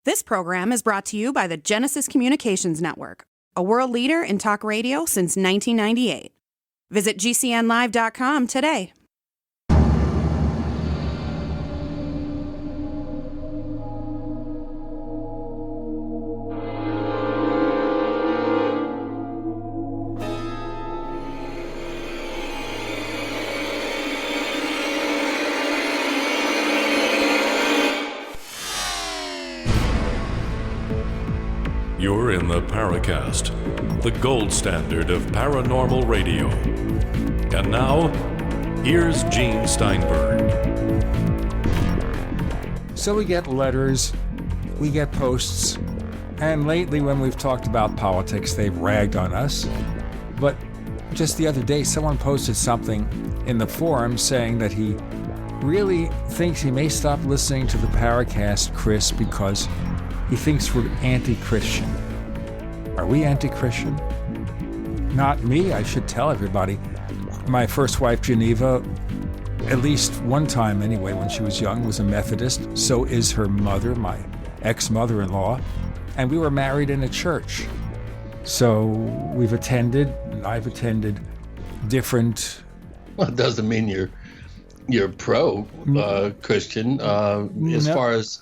This program is brought to you by the Genesis Communications Network, a world leader in talk radio since 1998. Visit GCNlive.com today. You're in the Paracast, the gold standard of paranormal radio. And now, here's Gene Steinberg. So we get letters, we get posts, and lately when we've talked about politics, they've ragged on us. But just the other day, someone posted something in the forum saying that he really thinks he may stop listening to the Paracast, Chris, because he thinks we're anti-Christian. Are we anti-Christian? Not me, I should tell everybody. My first wife, Geneva, at least one time anyway, when she was young, was a Methodist. So is her mother, my ex-mother-in-law. And we were married in a church. So I've attended different... Well, it doesn't mean you're pro-Christian. As far as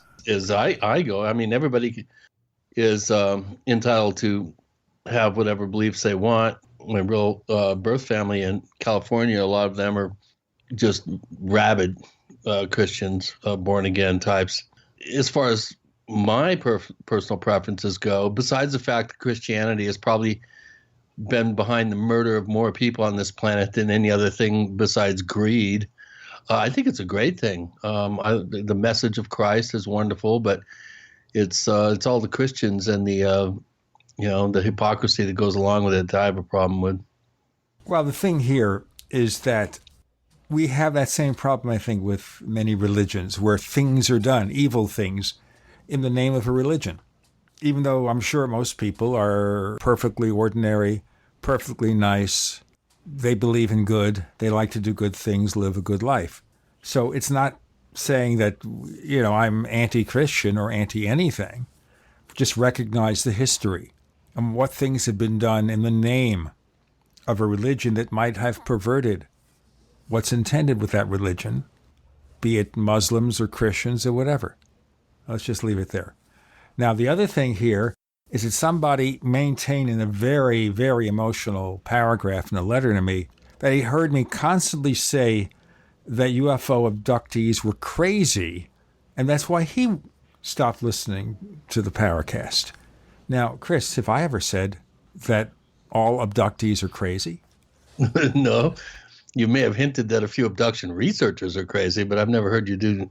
I go, I mean, everybody is entitled to have whatever beliefs they want. My real birth family in California, a lot of them are just rabid Christians, born-again types. As far as my personal preferences go, besides the fact that Christianity has probably been behind the murder of more people on this planet than any other thing besides greed, I think it's a great thing. The message of Christ is wonderful, but it's all the Christians and the hypocrisy that goes along with it that I have a problem with. Well, the thing here is that we have that same problem, I think, with many religions, where things are done, evil things, in the name of a religion. Even though I'm sure most people are perfectly ordinary, perfectly nice, they believe in good, they like to do good things, live a good life. So it's not saying that, I'm anti-Christian or anti-anything. Just recognize the history and what things have been done in the name of a religion that might have perverted what's intended with that religion, be it Muslims or Christians or whatever. Let's just leave it there. Now, the other thing here is that somebody maintained in a very, very emotional paragraph in a letter to me that he heard me constantly say that UFO abductees were crazy, and that's why he stopped listening to the Paracast. Now, Chris, have I ever said that all abductees are crazy? No. You may have hinted that a few abduction researchers are crazy, but I've never heard you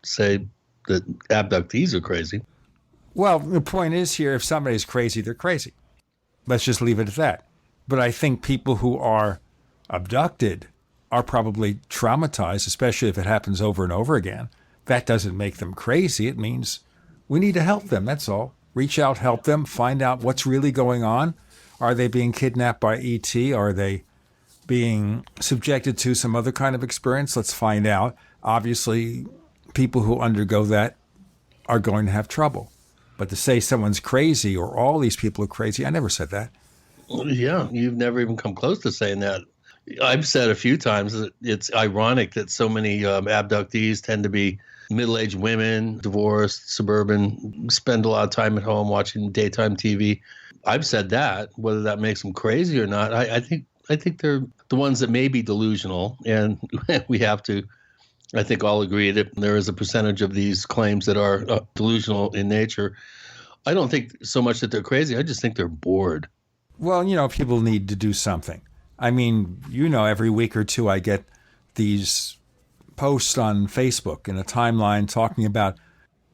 say that abductees are crazy. Well, the point is here, if somebody's crazy, they're crazy. Let's just leave it at that. But I think people who are abducted are probably traumatized, especially if it happens over and over again. That doesn't make them crazy. It means we need to help them, that's all. Reach out, help them, find out what's really going on. Are they being kidnapped by ET? Are they being subjected to some other kind of experience? Let's find out. Obviously, people who undergo that are going to have trouble. But to say someone's crazy or all these people are crazy, I never said that. Yeah, you've never even come close to saying that. I've said a few times that it's ironic that so many abductees tend to be middle-aged women, divorced, suburban, spend a lot of time at home watching daytime TV. I've said that. Whether that makes them crazy or not, I think they're the ones that may be delusional, and we have to, I think, all agree that there is a percentage of these claims that are delusional in nature. I don't think so much that they're crazy. I just think they're bored. Well, people need to do something. I mean, every week or two I get these posts on Facebook in a timeline talking about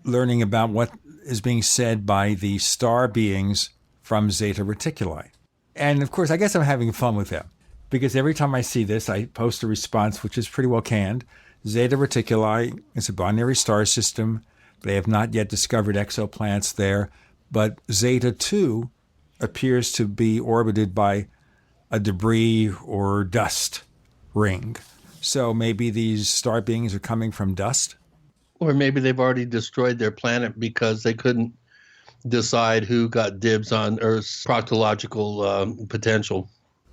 learning about what is being said by the star beings from Zeta Reticuli. And of course, I guess I'm having fun with them because every time I see this, I post a response, which is pretty well canned. Zeta Reticuli is a binary star system. They have not yet discovered exoplanets there, but Zeta 2 appears to be orbited by a debris or dust ring. So maybe these star beings are coming from dust? Or maybe they've already destroyed their planet because they couldn't decide who got dibs on Earth's proctological potential.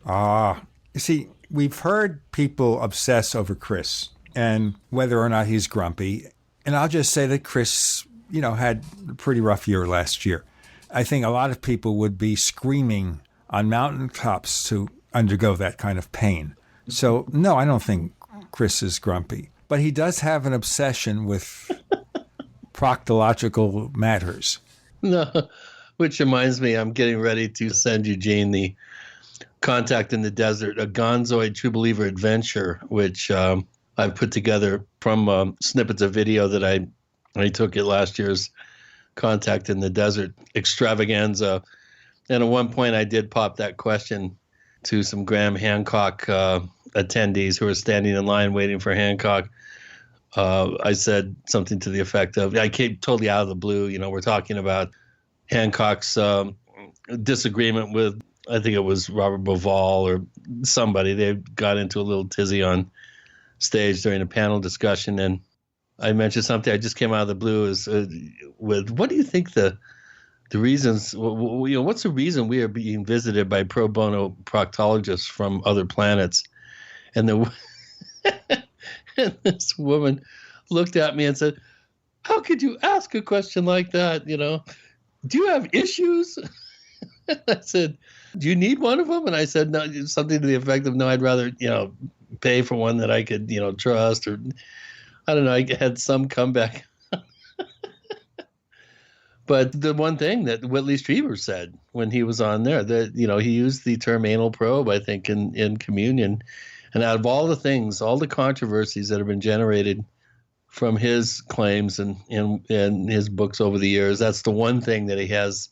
You see, we've heard people obsess over Chris and whether or not he's grumpy. And I'll just say that Chris, had a pretty rough year last year. I think a lot of people would be screaming on mountaintops to undergo that kind of pain. So, no, I don't think Chris is grumpy. But he does have an obsession with proctological matters. No, which reminds me, I'm getting ready to send Eugene the Contact in the Desert, a Gonzoid True Believer adventure, which I've put together from snippets of video that I took at last year's Contact in the Desert extravaganza. And at one point I did pop that question to some Graham Hancock attendees who were standing in line waiting for Hancock. I said something to the effect of, I came totally out of the blue. We're talking about Hancock's disagreement with, I think it was Robert Bauval or somebody. They got into a little tizzy on stage during a panel discussion. And I mentioned something. I just came out of the blue with, what do you think the reasons, what's the reason we are being visited by pro bono proctologists from other planets? And and this woman looked at me and said, how could you ask a question like that? Do you have issues? I said, do you need one of them? And I said, no, something to the effect of, no, I'd rather, pay for one that I could, trust, or I don't know. I had some comeback. But the one thing that Whitley Strieber said when he was on there, that, he used the term anal probe, I think, in Communion. And out of all the things, all the controversies that have been generated from his claims and his books over the years, that's the one thing that he has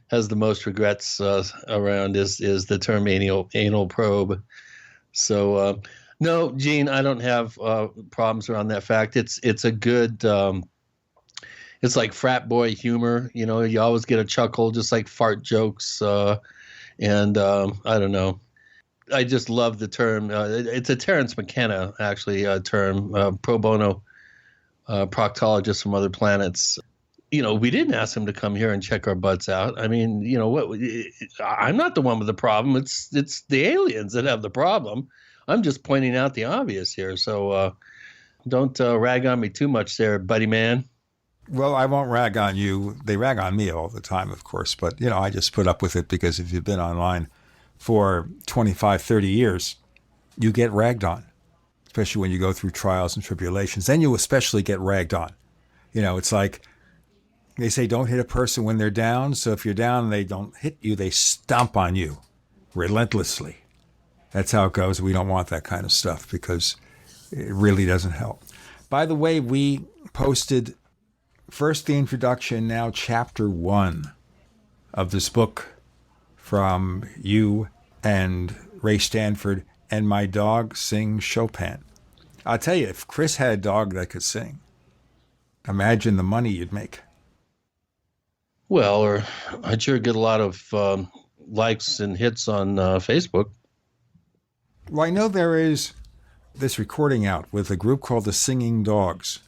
the most regrets around is the term anal probe. So, no, Gene, I don't have problems around that fact. It's a good, it's like frat boy humor. You always get a chuckle, just like fart jokes. And I don't know. I just love the term. It's a Terence McKenna, actually, term, pro bono proctologist from other planets. We didn't ask him to come here and check our butts out. I mean, what? I'm not the one with the problem. It's the aliens that have the problem. I'm just pointing out the obvious here. So don't rag on me too much there, buddy man. Well, I won't rag on you. They rag on me all the time, of course. But, I just put up with it because if you've been online for 25, 30 years, you get ragged on, especially when you go through trials and tribulations. Then you especially get ragged on. It's like they say don't hit a person when they're down. So if you're down and they don't hit you, they stomp on you relentlessly. That's how it goes. We don't want that kind of stuff because it really doesn't help. By the way, we posted first the introduction, now chapter 1 of this book from you and Ray Stanford, and my dog sings Chopin. I'll tell you, if Chris had a dog that could sing, imagine the money you'd make. Well, or I'd sure get a lot of likes and hits on Facebook. Well, I know there is this recording out with a group called the Singing Dogs,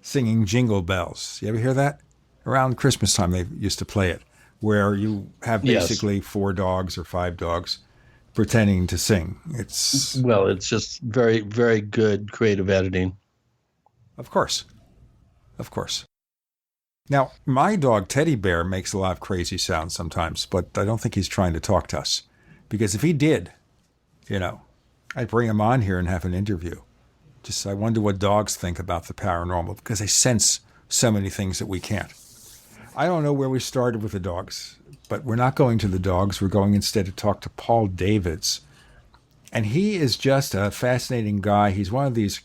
singing Jingle Bells. You ever hear that? Around Christmas time, they used to play it, where you have basically 4 dogs or 5 dogs pretending to sing. It's just very, very good creative editing. Of course. Now, my dog, Teddy Bear, makes a lot of crazy sounds sometimes, but I don't think he's trying to talk to us. Because if he did, I'd bring him on here and have an interview. Just, I wonder what dogs think about the paranormal, because they sense so many things that we can't. I don't know where we started with the dogs, but we're not going to the dogs. We're going instead to talk to Paul Davids. And he is just a fascinating guy. He's one of these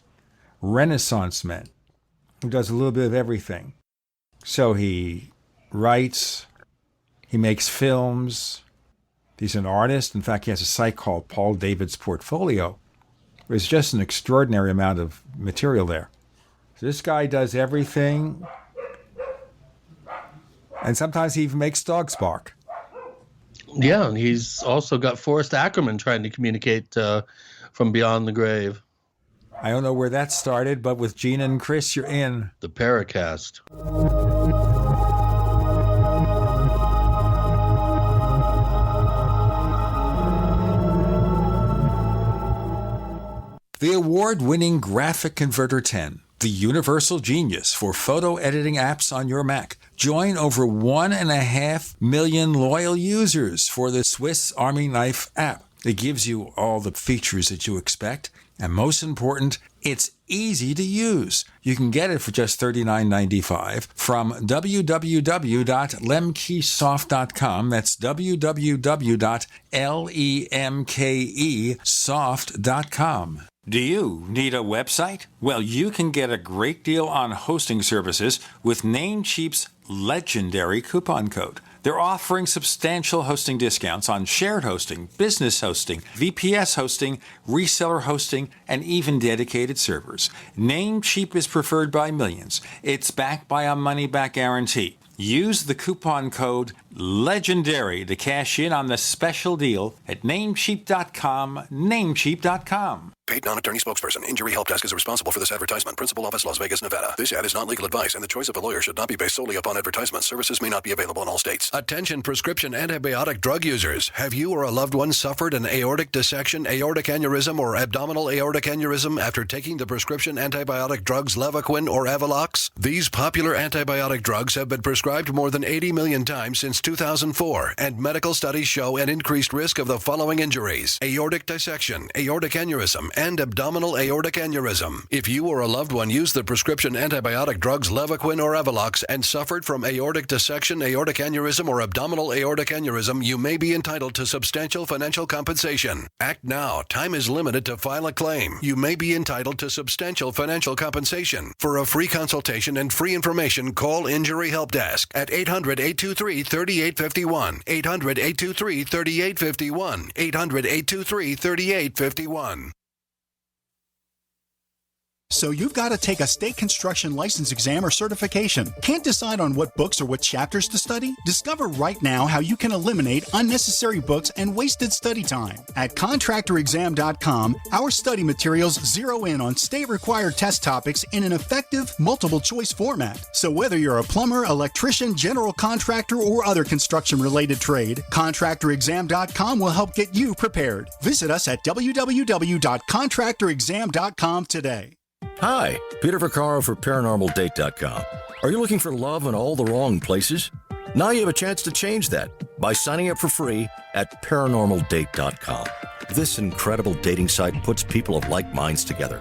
Renaissance men who does a little bit of everything. So he writes, he makes films, he's an artist. In fact, he has a site called Paul Davids Portfolio. There's just an extraordinary amount of material there. So this guy does everything. And sometimes he even makes dogs bark. Yeah, and he's also got Forrest Ackerman trying to communicate from beyond the grave. I don't know where that started, but with Gene and Chris, you're in the Paracast. The award-winning Graphic Converter 10, the universal genius for photo editing apps on your Mac. Join over 1.5 million loyal users for the Swiss Army Knife app. It gives you all the features that you expect, and most important, it's easy to use. You can get it for just $39.95 from www.lemkesoft.com. That's www.lemkesoft.com. Do you need a website? Well, you can get a great deal on hosting services with Namecheap's legendary coupon code. They're offering substantial hosting discounts on shared hosting, business hosting, VPS hosting, reseller hosting, and even dedicated servers. Namecheap is preferred by millions. It's backed by a money-back guarantee. Use the coupon code LEGENDARY to cash in on the special deal at Namecheap.com, Namecheap.com. Paid non-attorney spokesperson. Injury Help Desk is responsible for this advertisement. Principal office, Las Vegas, Nevada. This ad is not legal advice, and the choice of a lawyer should not be based solely upon advertisement. Services may not be available in all states. Attention prescription antibiotic drug users. Have you or a loved one suffered an aortic dissection, aortic aneurysm, or abdominal aortic aneurysm after taking the prescription antibiotic drugs Levaquin or Avelox? These popular antibiotic drugs have been prescribed more than 80 million times since 2004, and medical studies show an increased risk of the following injuries: aortic dissection, aortic aneurysm, and abdominal aortic aneurysm. If you or a loved one used the prescription antibiotic drugs Levaquin or Avelox and suffered from aortic dissection, aortic aneurysm, or abdominal aortic aneurysm, you may be entitled to substantial financial compensation. Act now. Time is limited to file a claim. You may be entitled to substantial financial compensation. For a free consultation and free information, call Injury Help Desk at 800-823-3851, 800-823-3851, 800-823-3851. So you've got to take a state construction license exam or certification. Can't decide on what books or what chapters to study? Discover right now how you can eliminate unnecessary books and wasted study time. At contractorexam.com, our study materials zero in on state-required test topics in an effective, multiple-choice format. So whether you're a plumber, electrician, general contractor, or other construction-related trade, contractorexam.com will help get you prepared. Visit us at www.contractorexam.com today. Hi, Peter Vaccaro for ParanormalDate.com. Are you looking for love in all the wrong places? Now you have a chance to change that by signing up for free at ParanormalDate.com. This incredible dating site puts people of like minds together.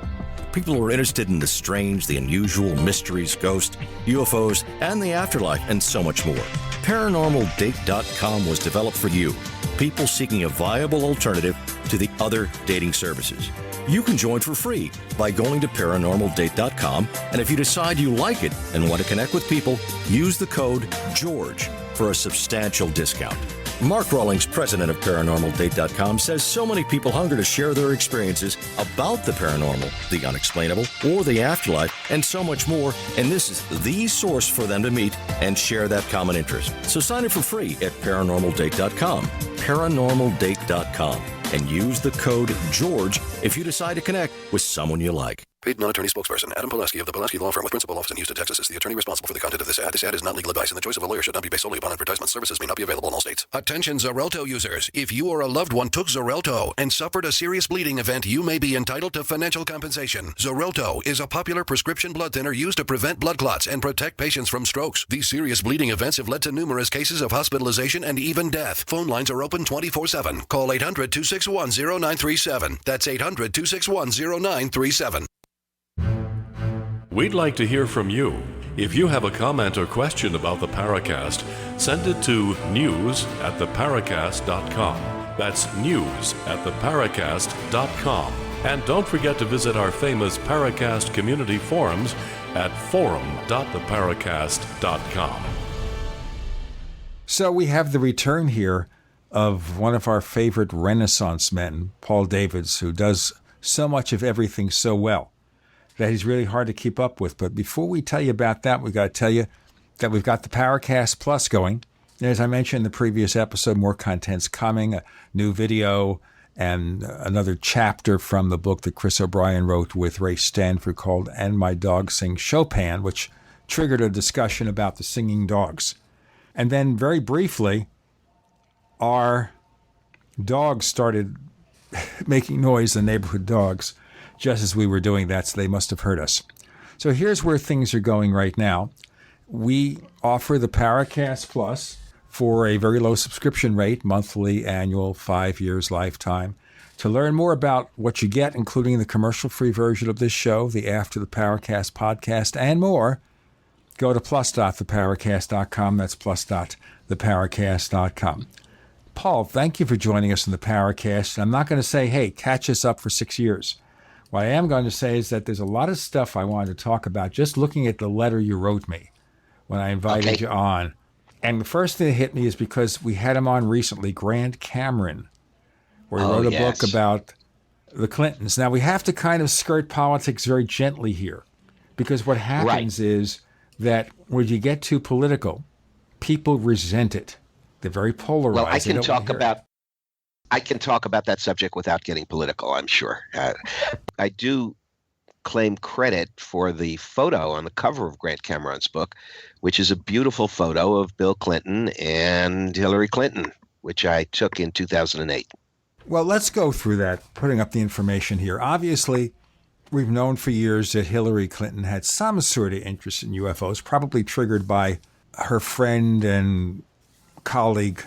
People who are interested in the strange, the unusual, mysteries, ghosts, UFOs, and the afterlife, and so much more. ParanormalDate.com was developed for you, people seeking a viable alternative to the other dating services. You can join for free by going to ParanormalDate.com, and if you decide you like it and want to connect with people, use the code GEORGE for a substantial discount. Mark Rawlings, president of ParanormalDate.com, says so many people hunger to share their experiences about the paranormal, the unexplainable, or the afterlife, and so much more, and this is the source for them to meet and share that common interest. So sign up for free at ParanormalDate.com, ParanormalDate.com, and use the code GEORGE if you decide to connect with someone you like. Paid non-attorney spokesperson Adam Pileski of the Pileski Law Firm with principal office in Houston, Texas is the attorney responsible for the content of this ad. This ad is not legal advice, and the choice of a lawyer should not be based solely upon advertisement. Services may not be available in all states. Attention Xarelto users. If you or a loved one took Xarelto and suffered a serious bleeding event, you may be entitled to financial compensation. Xarelto is a popular prescription blood thinner used to prevent blood clots and protect patients from strokes. These serious bleeding events have led to numerous cases of hospitalization and even death. Phone lines are open 24/7. Call 800-261-0937. That's 800-261-0937. We'd like to hear from you. If you have a comment or question about the Paracast, send it to news@theparacast.com. That's news@theparacast.com. And don't forget to visit our famous Paracast community forums at forum.theparacast.com. So we have the return here of one of our favorite Renaissance men, Paul Davids, who does so much of everything so well that he's really hard to keep up with. But before we tell you about that, we've got to tell you that we've got the Paracast Plus going. And as I mentioned in the previous episode, more content's coming, a new video, and another chapter from the book that Chris O'Brien wrote with Ray Stanford called And My Dog Sings Chopin, which triggered a discussion about the singing dogs. And then very briefly, our dogs started making noise, the neighborhood dogs, just as we were doing that, so they must have heard us. So here's where things are going right now. We offer the Paracast Plus for a very low subscription rate, monthly, annual, 5 years, lifetime. To learn more about what you get, including the commercial-free version of this show, the After the Paracast podcast, and more, go to plus.theparacast.com. That's plus.theparacast.com. Paul, thank you for joining us in the Paracast. I'm not going to say, hey, catch us up for 6 years. What I am going to say is that there's a lot of stuff I wanted to talk about just looking at the letter you wrote me when I invited you on. And the first thing that hit me is because we had him on recently, Grant Cameron, where he wrote a book about the Clintons. Now, we have to kind of skirt politics very gently here, because what happens is that when you get too political, people resent it. They're very polarized. Well, I can talk about that subject without getting political, I'm sure. I do claim credit for the photo on the cover of Grant Cameron's book, which is a beautiful photo of Bill Clinton and Hillary Clinton, which I took in 2008. Well, let's go through that, putting up the information here. Obviously, we've known for years that Hillary Clinton had some sort of interest in UFOs, probably triggered by her friend and colleague,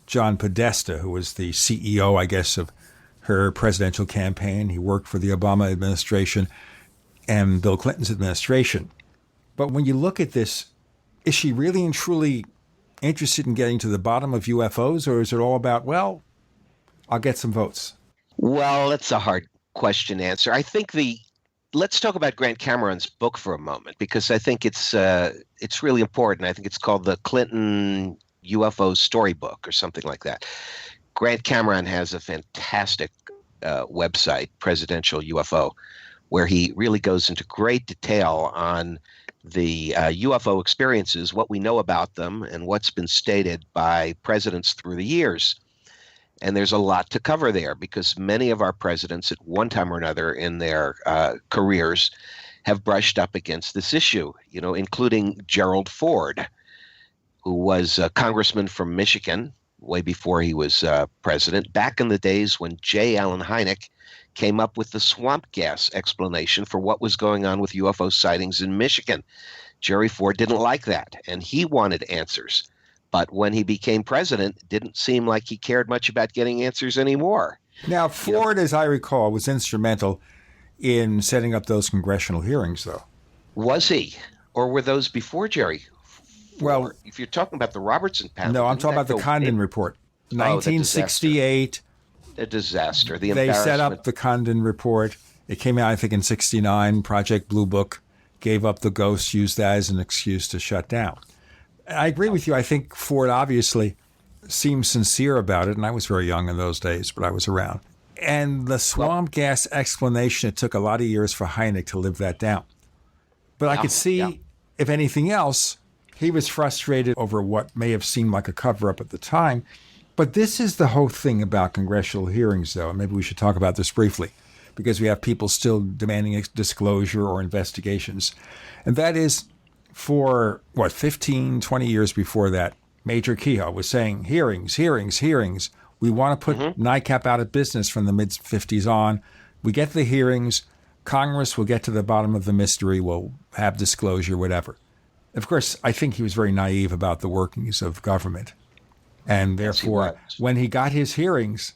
John Podesta, who was the CEO, I guess, of her presidential campaign. He worked for the Obama administration and Bill Clinton's administration. But when you look at this, is she really and truly interested in getting to the bottom of UFOs, or is it all about, well, I'll get some votes? Well, that's a hard question to answer. I think let's talk about Grant Cameron's book for a moment, because I think it's really important. I think it's called the Clinton UFO Storybook or something like that. Grant Cameron has a fantastic website, Presidential UFO, where he really goes into great detail on the UFO experiences, what we know about them, and what's been stated by presidents through the years. And there's a lot to cover there, because many of our presidents at one time or another in their careers have brushed up against this issue, including Gerald Ford, who was a congressman from Michigan way before he was president, back in the days when J. Allen Hynek came up with the swamp gas explanation for what was going on with UFO sightings in Michigan. Jerry Ford didn't like that, and he wanted answers. But when he became president, it didn't seem like he cared much about getting answers anymore. Now, Ford, as I recall, was instrumental in setting up those congressional hearings, though. Was he? Or were those before Jerry? Well, if you're talking about the Robertson panel. No, I'm talking about the Condon report. 1968. A disaster. They set up the Condon report. It came out, I think, in 69. Project Blue Book gave up the ghost, used that as an excuse to shut down. I agree with you. I think Ford obviously seemed sincere about it, and I was very young in those days, but I was around. And the swamp gas explanation, it took a lot of years for Hynek to live that down. But I could see, if anything else, he was frustrated over what may have seemed like a cover-up at the time. But this is the whole thing about congressional hearings, though. Maybe we should talk about this briefly, because we have people still demanding disclosure or investigations. And that is, for, 15, 20 years before that, Major Kehoe was saying, hearings. We want to put NICAP out of business from the mid-50s on. We get the hearings. Congress will get to the bottom of the mystery. We'll have disclosure, whatever. Of course, I think he was very naive about the workings of government. And therefore, when he got his hearings,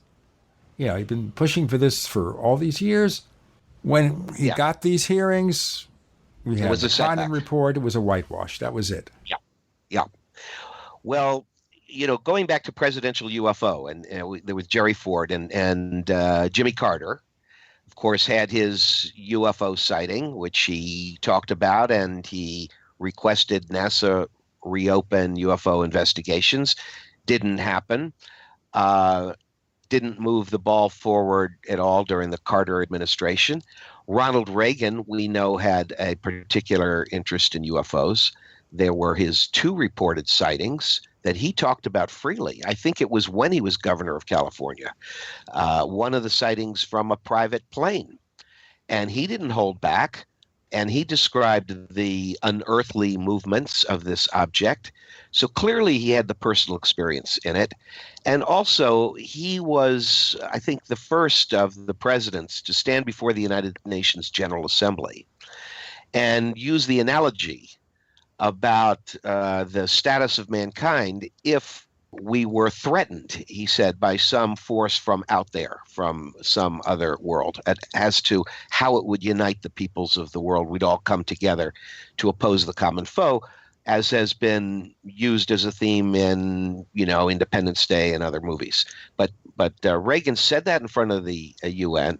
he'd been pushing for this for all these years. When he got these hearings, we had the Condon report. It was a whitewash. That was it. Yeah. Well, going back to presidential UFO, and there was Jerry Ford and Jimmy Carter, of course, had his UFO sighting, which he talked about, and he requested NASA reopen UFO investigations. Didn't happen. Didn't move the ball forward at all during the Carter administration. Ronald Reagan, we know, had a particular interest in UFOs. There were his 2 reported sightings that he talked about freely. I think it was when he was governor of California. One of the sightings from a private plane. And he didn't hold back. And he described the unearthly movements of this object. So clearly he had the personal experience in it. And also he was, I think, the first of the presidents to stand before the United Nations General Assembly and use the analogy about the status of mankind if we were threatened, he said, by some force from out there, from some other world, as to how it would unite the peoples of the world. We'd all come together to oppose the common foe, as has been used as a theme in, Independence Day and other movies. But Reagan said that in front of the UN,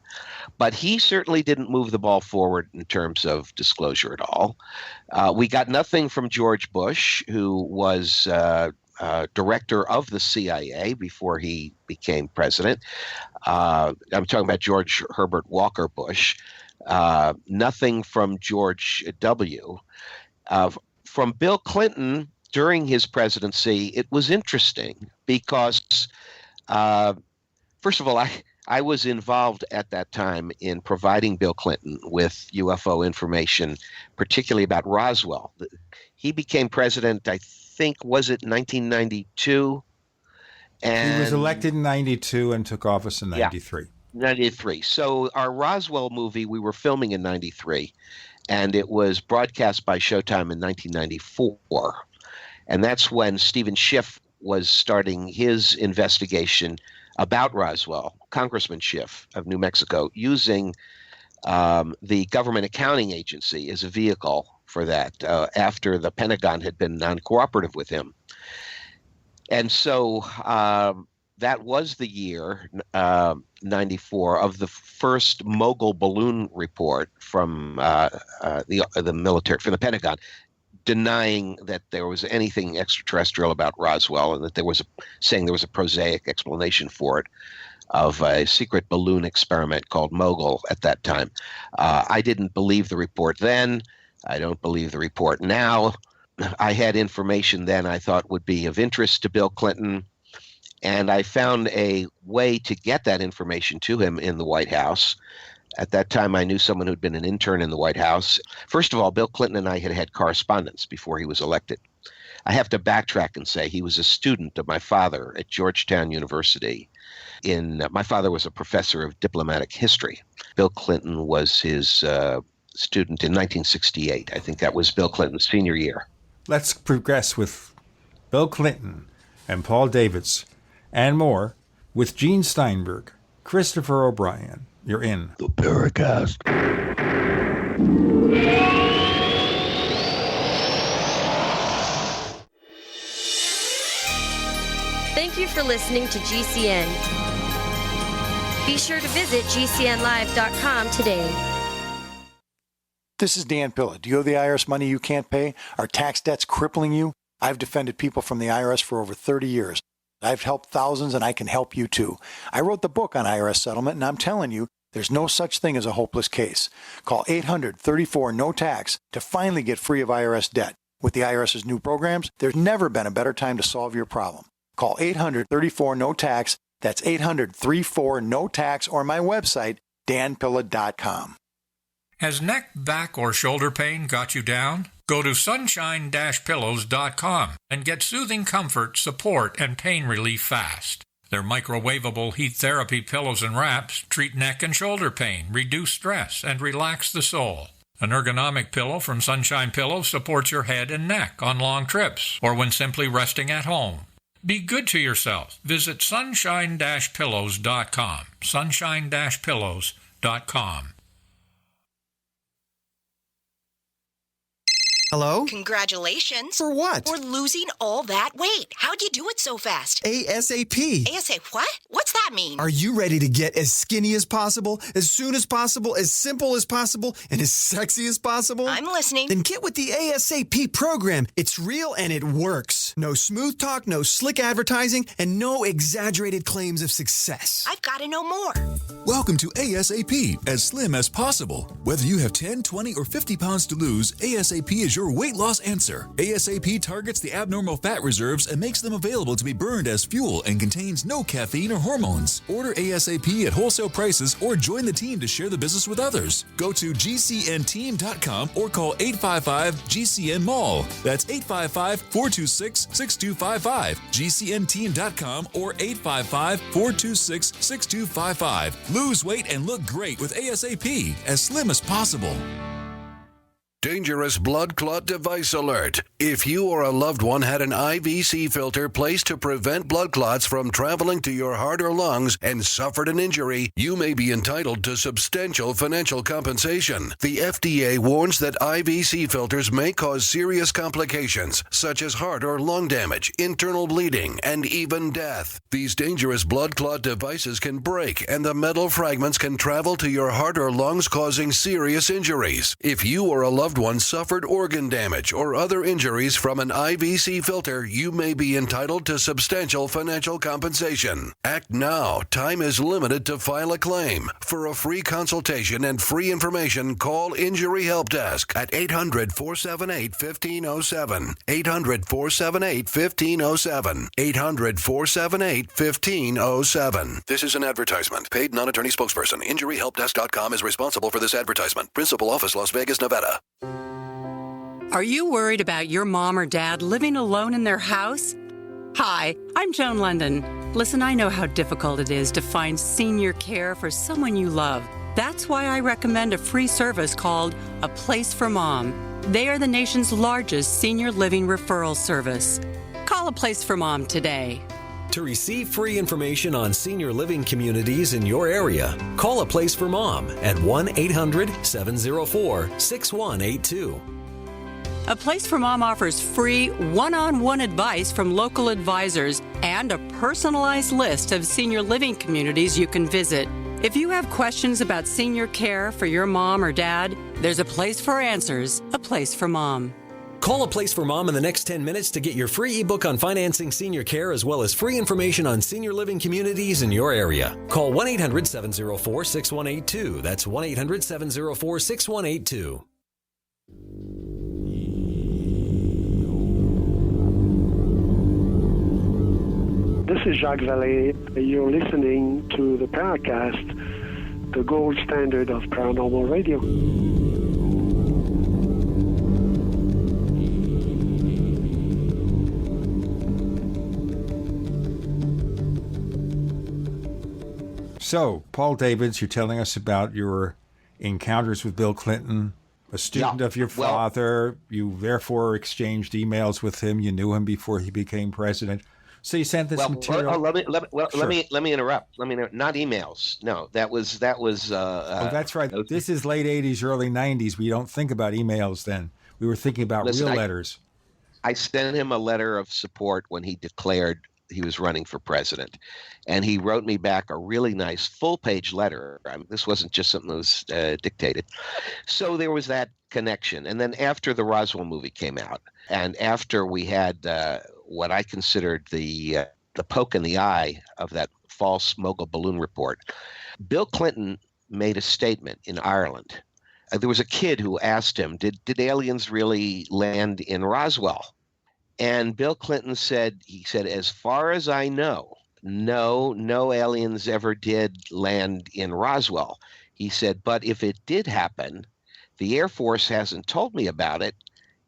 but he certainly didn't move the ball forward in terms of disclosure at all. We got nothing from George Bush, who was director of the CIA before he became president. I'm talking about George Herbert Walker Bush. Nothing from George W. From Bill Clinton during his presidency, it was interesting because, first of all, I was involved at that time in providing Bill Clinton with UFO information, particularly about Roswell. He became president, I think, was it 1992? And he was elected in 92 and took office in 93. Yeah, 93. So our Roswell movie we were filming in 93, and it was broadcast by Showtime in 1994. And that's when Stephen Schiff was starting his investigation about Roswell, Congressman Schiff of New Mexico, using the Government Accounting Agency as a vehicle for that, after the Pentagon had been non-cooperative with him. And so that was the year, 94, of the first mogul balloon report from the military, from the Pentagon, denying that there was anything extraterrestrial about Roswell, and that saying there was a prosaic explanation for it, of a secret balloon experiment called Mogul at that time. I didn't believe the report then. I don't believe the report now. I had information then I thought would be of interest to Bill Clinton, and I found a way to get that information to him in the White House. At that time, I knew someone who'd been an intern in the White House. First of all, Bill Clinton and I had had correspondence before he was elected. I have to backtrack and say he was a student of my father at Georgetown University. My father was a professor of diplomatic history. Bill Clinton was his student in 1968. I think that was Bill Clinton's senior year. Let's progress with Bill Clinton and Paul Davids and more with Gene Steinberg, Christopher O'Brien. You're in the Paracast. Thank you for listening to GCN. Be sure to visit GCNlive.com today. This is Dan Pilla. Do you owe the IRS money you can't pay? Are tax debts crippling you? I've defended people from the IRS for over 30 years. I've helped thousands, and I can help you too. I wrote the book on IRS settlement, and I'm telling you, there's no such thing as a hopeless case. Call 800-34-NO-TAX to finally get free of IRS debt. With the IRS's new programs, there's never been a better time to solve your problem. Call 800-34-NO-TAX. That's 800-34-NO-TAX, or my website, danpilla.com. Has neck, back, or shoulder pain got you down? Go to sunshine-pillows.com and get soothing comfort, support, and pain relief fast. Their microwavable heat therapy pillows and wraps treat neck and shoulder pain, reduce stress, and relax the soul. An ergonomic pillow from Sunshine Pillows supports your head and neck on long trips or when simply resting at home. Be good to yourself. Visit sunshine-pillows.com. sunshine-pillows.com. Hello? Congratulations. For what? For losing all that weight. How'd you do it so fast? ASAP. ASAP what? What's that mean? Are you ready to get as skinny as possible, as soon as possible, as simple as possible, and as sexy as possible? I'm listening. Then get with the ASAP program. It's real and it works. No smooth talk, no slick advertising, and no exaggerated claims of success. I've got to know more. Welcome to ASAP, as slim as possible. Whether you have 10, 20, or 50 pounds to lose, ASAP is your weight loss answer. ASAP targets the abnormal fat reserves and makes them available to be burned as fuel and contains no caffeine or hormones. Order ASAP at wholesale prices or join the team to share the business with others. Go to GCNteam.com or call 855-GCN-MALL. That's 855-426-6255. GCNteam.com or 855-426-6255. Lose weight and look great with ASAP, as slim as possible. Dangerous blood clot device alert. If you or a loved one had an IVC filter placed to prevent blood clots from traveling to your heart or lungs and suffered an injury, you may be entitled to substantial financial compensation. The FDA warns that IVC filters may cause serious complications, such as heart or lung damage, internal bleeding, and even death. These dangerous blood clot devices can break, and the metal fragments can travel to your heart or lungs, causing serious injuries. If you or a loved one suffered organ damage or other injuries from an IVC filter, you may be entitled to substantial financial compensation. Act now. Time is limited to file a claim. For a free consultation and free information, call Injury Help Desk at 800-478-1507. 800-478-1507. 800-478-1507. This is an advertisement. Paid non-attorney spokesperson. InjuryHelpDesk.com is responsible for this advertisement. Principal office, Las Vegas, Nevada. Are you worried about your mom or dad living alone in their house? Hi, I'm Joan London. Listen, I know how difficult it is to find senior care for someone you love. That's why I recommend a free service called A Place for Mom. They are the nation's largest senior living referral service. Call A Place for Mom today. To receive free information on senior living communities in your area, call A Place for Mom at 1-800-704-6182. A Place for Mom offers free one-on-one advice from local advisors and a personalized list of senior living communities you can visit. If you have questions about senior care for your mom or dad, there's a place for answers, A Place for Mom. Call A Place for Mom in the next 10 minutes to get your free ebook on financing senior care, as well as free information on senior living communities in your area. Call 1-800-704-6182. That's 1-800-704-6182. This is Jacques Vallée. You're listening to the Paracast, the gold standard of paranormal radio. So, Paul Davids, you're telling us about your encounters with Bill Clinton, a student of your father. You therefore exchanged emails with him. You knew him before he became president. So you sent this material. Let me interrupt. Not emails. No, that was. Oh, that's right. This is late '80s, early '90s. We don't think about emails then. We were thinking about real letters. I sent him a letter of support when he declared he was running for president, and he wrote me back a really nice full-page letter. This wasn't just something that was dictated. So there was that connection. And then after the Roswell movie came out, and after we had what I considered the poke in the eye of that false mogul balloon report, Bill Clinton made a statement in Ireland. There was a kid who asked him, did aliens really land in Roswell? And Bill Clinton said, as far as I know, no aliens ever did land in Roswell. He said, but if it did happen, the Air Force hasn't told me about it,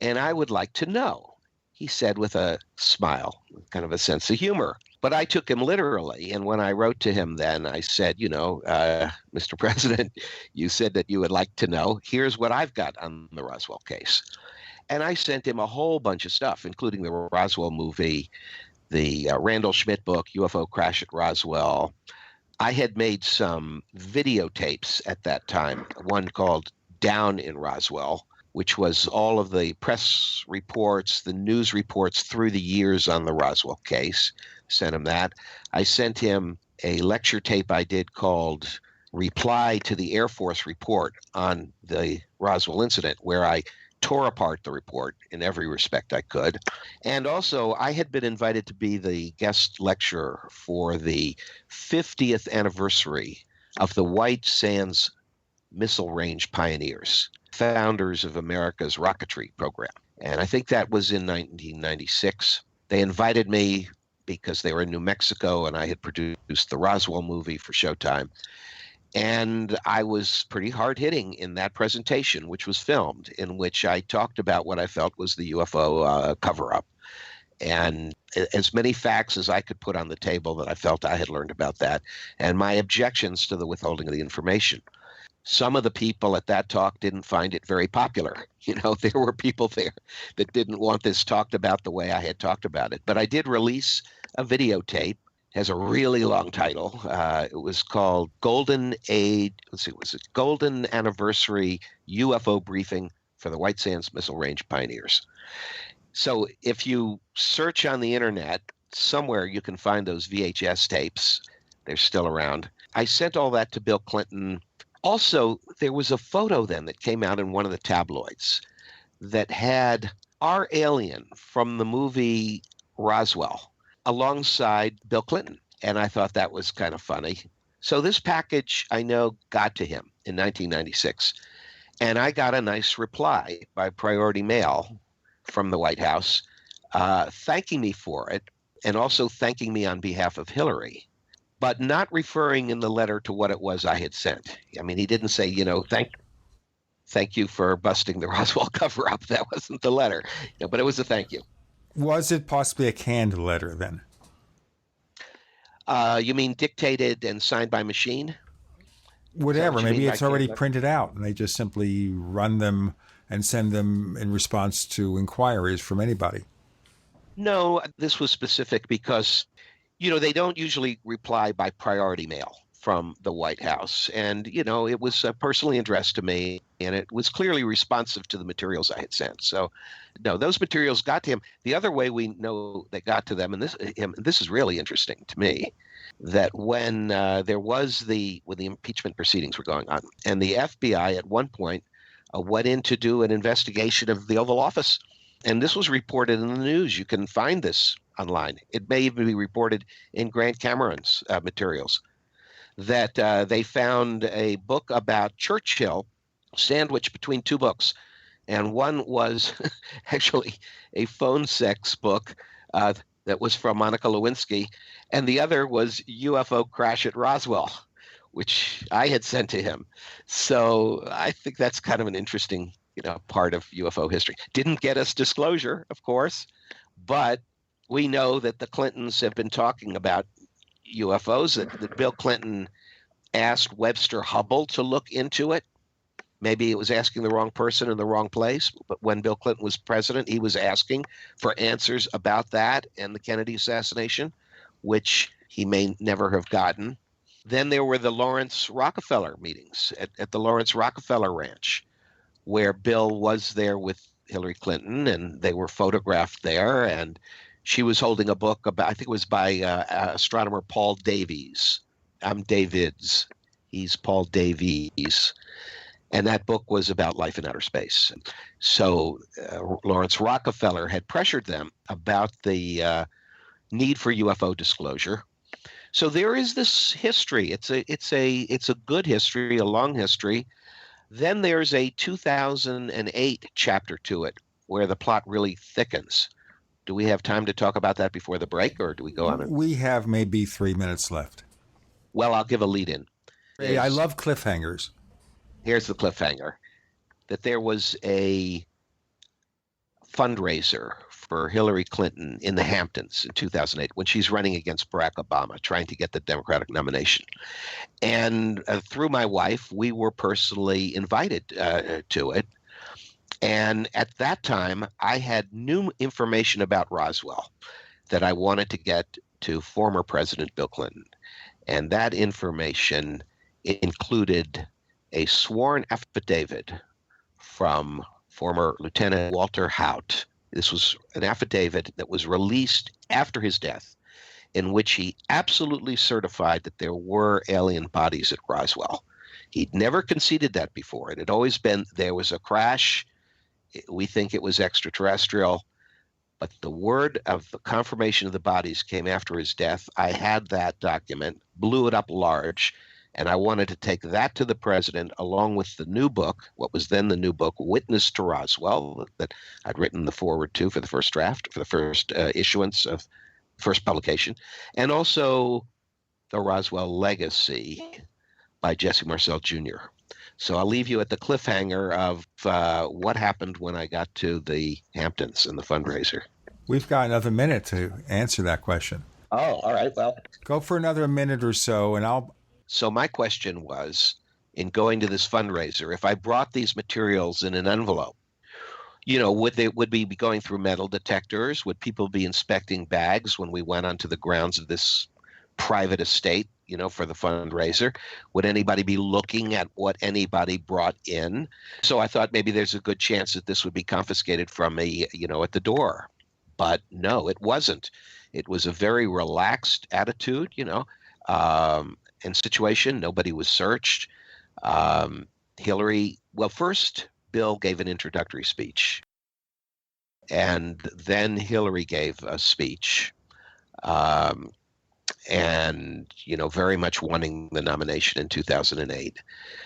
and I would like to know, he said with a smile, kind of a sense of humor. But I took him literally, and when I wrote to him then, I said, Mr. President, you said that you would like to know. Here's what I've got on the Roswell case. And I sent him a whole bunch of stuff, including the Roswell movie, the Randall Schmidt book, UFO Crash at Roswell. I had made some videotapes at that time, one called Down in Roswell, which was all of the press reports, the news reports through the years on the Roswell case. Sent him that. I sent him a lecture tape I did called Reply to the Air Force Report on the Roswell incident, where I tore apart the report in every respect I could. And also, I had been invited to be the guest lecturer for the 50th anniversary of the White Sands Missile Range Pioneers, founders of America's rocketry program. And I think that was in 1996. They invited me because they were in New Mexico and I had produced the Roswell movie for Showtime. And I was pretty hard-hitting in that presentation, which was filmed, in which I talked about what I felt was the UFO cover-up, and as many facts as I could put on the table that I felt I had learned about that, and my objections to the withholding of the information. Some of the people at that talk didn't find it very popular. There were people there that didn't want this talked about the way I had talked about it. But I did release a videotape. Has a really long title. It was called Golden Anniversary UFO Briefing for the White Sands Missile Range Pioneers. So if you search on the internet, somewhere you can find those VHS tapes. They're still around. I sent all that to Bill Clinton. Also, there was a photo then that came out in one of the tabloids that had our alien from the movie Roswell alongside Bill Clinton. And I thought that was kind of funny. So this package, I know, got to him in 1996. And I got a nice reply by priority mail from the White House thanking me for it and also thanking me on behalf of Hillary, but not referring in the letter to what it was I had sent. I mean, he didn't say, thank you for busting the Roswell cover-up. That wasn't the letter, but it was a thank you. Was it possibly a canned letter then? You mean dictated and signed by machine? Whatever. Maybe it's already printed out and they just simply run them and send them in response to inquiries from anybody. No, this was specific because, they don't usually reply by priority mail from the White House. And, it was personally addressed to me, and it was clearly responsive to the materials I had sent. So, no, those materials got to him. The other way we know they got to them, and this is really interesting to me, that when there was when the impeachment proceedings were going on, and the FBI at one point went in to do an investigation of the Oval Office. And this was reported in the news. You can find this online. It may even be reported in Grant Cameron's materials, that they found a book about Churchill sandwiched between two books. And one was actually a phone sex book that was from Monica Lewinsky, and the other was UFO Crash at Roswell, which I had sent to him. So I think that's kind of an interesting part of UFO history. Didn't get us disclosure, of course, but we know that the Clintons have been talking about UFOs, that Bill Clinton asked Webster Hubble to look into it. Maybe it was asking the wrong person in the wrong place, but when Bill Clinton was president, he was asking for answers about that and the Kennedy assassination, which he may never have gotten. Then there were the Lawrence Rockefeller meetings at the Lawrence Rockefeller Ranch, where Bill was there with Hillary Clinton, and they were photographed there. And she was holding a book about, I think it was by astronomer Paul Davies. I'm Davids. He's Paul Davies. And that book was about life in outer space. So Lawrence Rockefeller had pressured them about the need for UFO disclosure. So there is this history. It's a good history, a long history. Then there's a 2008 chapter to it where the plot really thickens. Do we have time to talk about that before the break, or do we go on it? We have maybe 3 minutes left. Well, I'll give a lead in. Hey, I love cliffhangers. Here's the cliffhanger. That there was a fundraiser for Hillary Clinton in the Hamptons in 2008 when she's running against Barack Obama, trying to get the Democratic nomination. And through my wife, we were personally invited to it. And at that time, I had new information about Roswell that I wanted to get to former President Bill Clinton. And that information included a sworn affidavit from former Lieutenant Walter Haut. This was an affidavit that was released after his death, in which he absolutely certified that there were alien bodies at Roswell. He'd never conceded that before. It had always been there was a crash We think it was extraterrestrial. But the word of the confirmation of the bodies came after his death. I had that document, blew it up large, and I wanted to take that to the president along with the new book, what was then the new book, Witness to Roswell, that I'd written the foreword to for the first draft, for the first issuance of first publication, and also The Roswell Legacy by Jesse Marcel Jr. So I'll leave you at the cliffhanger of what happened when I got to the Hamptons and the fundraiser. We've got another minute to answer that question. Oh, all right. Well, go for another minute or so, and I'll. So my question was, in going to this fundraiser, if I brought these materials in an envelope, would they be going through metal detectors? Would people be inspecting bags when we went onto the grounds of this private estate, for the fundraiser? Would anybody be looking at what anybody brought in? So I thought maybe there's a good chance that this would be confiscated from me, at the door. But no, it wasn't. It was a very relaxed attitude, and situation. Nobody was searched. Hillary, well, first Bill gave an introductory speech, and then Hillary gave a speech. And, very much wanting the nomination in 2008.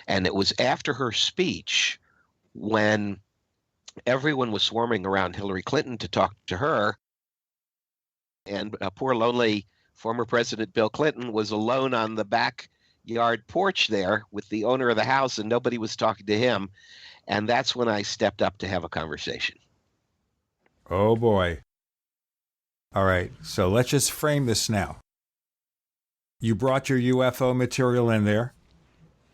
And it was after her speech when everyone was swarming around Hillary Clinton to talk to her. And poor lonely former President Bill Clinton was alone on the backyard porch there with the owner of the house, and nobody was talking to him. And that's when I stepped up to have a conversation. Oh, boy. All right. So let's just frame this now. You brought your UFO material in there.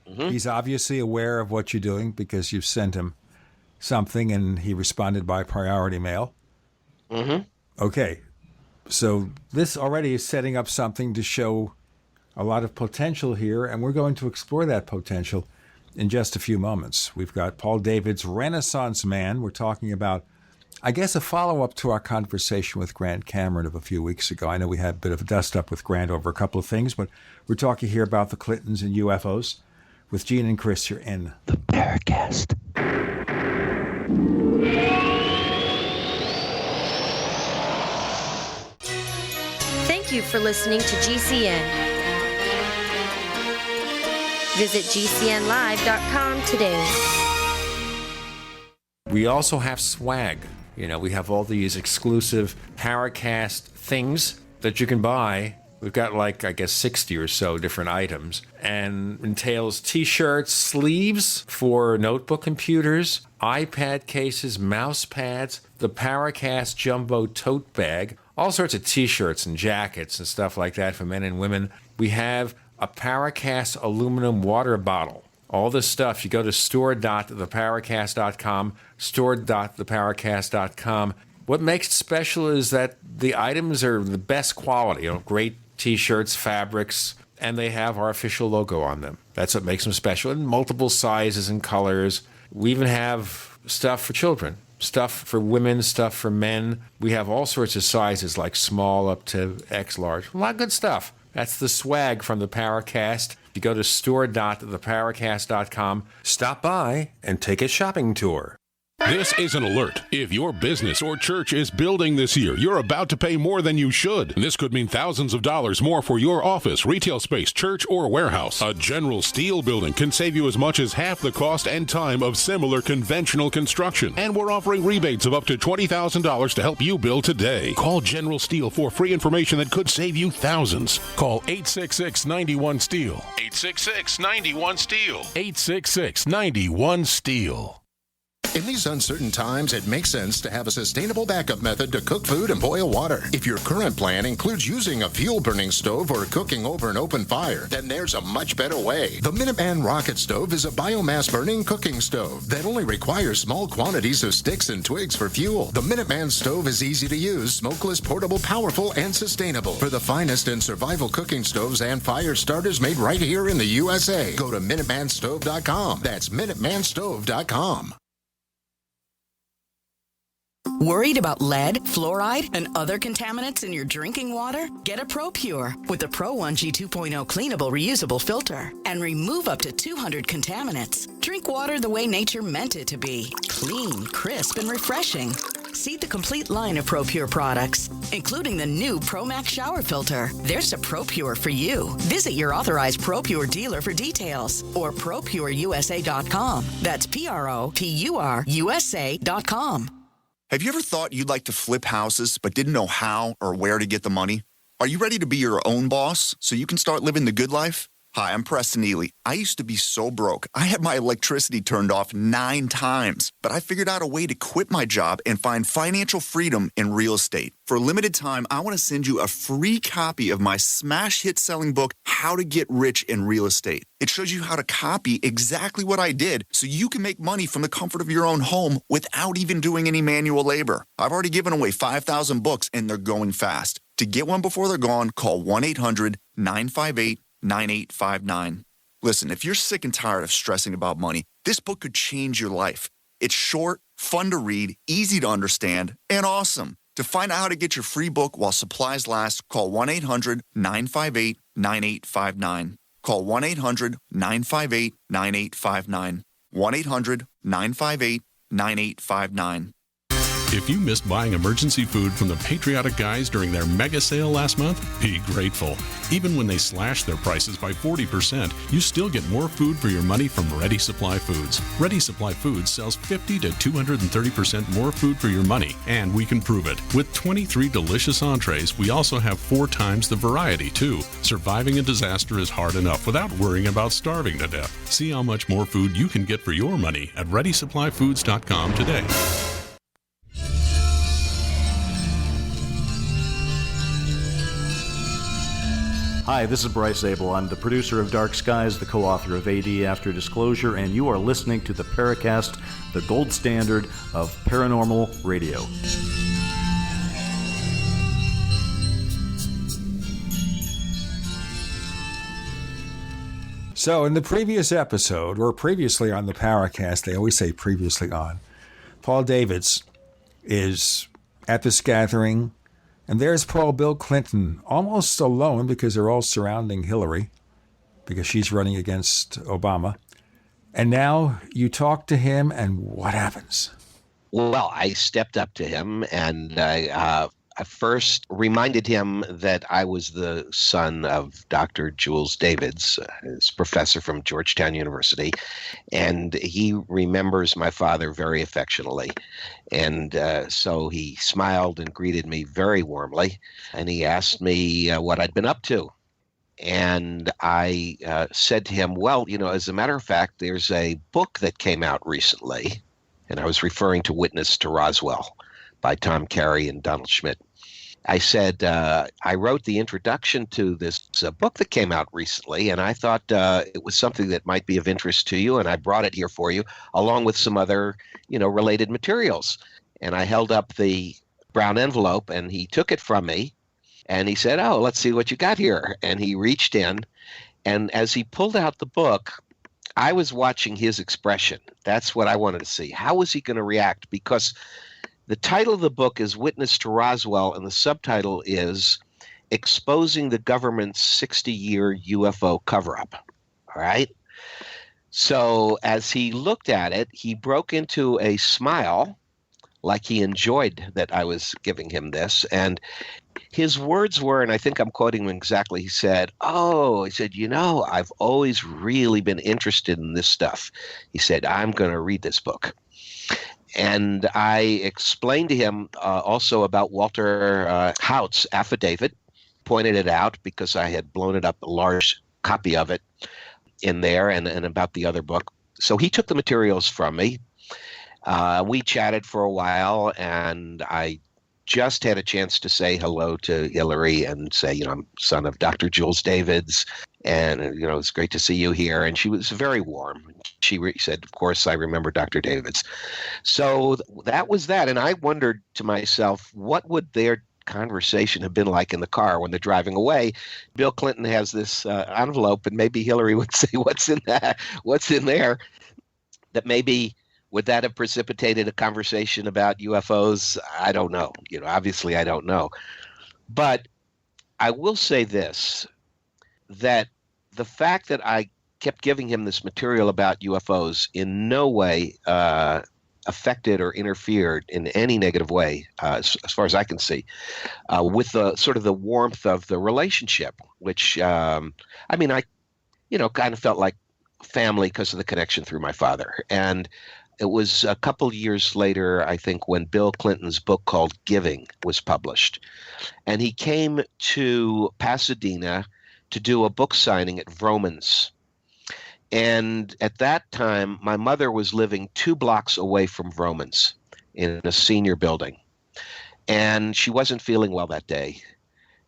Mm-hmm. He's obviously aware of what you're doing because you've sent him something and he responded by priority mail. Mm-hmm. Okay. So this already is setting up something to show a lot of potential here, and we're going to explore that potential in just a few moments. We've got Paul David's Renaissance Man. We're talking about, I guess, a follow-up to our conversation with Grant Cameron of a few weeks ago. I know we had a bit of a dust-up with Grant over a couple of things, but we're talking here about the Clintons and UFOs with Gene and Chris here in the Paracast. Thank you for listening to GCN. Visit GCNlive.com today. We also have swag. We have all these exclusive Paracast things that you can buy. We've got 60 or so different items, and entails T-shirts, sleeves for notebook computers, iPad cases, mouse pads, the Paracast Jumbo tote bag, all sorts of T-shirts and jackets and stuff like that for men and women. We have a Paracast aluminum water bottle. All this stuff, you go to store.theparacast.com, store.theparacast.com. What makes it special is that the items are the best quality, great T-shirts, fabrics, and they have our official logo on them. That's what makes them special, in multiple sizes and colors. We even have stuff for children, stuff for women, stuff for men. We have all sorts of sizes, like small up to X large. A lot of good stuff. That's the swag from the Paracast. You go to store.theparacast.com, stop by, and take a shopping tour. This is an alert. If your business or church is building this year, you're about to pay more than you should. This could mean thousands of dollars more for your office, retail space, church, or warehouse. A General Steel building can save you as much as half the cost and time of similar conventional construction. And we're offering rebates of up to $20,000 to help you build today. Call General Steel for free information that could save you thousands. Call 866-91-STEEL. 866-91-STEEL. 866-91-STEEL. In these uncertain times, it makes sense to have a sustainable backup method to cook food and boil water. If your current plan includes using a fuel-burning stove or cooking over an open fire, then there's a much better way. The Minuteman Rocket Stove is a biomass-burning cooking stove that only requires small quantities of sticks and twigs for fuel. The Minuteman Stove is easy to use, smokeless, portable, powerful, and sustainable. For the finest in survival cooking stoves and fire starters made right here in the USA, go to MinutemanStove.com. That's MinutemanStove.com. Worried about lead, fluoride, and other contaminants in your drinking water? Get a ProPure with the Pro 1G 2.0 cleanable reusable filter and remove up to 200 contaminants. Drink water the way nature meant it to be. Clean, crisp, and refreshing. See the complete line of ProPure products, including the new ProMax shower filter. There's a ProPure for you. Visit your authorized ProPure dealer for details or ProPureUSA.com. That's ProPureUSA.com. Have you ever thought you'd like to flip houses but didn't know how or where to get the money? Are you ready to be your own boss so you can start living the good life? Hi, I'm Preston Ely. I used to be so broke. I had my electricity turned off 9 times, but I figured out a way to quit my job and find financial freedom in real estate. For a limited time, I want to send you a free copy of my smash hit selling book, How to Get Rich in Real Estate. It shows you how to copy exactly what I did so you can make money from the comfort of your own home without even doing any manual labor. I've already given away 5,000 books and they're going fast. To get one before they're gone, call 1-800-958-9859. Listen, if you're sick and tired of stressing about money, this book could change your life. It's short, fun to read, easy to understand, and awesome. To find out how to get your free book while supplies last, call 1-800-958-9859. Call 1-800-958-9859. 1-800-958-9859. If you missed buying emergency food from the Patriotic Guys during their mega sale last month, be grateful. Even when they slash their prices by 40%, you still get more food for your money from Ready Supply Foods. Ready Supply Foods sells 50 to 230% more food for your money, and we can prove it. With 23 delicious entrees, we also have 4 times the variety, too. Surviving a disaster is hard enough without worrying about starving to death. See how much more food you can get for your money at ReadySupplyFoods.com today. Hi, this is Bryce Abel. I'm the producer of Dark Skies, the co-author of AD After Disclosure, and you are listening to the Paracast, the gold standard of paranormal radio. So in the previous episode, or previously on the Paracast, they always say previously on, Paul Davids is at this gathering. And there's Bill Clinton, almost alone because they're all surrounding Hillary because she's running against Obama. And now you talk to him, and what happens? Well, I stepped up to him, and I first reminded him that I was the son of Dr. Jules Davids, his professor from Georgetown University, and he remembers my father very affectionately. And so he smiled and greeted me very warmly, and he asked me what I'd been up to. And I said to him, well, you know, as a matter of fact, there's a book that came out recently, and I was referring to Witness to Roswell by Tom Carey and Donald Schmidt. I said, I wrote the introduction to this book that came out recently, and I thought it was something that might be of interest to you, and I brought it here for you, along with some other, related materials. And I held up the brown envelope, and he took it from me, and he said, oh, let's see what you got here. And he reached in, and as he pulled out the book, I was watching his expression. That's what I wanted to see. How was he going to react? Because the title of the book is Witness to Roswell, and the subtitle is Exposing the Government's 60-Year UFO Cover-Up. All right? So as he looked at it, he broke into a smile, like he enjoyed that I was giving him this. And his words were, and I think I'm quoting him exactly, he said, I've always really been interested in this stuff. He said, I'm going to read this book. And I explained to him also about Walter Haut's affidavit, pointed it out because I had blown it up, a large copy of it in there, and about the other book. So he took the materials from me. We chatted for a while, and I just had a chance to say hello to Hillary and say, I'm son of Dr. Jules Davids, and, it's great to see you here. And she was very warm. She said, of course, I remember Dr. Davids. So that was that. And I wondered to myself, what would their conversation have been like in the car when they're driving away? Bill Clinton has this envelope, and maybe Hillary would say, what's in that? What's in there? That maybe Would that have precipitated a conversation about UFOs? I don't know. Obviously I don't know. But I will say this, that the fact that I kept giving him this material about UFOs in no way affected or interfered in any negative way, as far as I can see, with the sort of the warmth of the relationship, which, I kind of felt like family because of the connection through my father. And it was a couple years later, I think, when Bill Clinton's book called Giving was published. And he came to Pasadena to do a book signing at Vroman's. And at that time, my mother was living 2 blocks away from Vroman's in a senior building. And she wasn't feeling well that day.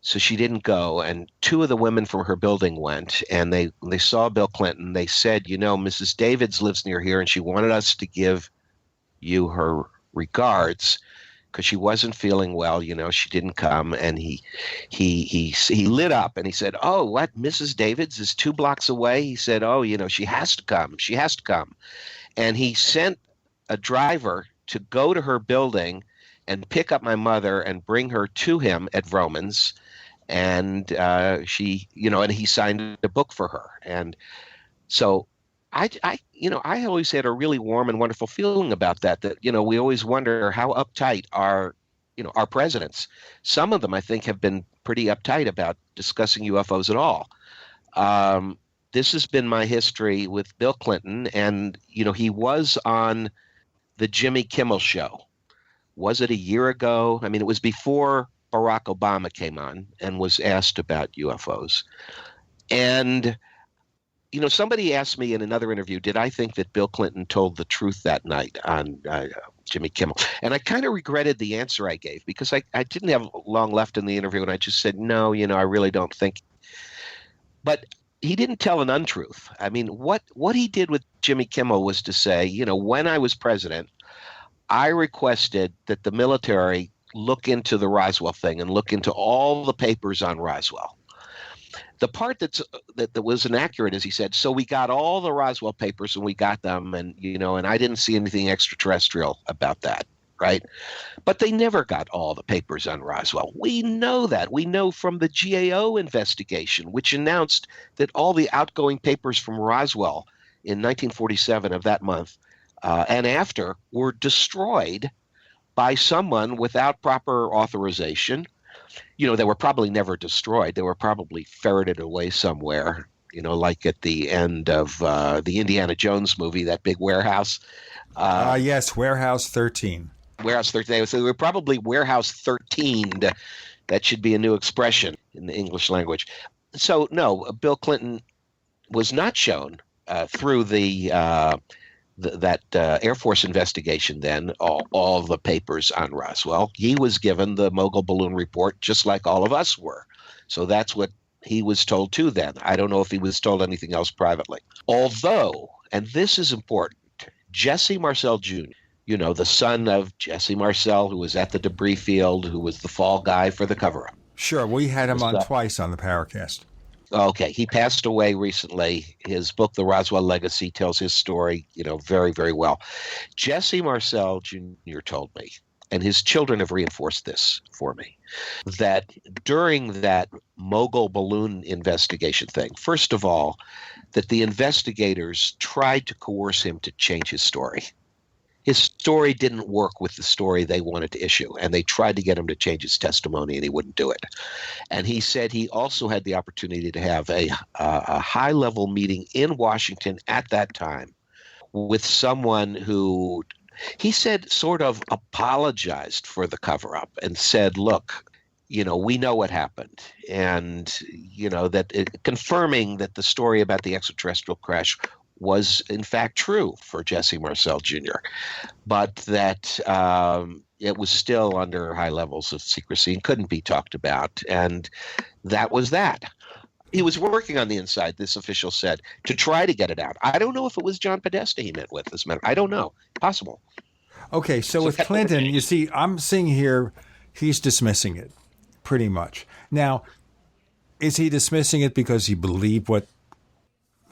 So she didn't go, and 2 of the women from her building went, and they saw Bill Clinton. They said, Mrs. Davids lives near here, and she wanted us to give you her regards because she wasn't feeling well. She didn't come. And he lit up, and he said, "Oh, what? Mrs. Davids is 2 blocks away?" He said, "Oh, she has to come. She has to come." And he sent a driver to go to her building and pick up my mother and bring her to him at Vroman's. And and he signed a book for her. And so I always had a really warm and wonderful feeling about that, we always wonder how uptight our presidents. Some of them, I think, have been pretty uptight about discussing UFOs at all. This has been my history with Bill Clinton. And, he was on the Jimmy Kimmel show. Was it a year ago? I mean, it was before Barack Obama came on and was asked about UFOs. And, somebody asked me in another interview, did I think that Bill Clinton told the truth that night on Jimmy Kimmel? And I kind of regretted the answer I gave because I didn't have long left in the interview, and I just said, no, I really don't think. But he didn't tell an untruth. I mean, what he did with Jimmy Kimmel was to say, when I was president, I requested that the military look into the Roswell thing and look into all the papers on Roswell. The part that was inaccurate is he said, so we got all the Roswell papers and we got them, and and I didn't see anything extraterrestrial about that, right? But they never got all the papers on Roswell. We know that. We know from the GAO investigation, which announced that all the outgoing papers from Roswell in 1947 of that month and after were destroyed by someone without proper authorization. They were probably never destroyed. They were probably ferreted away somewhere, like at the end of the Indiana Jones movie, that big warehouse. Yes, Warehouse 13. Warehouse 13. So they were probably Warehouse 13'd. That should be a new expression in the English language. So, no, Bill Clinton was not shown through that Air Force investigation then, all the papers on Roswell. He was given the Mogul Balloon report just like all of us were. So that's what he was told too then. I don't know if he was told anything else privately. Although, and this is important, Jesse Marcel Jr., the son of Jesse Marcel, who was at the debris field, who was the fall guy for the cover-up. Sure, we had him on twice on the Paracast. Okay, he passed away recently. His book, The Roswell Legacy, tells his story, very, very well. Jesse Marcel Jr. told me, and his children have reinforced this for me, that during that Mogul balloon investigation thing, first of all, that the investigators tried to coerce him to change his story. His story didn't work with the story they wanted to issue, and they tried to get him to change his testimony, and he wouldn't do it. And he said he also had the opportunity to have a high-level meeting in Washington at that time with someone who, he said, sort of apologized for the cover-up and said, look, we know what happened, and, confirming that the story about the extraterrestrial crash was in fact true for Jesse Marcel Jr., but that it was still under high levels of secrecy and couldn't be talked about. And that was that. He was working on the inside, this official said, to try to get it out. I don't know if it was John Podesta he met with this man. I don't know. Possible. Okay, so with Clinton, you see, I'm seeing here he's dismissing it pretty much. Now, is he dismissing it because he believed what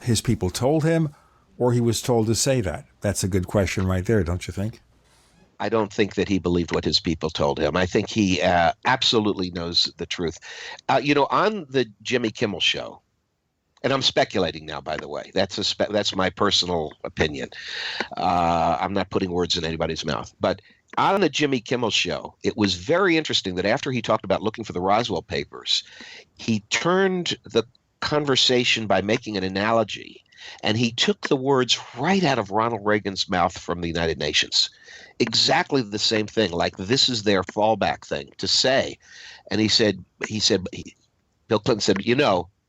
his people told him, Or he was told to say that? That's a good question right there, don't you think? I don't think that he believed what his people told him. I think he absolutely knows the truth. On the Jimmy Kimmel show, and I'm speculating now, by the way. That's my personal opinion. I'm not putting words in anybody's mouth. But on the Jimmy Kimmel show, it was very interesting that after he talked about looking for the Roswell papers, he turned the conversation by making an analogy, and he took the words right out of Ronald Reagan's mouth from the United Nations. Exactly the same thing, like this is their fallback thing to say. And he said, Bill Clinton said,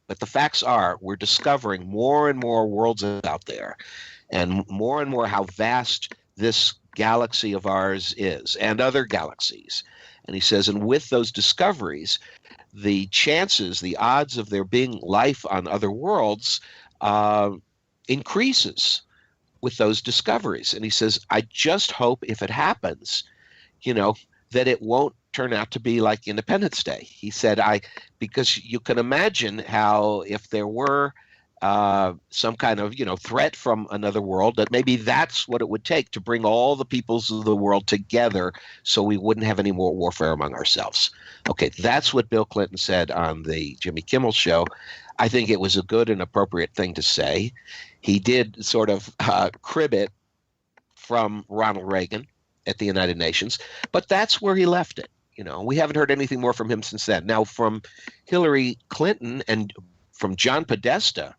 but the facts are we're discovering more and more worlds out there and more how vast this galaxy of ours is and other galaxies. And he says, and with those discoveries, the chances, the odds of there being life on other worlds increases with those discoveries. And he says, I just hope if it happens, that it won't turn out to be like Independence Day. He said, because you can imagine how if there were some kind of, threat from another world, that maybe that's what it would take to bring all the peoples of the world together so we wouldn't have any more warfare among ourselves. Okay, that's what Bill Clinton said on the Jimmy Kimmel show. I think it was a good and appropriate thing to say. He did sort of crib it from Ronald Reagan at the United Nations, but that's where he left it. We haven't heard anything more from him since then. Now, from Hillary Clinton and from John Podesta,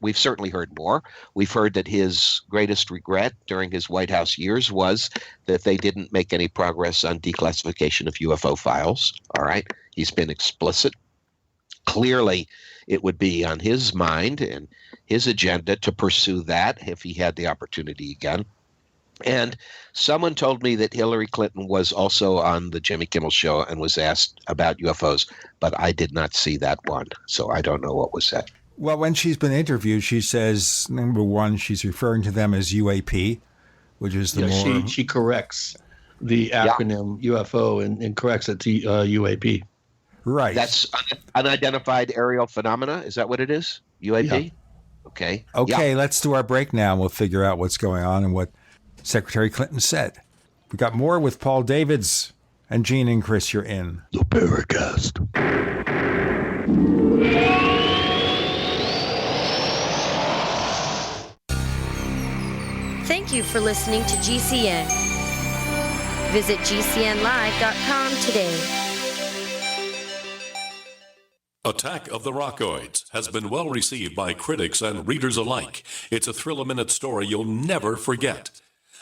we've certainly heard more. We've heard that his greatest regret during his White House years was that they didn't make any progress on declassification of UFO files. All right. He's been explicit. Clearly, it would be on his mind and his agenda to pursue that if he had the opportunity again. And someone told me that Hillary Clinton was also on the Jimmy Kimmel show and was asked about UFOs, but I did not see that one. So I don't know what was said. Well, when she's been interviewed, she says, number one, she's referring to them as UAP, which is the more... She corrects the acronym UFO and corrects it to UAP. Right. That's unidentified aerial phenomena. Is that what it is? UAP? Yeah. Okay, let's do our break now, and we'll figure out what's going on and what Secretary Clinton said. We got more with Paul Davids and Gene and Chris. You're in the Paracast. Thank you for listening to GCN. Visit GCNlive.com today. Attack of the Rockoids has been well received by critics and readers alike. It's a thrill-a-minute story you'll never forget.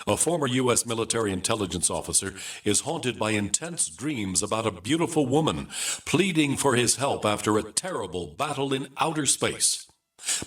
A former U.S. military intelligence officer is haunted by intense dreams about a beautiful woman pleading for his help after a terrible battle in outer space.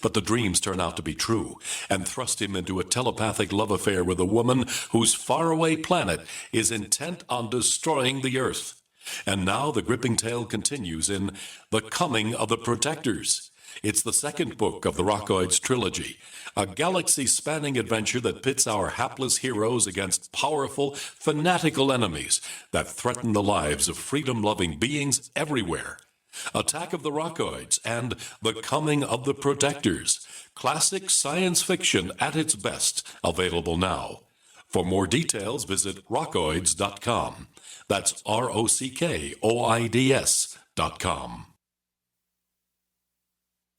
But the dreams turn out to be true and thrust him into a telepathic love affair with a woman whose faraway planet is intent on destroying the Earth. And now the gripping tale continues in The Coming of the Protectors. It's the second book of the Rockoids trilogy, a galaxy-spanning adventure that pits our hapless heroes against powerful, fanatical enemies that threaten the lives of freedom-loving beings everywhere. Attack of the Rockoids and The Coming of the Protectors, classic science fiction at its best, available now. For more details, visit rockoids.com. That's ROCKOIDS.com.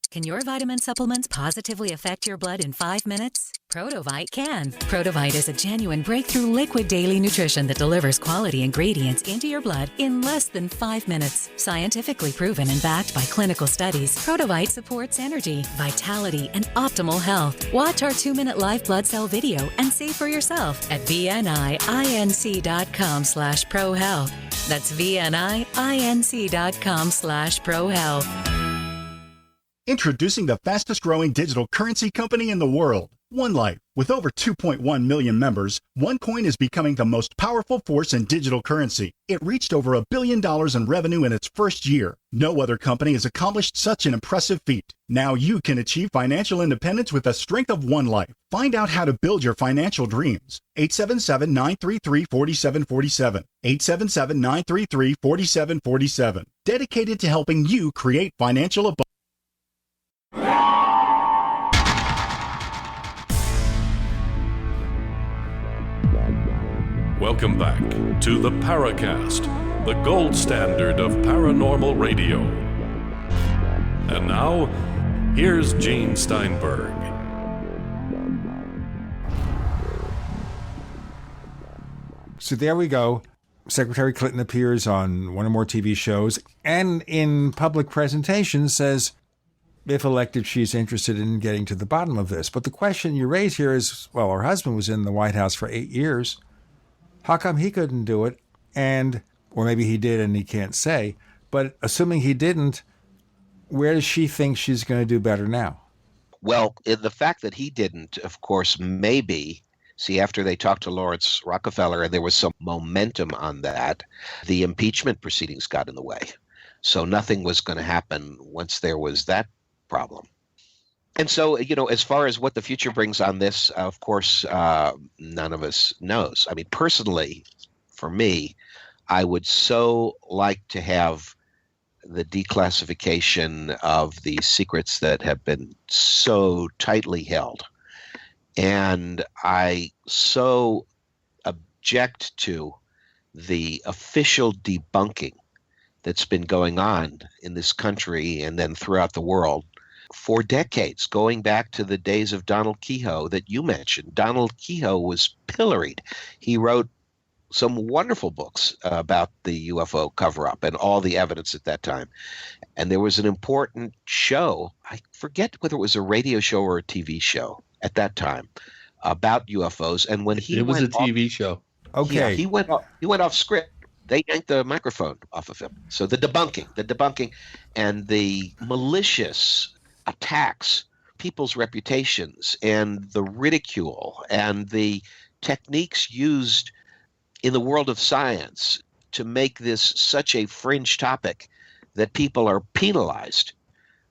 Can your vitamin supplements positively affect your blood in 5 minutes? Protovite can. Protovite is a genuine breakthrough liquid daily nutrition that delivers quality ingredients into your blood in less than 5 minutes. Scientifically proven and backed by clinical studies, Protovite supports energy, vitality, and optimal health. Watch our 2-minute live blood cell video and see for yourself at vninc.com/prohealth. That's vninc.com/prohealth. Introducing the fastest growing digital currency company in the world, OneLife. With over 2.1 million members, OneCoin is becoming the most powerful force in digital currency. It reached over $1 billion in revenue in its first year. No other company has accomplished such an impressive feat. Now you can achieve financial independence with the strength of OneLife. Find out how to build your financial dreams. 877-933-4747. 877-933-4747. Dedicated to helping you create financial abundance. Welcome back to the Paracast, the gold standard of paranormal radio. And now, here's Gene Steinberg. So there we go. Secretary Clinton appears on one or more TV shows and in public presentations says, if elected, she's interested in getting to the bottom of this. But the question you raise here is, well, her husband was in the White House for 8 years. How come he couldn't do it? Or maybe he did and he can't say. But assuming he didn't, where does she think she's going to do better now? Well, the fact that he didn't, of course, maybe, see, after they talked to Lawrence Rockefeller and there was some momentum on that, the impeachment proceedings got in the way. So nothing was going to happen once there was that problem. And so, as far as what the future brings on this, of course, none of us knows. I mean, personally, for me, I would so like to have the declassification of the secrets that have been so tightly held. And I so object to the official debunking that's been going on in this country and then throughout the world for decades, going back to the days of Donald Kehoe that you mentioned. Donald Kehoe was pilloried. He wrote some wonderful books about the UFO cover-up and all the evidence at that time. And there was an important show, I forget whether it was a radio show or a TV show at that time, about UFOs. And when he it was a TV show. Okay. Yeah, he went off script. They yanked the microphone off of him. So the debunking and the malicious attacks, people's reputations, and the ridicule and the techniques used in the world of science to make this such a fringe topic that people are penalized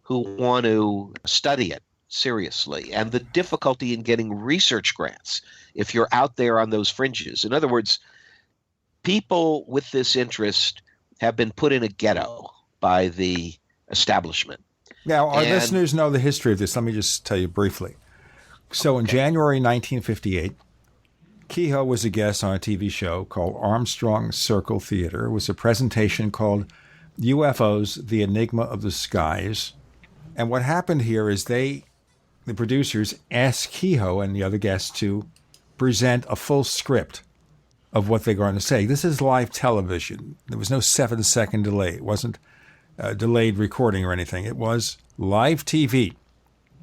who want to study it seriously, and the difficulty in getting research grants if you're out there on those fringes. In other words, people with this interest have been put in a ghetto by the establishment. Now, our listeners know the history of this. Let me just tell you briefly. So in January 1958, Kehoe was a guest on a TV show called Armstrong Circle Theater. It was a presentation called UFOs, The Enigma of the Skies. And what happened here is the producers asked Kehoe and the other guests to present a full script of what they're going to say. This is live television. There was no 7-second delay. It wasn't delayed recording or anything. It was live TV.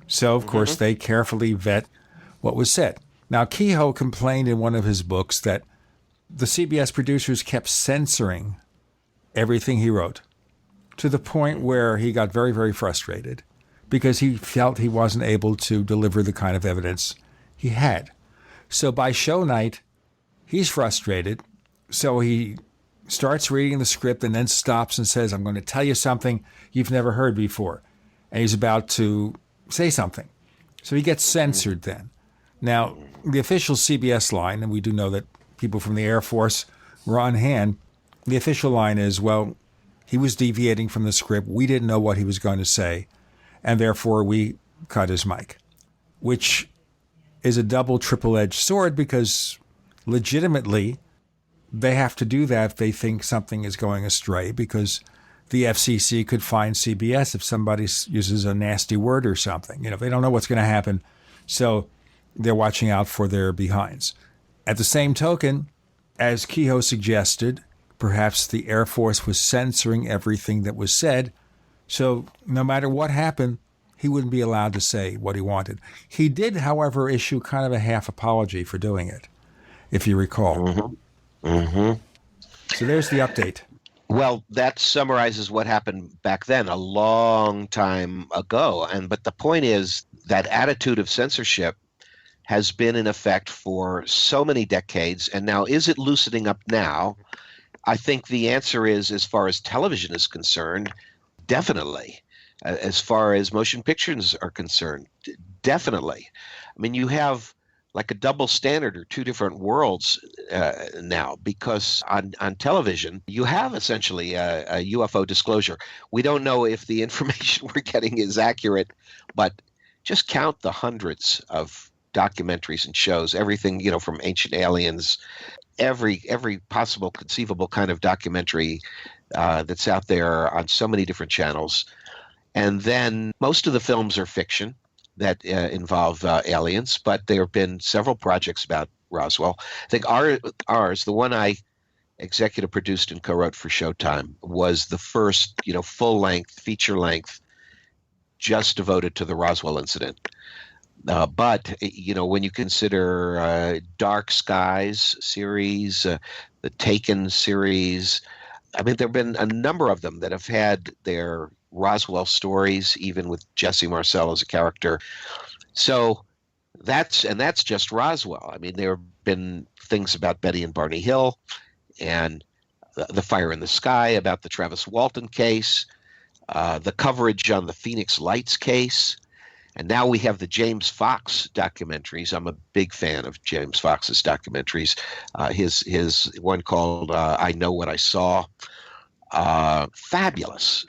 So, of course, they carefully vet what was said. Now, Kehoe complained in one of his books that the CBS producers kept censoring everything he wrote to the point where he got very, very frustrated because he felt he wasn't able to deliver the kind of evidence he had. So by show night, he's frustrated. So he starts reading the script and then stops and says, I'm going to tell you something you've never heard before. And he's about to say something. So he gets censored then. Now, the official CBS line, and we do know that people from the Air Force were on hand, the official line is, well, he was deviating from the script. We didn't know what he was going to say, and therefore we cut his mic, which is a double, triple-edged sword because legitimately they have to do that if they think something is going astray, because the FCC could fine CBS if somebody uses a nasty word or something. They don't know what's going to happen, so they're watching out for their behinds. At the same token, as Kehoe suggested, perhaps the Air Force was censoring everything that was said, so no matter what happened, he wouldn't be allowed to say what he wanted. He did, however, issue kind of a half apology for doing it, if you recall. So there's the update. Well, that summarizes what happened back then, a long time ago. But the point is that attitude of censorship has been in effect for so many decades. And now, is it loosening up now? I think the answer is, as far as television is concerned, definitely. As far as motion pictures are concerned, definitely. I mean, you have like a double standard or two different worlds now, because on television, you have essentially a UFO disclosure. We don't know if the information we're getting is accurate, but just count the hundreds of documentaries and shows, everything, from Ancient Aliens every possible conceivable kind of documentary that's out there on so many different channels. And then most of the films are fiction that involve aliens, but there have been several projects about Roswell. I think ours, the one I executive produced and co-wrote for Showtime, was the first, full-length, feature-length, just devoted to the Roswell incident. But when you consider Dark Skies series, the Taken series, I mean, there have been a number of them that have had their Roswell stories, even with Jesse Marcel as a character. So that's just Roswell. I mean, there have been things about Betty and Barney Hill, and the Fire in the Sky, about the Travis Walton case, the coverage on the Phoenix Lights case. And now we have the James Fox documentaries. I'm a big fan of James Fox's documentaries. His one called I Know What I Saw. Fabulous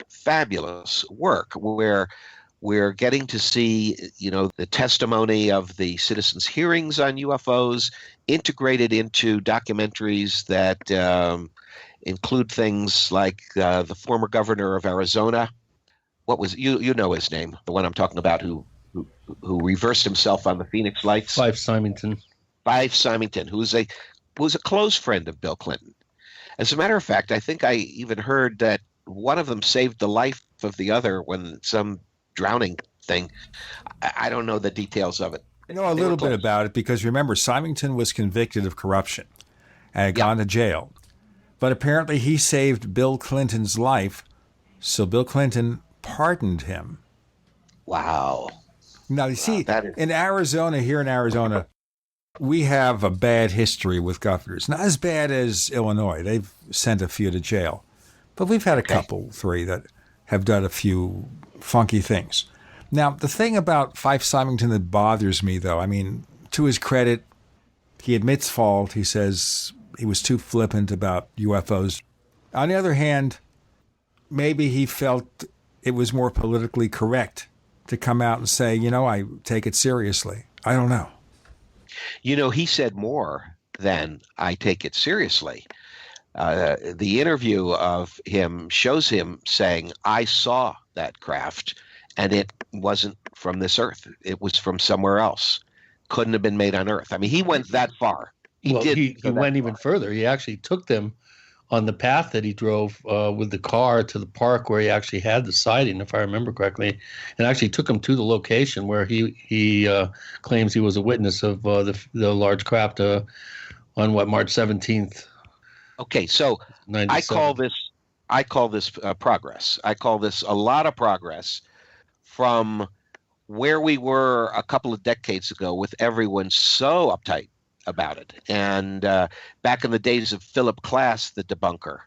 work where we're getting to see, the testimony of the citizens' hearings on UFOs integrated into documentaries that include things like the former governor of Arizona. What was you know his name? The one I'm talking about, who reversed himself on the Phoenix Lights. Fife Symington, who was a close friend of Bill Clinton. As a matter of fact, I think I even heard that one of them saved the life of the other when some drowning thing. I don't know the details of it. I know a little bit about it because, remember, Symington was convicted of corruption and had gone to jail. But apparently he saved Bill Clinton's life, so Bill Clinton pardoned him. Wow. Now, you see, in Arizona, we have a bad history with governors. Not as bad as Illinois. They've sent a few to jail. But we've had a couple, 3, that have done a few funky things. Now, the thing about Fife Symington that bothers me, though, I mean, to his credit, he admits fault. He says he was too flippant about UFOs. On the other hand, maybe he felt it was more politically correct to come out and say, I take it seriously. I don't know. He said more than I take it seriously. The interview of him shows him saying, I saw that craft, and it wasn't from this Earth. It was from somewhere else. Couldn't have been made on Earth. I mean, he went that far. He went even further. He actually took them on the path that he drove with the car to the park where he actually had the sighting, if I remember correctly, and actually took him to the location where he claims he was a witness of the large craft on March 17th. Okay, so 97. I call this progress. I call this a lot of progress from where we were a couple of decades ago, with everyone so uptight about it. And back in the days of Philip Klass, the debunker,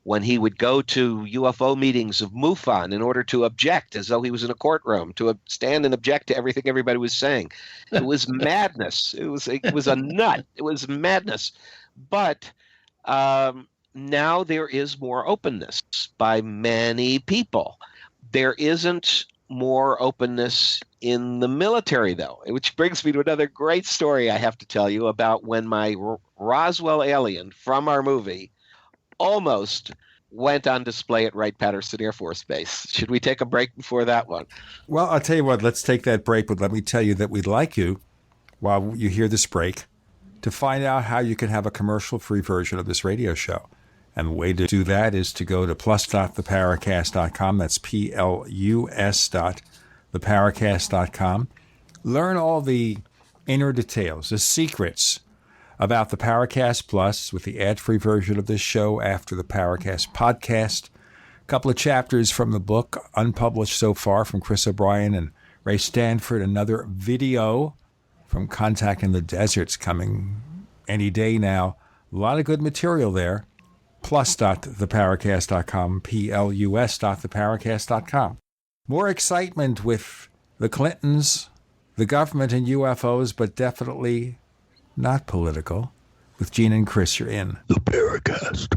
when he would go to UFO meetings of MUFON in order to object, as though he was in a courtroom, to stand and object to everything everybody was saying. It was madness. It was a nut. It was madness. But now there is more openness by many people. There isn't more openness in the military, though, which brings me to another great story I have to tell you about when my Roswell alien from our movie almost went on display at Wright-Patterson Air Force Base. Should we take a break before that one? Well, I'll tell you what, let's take that break, but let me tell you that we'd like you, while you hear this break, to find out how you can have a commercial-free version of this radio show. And the way to do that is to go to plus.theparacast.com. That's plus.theparacast.com. Learn all the inner details, the secrets about the Paracast Plus with the ad-free version of this show after the Paracast podcast. A couple of chapters from the book, unpublished so far, from Chris O'Brien and Ray Stanford. Another video from Contact in the Deserts coming any day now. A lot of good material there. Plus.theparacast.com, plus.theparacast.com. More excitement with the Clintons, the government, and UFOs, but definitely not political. With Gene and Chris, you're in the Paracast.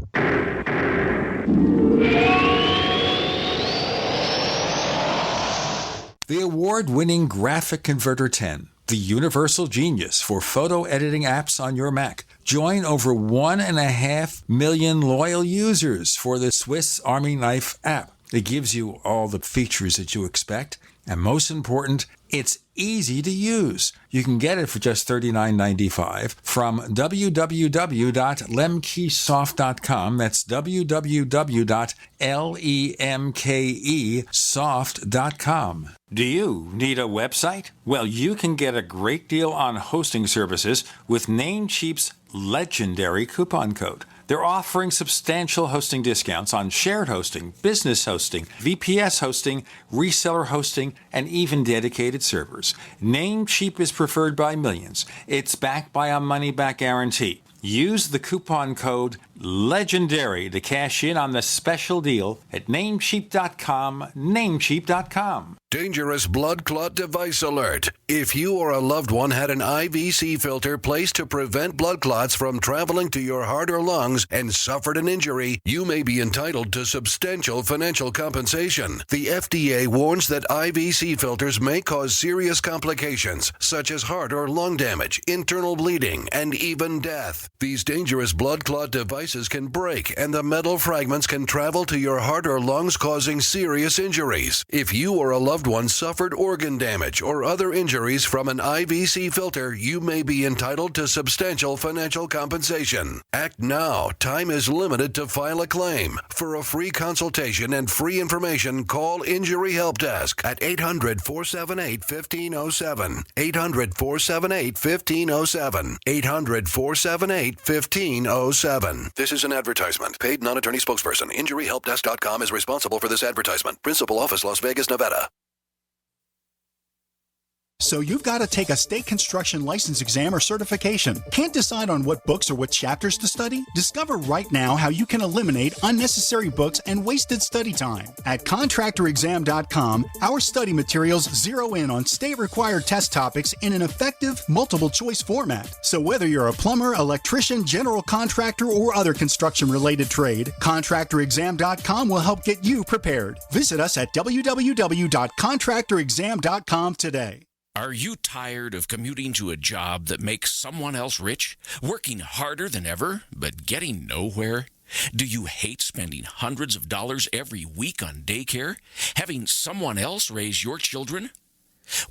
The award-winning Graphic Converter 10, the universal genius for photo editing apps on your Mac. Join over 1.5 million loyal users for the Swiss Army Knife app. It gives you all the features that you expect, and most important, it's easy to use. You can get it for just $39.95 from www.lemkesoft.com. That's www.lemkesoft.com. Do you need a website? Well, you can get a great deal on hosting services with Namecheap's legendary coupon code. They're offering substantial hosting discounts on shared hosting, business hosting, VPS hosting, reseller hosting, and even dedicated servers. Namecheap is preferred by millions. It's backed by a money-back guarantee. Use the coupon code LEGENDARY to cash in on the special deal at Namecheap.com, Namecheap.com. Dangerous blood clot device alert. If you or a loved one had an IVC filter placed to prevent blood clots from traveling to your heart or lungs and suffered an injury, you may be entitled to substantial financial compensation. The FDA warns that IVC filters may cause serious complications, such as heart or lung damage, internal bleeding, and even death. These dangerous blood clot devices can break, and the metal fragments can travel to your heart or lungs, causing serious injuries. If you or a loved one suffered organ damage or other injuries from an IVC filter, you may be entitled to substantial financial compensation. Act now. Time is limited to file a claim. For a free consultation and free information, call Injury Help Desk at 800-478-1507. 800-478-1507. 800-478-1507. This is an advertisement. Paid non-attorney spokesperson. InjuryHelpDesk.com is responsible for this advertisement. Principal office, Las Vegas, Nevada. So you've got to take a state construction license exam or certification. Can't decide on what books or what chapters to study? Discover right now how you can eliminate unnecessary books and wasted study time. At contractorexam.com, our study materials zero in on state-required test topics in an effective, multiple-choice format. So whether you're a plumber, electrician, general contractor, or other construction-related trade, contractorexam.com will help get you prepared. Visit us at www.contractorexam.com today. Are you tired of commuting to a job that makes someone else rich? Working harder than ever, but getting nowhere? Do you hate spending hundreds of dollars every week on daycare? Having someone else raise your children?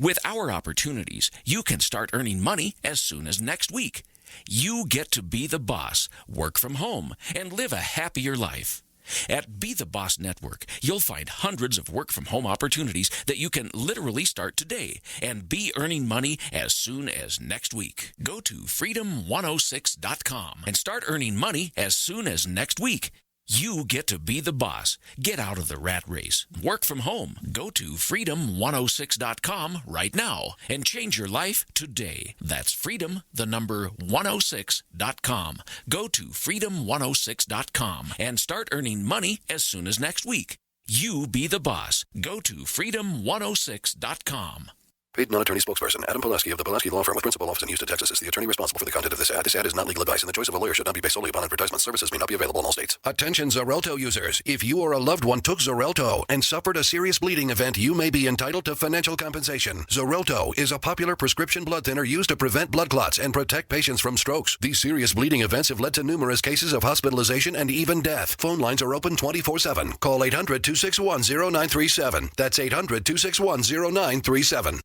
With our opportunities, you can start earning money as soon as next week. You get to be the boss, work from home, and live a happier life. At Be the Boss Network, you'll find hundreds of work-from-home opportunities that you can literally start today and be earning money as soon as next week. Go to freedom106.com and start earning money as soon as next week. You get to be the boss. Get out of the rat race. Work from home. Go to freedom106.com right now and change your life today. That's freedom, the number 106.com. Go to freedom106.com and start earning money as soon as next week. You be the boss. Go to freedom106.com. Paid non-attorney spokesperson Adam Pulaski of the Pulaski Law Firm with principal office in Houston, Texas is the attorney responsible for the content of this ad. This ad is not legal advice, and the choice of a lawyer should not be based solely upon advertisement. Services may not be available in all states. Attention Xarelto users. If you or a loved one took Xarelto and suffered a serious bleeding event, you may be entitled to financial compensation. Xarelto is a popular prescription blood thinner used to prevent blood clots and protect patients from strokes. These serious bleeding events have led to numerous cases of hospitalization and even death. Phone lines are open 24/7. Call 800-261-0937. That's 800-261-0937.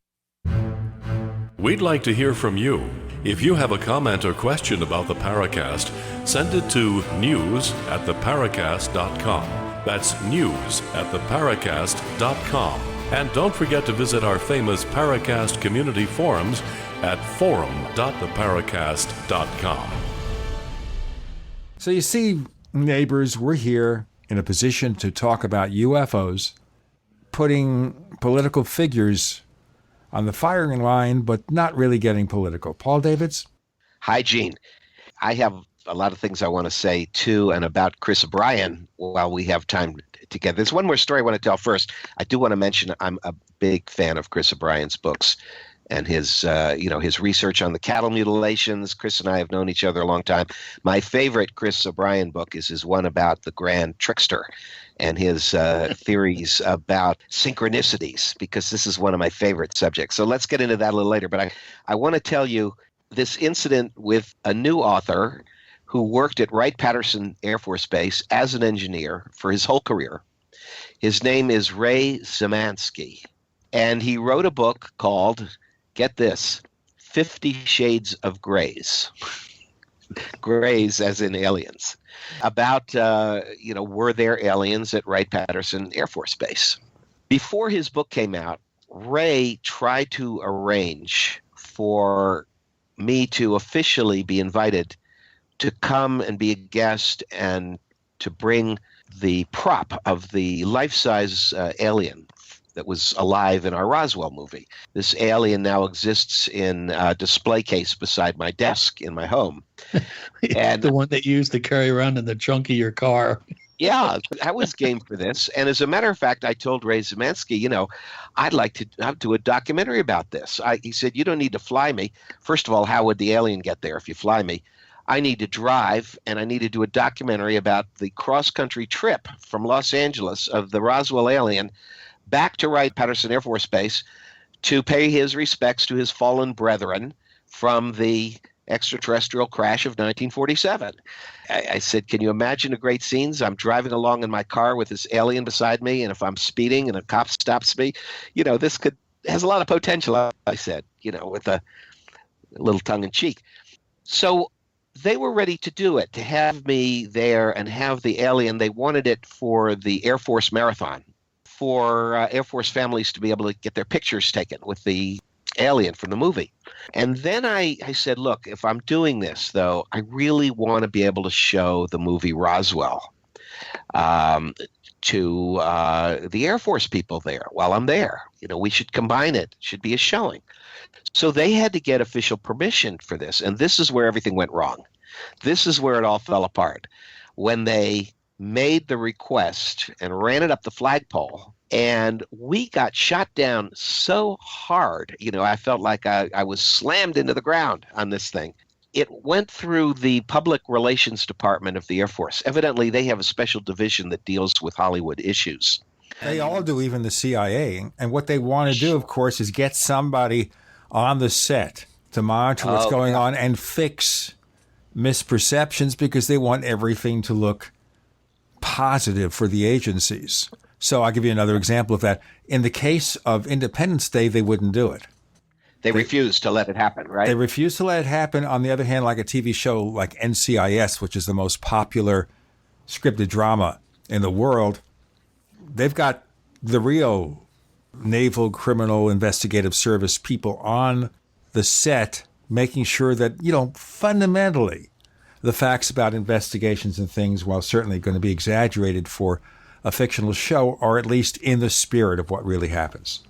We'd like to hear from you. If you have a comment or question about the Paracast, send it to news@theparacast.com. That's news@theparacast.com. And don't forget to visit our famous Paracast community forums at forum.theparacast.com. So you see, neighbors, we're here in a position to talk about UFOs, putting political figures on the firing line, but not really getting political. Paul Davids? Hi, Gene. I have a lot of things I want to say to and about Chris O'Brien while we have time together. There's one more story I want to tell first. I do want to mention I'm a big fan of Chris O'Brien's books and his research on the cattle mutilations. Chris and I have known each other a long time. My favorite Chris O'Brien book is his one about the Grand Trickster and his theories about synchronicities, because this is one of my favorite subjects. So let's get into that a little later. But I want to tell you this incident with a new author who worked at Wright-Patterson Air Force Base as an engineer for his whole career. His name is Ray Zemansky, and he wrote a book called, get this, 50 Shades of Grays. Grays as in aliens. About, were there aliens at Wright-Patterson Air Force Base? Before his book came out, Ray tried to arrange for me to officially be invited to come and be a guest and to bring the prop of the life-size alien that was alive in our Roswell movie. This alien now exists in a display case beside my desk in my home. And the one that you used to carry around in the trunk of your car. Yeah, I was game for this. And as a matter of fact, I told Ray Zemansky, I'd like to do a documentary about this. He said, you don't need to fly me. First of all, how would the alien get there if you fly me? I need to drive, and I need to do a documentary about the cross-country trip from Los Angeles of the Roswell alien back to Wright-Patterson Air Force Base to pay his respects to his fallen brethren from the extraterrestrial crash of 1947. I said, can you imagine the great scenes? I'm driving along in my car with this alien beside me, and if I'm speeding and a cop stops me, this has a lot of potential, I said, with a little tongue-in-cheek. So they were ready to do it, to have me there and have the alien. They wanted it for the Air Force Marathon, for Air Force families to be able to get their pictures taken with the alien from the movie. And then I said, look, if I'm doing this, though, I really want to be able to show the movie Roswell to the Air Force people there while I'm there. We should combine it. It should be a showing. So they had to get official permission for this. And this is where everything went wrong. This is where it all fell apart. When they made the request and ran it up the flagpole, and we got shot down so hard, I felt like I was slammed into the ground on this thing. It went through the public relations department of the Air Force. Evidently, they have a special division that deals with Hollywood issues. They all do, even the CIA. And what they want to do, of course, is get somebody on the set to monitor what's going on and fix misperceptions, because they want everything to look positive for the agencies. So I'll give you another example of that. In the case of Independence Day, they wouldn't do it. They refused to let it happen, right? They refused to let it happen. On the other hand, like a TV show like NCIS, which is the most popular scripted drama in the world, they've got the real Naval Criminal Investigative Service people on the set making sure that, fundamentally, the facts about investigations and things, while certainly going to be exaggerated for a fictional show, are at least in the spirit of what really happens.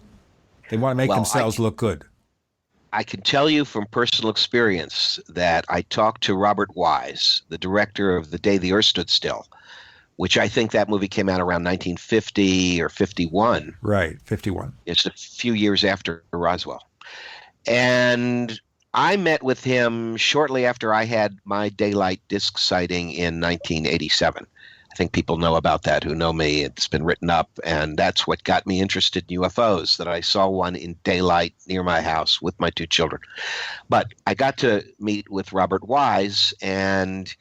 They want to make themselves look good. I can tell you from personal experience that I talked to Robert Wise, the director of The Day the Earth Stood Still, which I think that movie came out around 1950 or 51. Right, 51. It's a few years after Roswell. And I met with him shortly after I had my daylight disc sighting in 1987. I think people know about that who know me. It's been written up, and that's what got me interested in UFOs, that I saw one in daylight near my house with my two children. But I got to meet with Robert Wise, and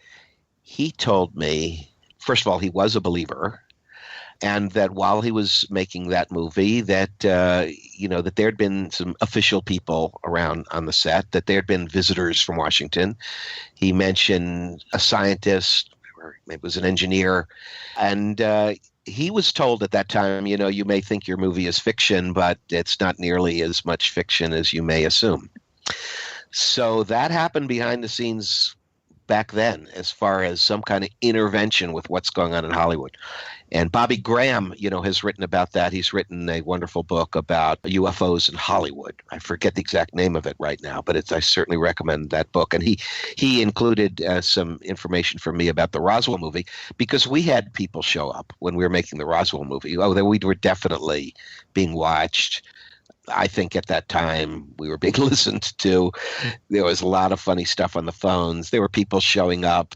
he told me, first of all, he was a believer, and that while he was making that movie, that that there had been some official people around on the set, that there had been visitors from Washington. He mentioned a scientist, or maybe it was an engineer, and he was told at that time, you may think your movie is fiction, but it's not nearly as much fiction as you may assume. So that happened behind the scenes back then, as far as some kind of intervention with what's going on in Hollywood. And Bobby Graham, has written about that. He's written a wonderful book about UFOs in Hollywood. I forget the exact name of it right now, but I certainly recommend that book. And he included some information for me about the Roswell movie, because we had people show up when we were making the Roswell movie. We were definitely being watched. I think at that time we were being listened to. There was a lot of funny stuff on the phones. There were people showing up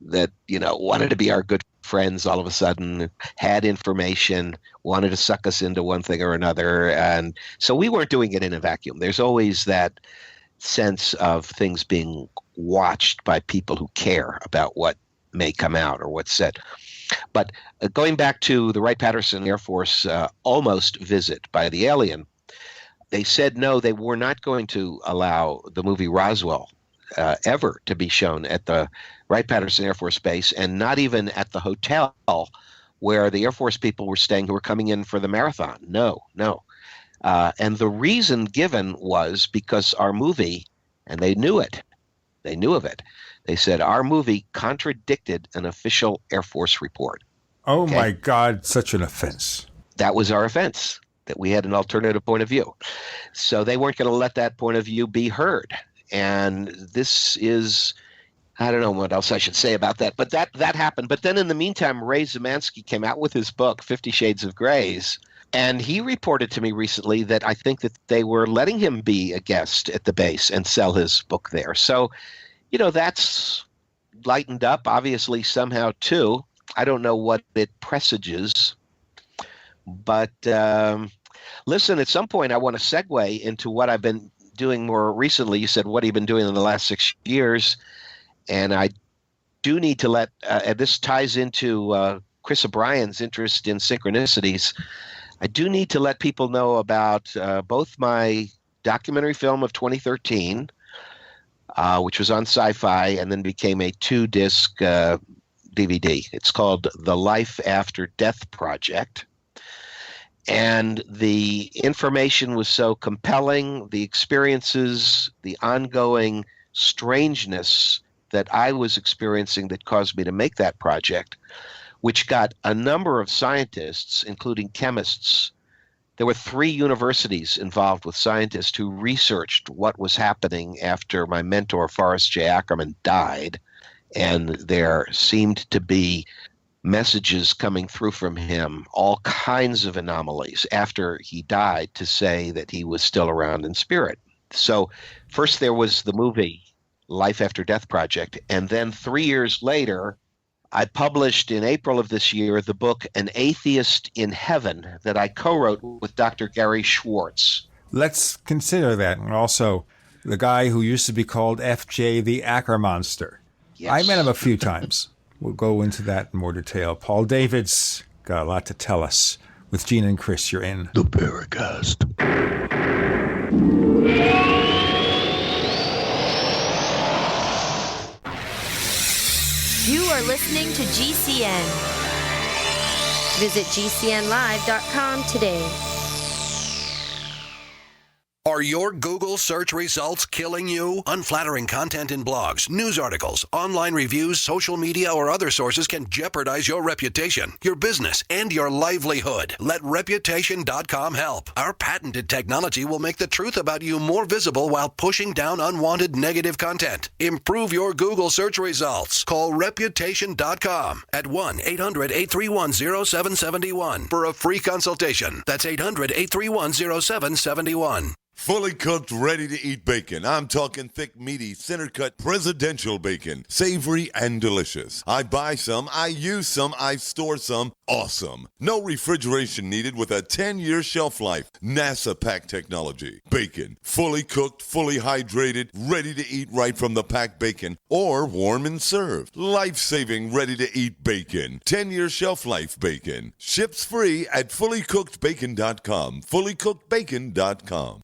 that, wanted to be our good friends all of a sudden, had information, wanted to suck us into one thing or another. And so we weren't doing it in a vacuum. There's always that sense of things being watched by people who care about what may come out or what's said. But going back to the Wright-Patterson Air Force almost visit by the alien, they said no, they were not going to allow the movie Roswell ever to be shown at the Wright-Patterson Air Force Base, and not even at the hotel where the Air Force people were staying who were coming in for the marathon. No. And the reason given was because our movie, and they knew it, they knew of it, they said our movie contradicted an official Air Force report. Oh, okay? My God, such an offense. That was our offense, that we had an alternative point of view. So they weren't going to let that point of view be heard. And this is, I don't know what else I should say about that, but that happened. But then in the meantime, Ray Zemansky came out with his book, 50 Shades of Grays, and he reported to me recently that I think that they were letting him be a guest at the base and sell his book there. So, that's lightened up, obviously, somehow, too. I don't know what it presages. But listen, at some point, I want to segue into what I've been doing more recently. You said, what have you been doing in the last 6 years? And I do need to let this ties into Chris O'Brien's interest in synchronicities. I do need to let people know about both my documentary film of 2013, which was on Sci-Fi and then became a 2-disc DVD. It's called The Life After Death Project. And the information was so compelling, the experiences, the ongoing strangeness that I was experiencing that caused me to make that project, which got a number of scientists, including chemists. There were 3 universities involved with scientists who researched what was happening after my mentor, Forrest J Ackerman, died. And there seemed to be messages coming through from him, all kinds of anomalies after he died, to say that he was still around in spirit. So first there was the movie Life After Death Project, and then 3 years later, I published in April of this year the book An Atheist in Heaven that I co-wrote with Dr. Gary Schwartz. Let's consider that. And also the guy who used to be called FJ the Ackermonster. Yes. I met him a few times. We'll go into that in more detail. Paul David's got a lot to tell us. With Gene and Chris, you're in the Paracast. You are listening to GCN. Visit GCNlive.com today. Are your Google search results killing you? Unflattering content in blogs, news articles, online reviews, social media, or other sources can jeopardize your reputation, your business, and your livelihood. Let Reputation.com help. Our patented technology will make the truth about you more visible while pushing down unwanted negative content. Improve your Google search results. Call Reputation.com at 1-800-831-0771 for a free consultation. That's 800-831-0771. Fully cooked, ready-to-eat bacon. I'm talking thick, meaty, center-cut presidential bacon. Savory and delicious. I buy some, I use some, I store some. Awesome. No refrigeration needed with a 10-year shelf life. NASA-packed technology. Bacon. Fully cooked, fully hydrated, ready to eat right from the packed bacon. Or warm and served. Life-saving, ready-to-eat bacon. 10-year shelf life bacon. Ships free at fullycookedbacon.com. Fullycookedbacon.com.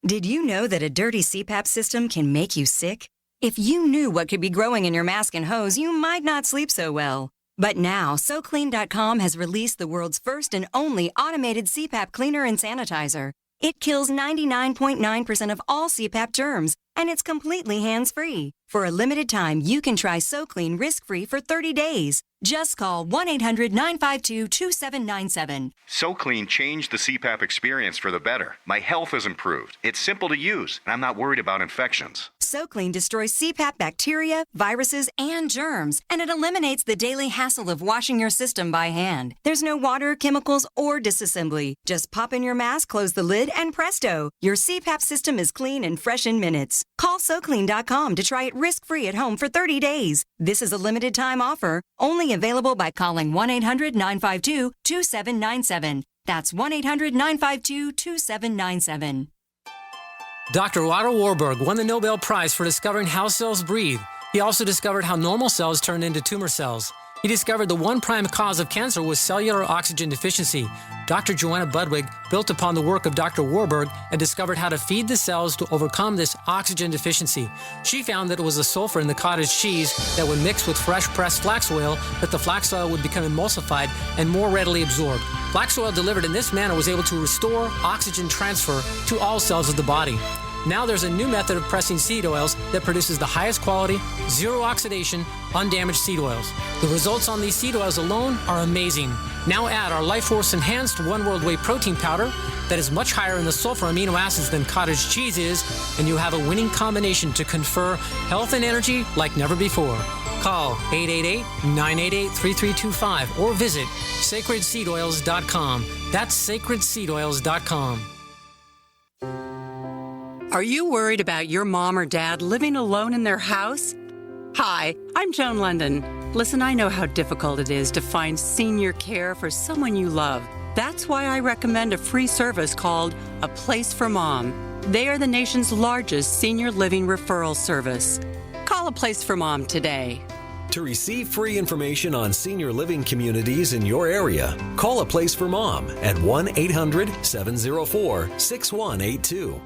Did you know that a dirty CPAP system can make you sick? If you knew what could be growing in your mask and hose, you might not sleep so well. But now, SoClean.com has released the world's first and only automated CPAP cleaner and sanitizer. It kills 99.9% of all CPAP germs, and it's completely hands-free. For a limited time, you can try SoClean risk-free for 30 days. Just call 1-800-952-2797. SoClean changed the CPAP experience for the better. My health has improved. It's simple to use, and I'm not worried about infections. SoClean destroys CPAP bacteria, viruses, and germs, and it eliminates the daily hassle of washing your system by hand. There's no water, chemicals, or disassembly. Just pop in your mask, close the lid, and presto! Your CPAP system is clean and fresh in minutes. Call SoClean.com to try it risk-free at home for 30 days. This is a limited-time offer, only available by calling 1-800-952-2797. That's 1-800-952-2797. Dr. Otto Warburg won the Nobel Prize for discovering how cells breathe. He also discovered how normal cells turn into tumor cells. He discovered the one prime cause of cancer was cellular oxygen deficiency. Dr. Joanna Budwig built upon the work of Dr. Warburg and discovered how to feed the cells to overcome this oxygen deficiency. She found that it was the sulfur in the cottage cheese that would mix with fresh pressed flax oil that the flax oil would become emulsified and more readily absorbed. Flax oil delivered in this manner was able to restore oxygen transfer to all cells of the body. Now there's a new method of pressing seed oils that produces the highest quality, zero oxidation, undamaged seed oils. The results on these seed oils alone are amazing. Now add our Life Force Enhanced One World Whey Protein Powder that is much higher in the sulfur amino acids than cottage cheese is, and you have a winning combination to confer health and energy like never before. Call 888-988-3325 or visit sacredseedoils.com. That's sacredseedoils.com. Are you worried about your mom or dad living alone in their house? Hi, I'm Joan London. Listen, I know how difficult it is to find senior care for someone you love. That's why I recommend a free service called A Place for Mom. They are the nation's largest senior living referral service. Call A Place for Mom today. To receive free information on senior living communities in your area, call A Place for Mom at 1-800-704-6182.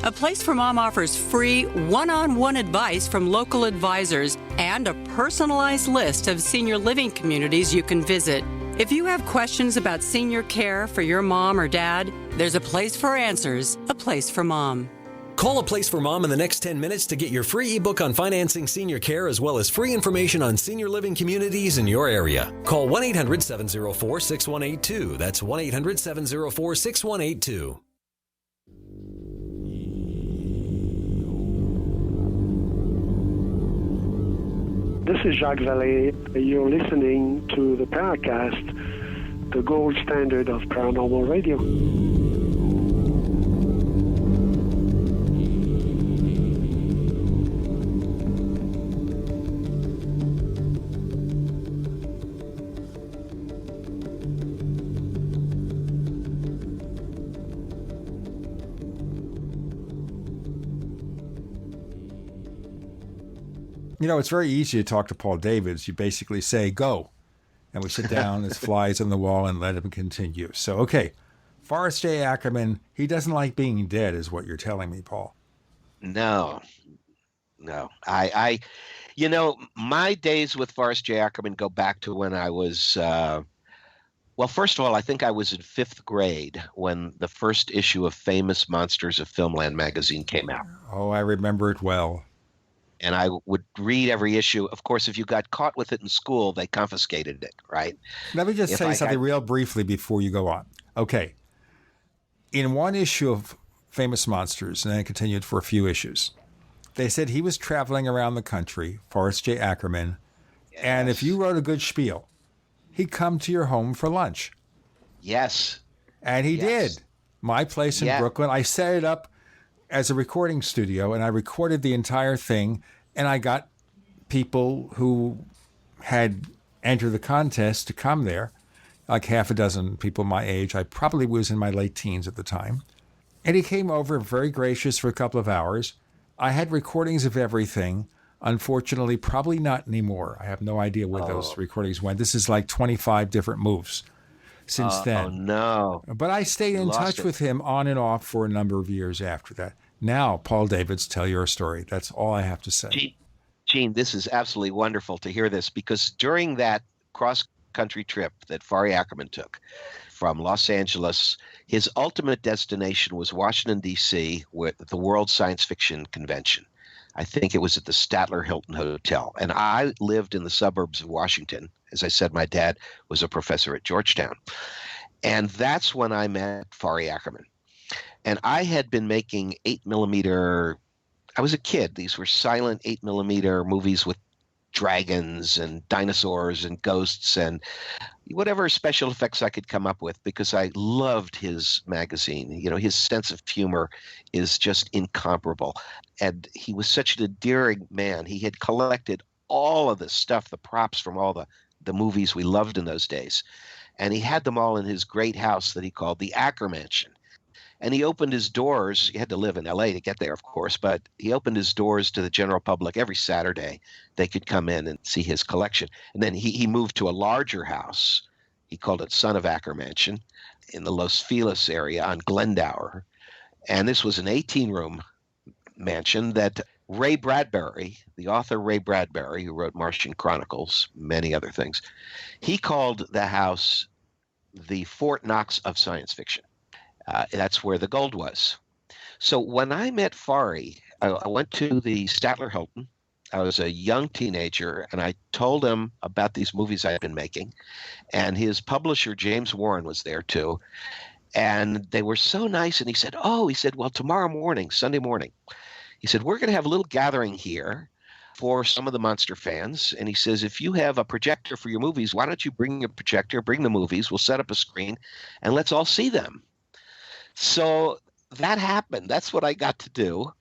A Place for Mom offers free one-on-one advice from local advisors and a personalized list of senior living communities you can visit. If you have questions about senior care for your mom or dad, there's a place for answers, A Place for Mom. Call A Place for Mom in the next 10 minutes to get your free ebook on financing senior care as well as free information on senior living communities in your area. Call 1-800-704-6182. That's 1-800-704-6182. This is Jacques Vallée. You're listening to the Paracast, the gold standard of paranormal radio. You know, it's very easy to talk to Paul Davids. You basically say, go. And we sit down as flies on the wall and let him continue. So, okay. Forrest J Ackerman, he doesn't like being dead is what you're telling me, Paul. No. I you know, my days with Forrest J Ackerman go back to when I was, well, first of all, I think I was in 5th grade when the first issue of Famous Monsters of Filmland magazine came out. Oh, I remember it well. And I would read every issue. Of course, if you got caught with it in school, they confiscated it, right? Let me just say something real briefly before you go on. Okay. In one issue of Famous Monsters, and then it continued for a few issues, they said he was traveling around the country, Forrest J. Ackerman, and if you wrote a good spiel, he'd come to your home for lunch. Yes. And he did. My place in Brooklyn, I set it up as a recording studio, and I recorded the entire thing, and I got people who had entered the contest to come there, like half a dozen people my age. I probably was in my late teens at the time. And he came over, very gracious, for a couple of hours. I had recordings of everything. Unfortunately, probably not anymore. I have no idea where those recordings went. This is like 25 different moves since then. Oh, no. But I stayed in touch with him on and off for a number of years after that. Now, Paul Davids, tell your story. That's all I have to say. Gene, this is absolutely wonderful to hear this, because during that cross-country trip that Forrest Ackerman took from Los Angeles, his ultimate destination was Washington, D.C., with the World Science Fiction Convention. I think it was at the Statler Hilton Hotel. And I lived in the suburbs of Washington. As I said, my dad was a professor at Georgetown. And that's when I met Forrest Ackerman. And I had been making 8mm. I was a kid. These were silent 8mm movies with dragons and dinosaurs and ghosts and whatever special effects I could come up with, because I loved his magazine. You know, his sense of humor is just incomparable. And he was such an endearing man. He had collected all of the stuff, the props from all the movies we loved in those days. And he had them all in his great house that he called the Acker Mansion. And he opened his doors. He had to live in L.A. to get there, of course, but he opened his doors to the general public every Saturday. They could come in and see his collection. And then he moved to a larger house. He called it Son of Acker Mansion in the Los Feliz area on Glendower. And this was an 18-room mansion that Ray Bradbury, the author Ray Bradbury, who wrote Martian Chronicles, many other things, he called the house the Fort Knox of science fiction. That's where the gold was. So when I met Fari, I went to the Statler Hilton. I was a young teenager, and I told him about these movies I had been making. And his publisher, James Warren, was there too. And they were so nice. And he said, well, tomorrow morning, Sunday morning, he said, we're going to have a little gathering here for some of the Monster fans. And he says, if you have a projector for your movies, why don't you bring your projector, bring the movies, we'll set up a screen, and let's all see them. So that happened. That's what I got to do.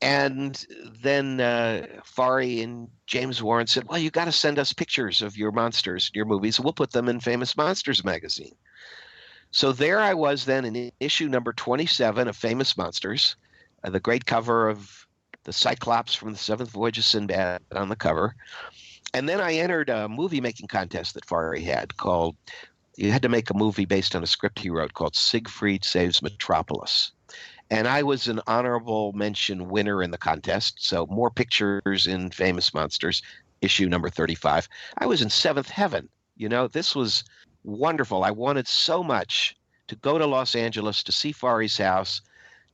And then Fari and James Warren said, well, you got to send us pictures of your monsters, your movies, and we'll put them in Famous Monsters magazine. So there I was then in issue number 27 of Famous Monsters, the great cover of the Cyclops from the Seventh Voyage of Sinbad on the cover. And then I entered a movie-making contest that Fari had called, you had to make a movie based on a script he wrote called Siegfried Saves Metropolis. And I was an honorable mention winner in the contest, so more pictures in Famous Monsters, issue number 35. I was in seventh heaven. This was wonderful. I wanted so much to go to Los Angeles, to see Fari's house,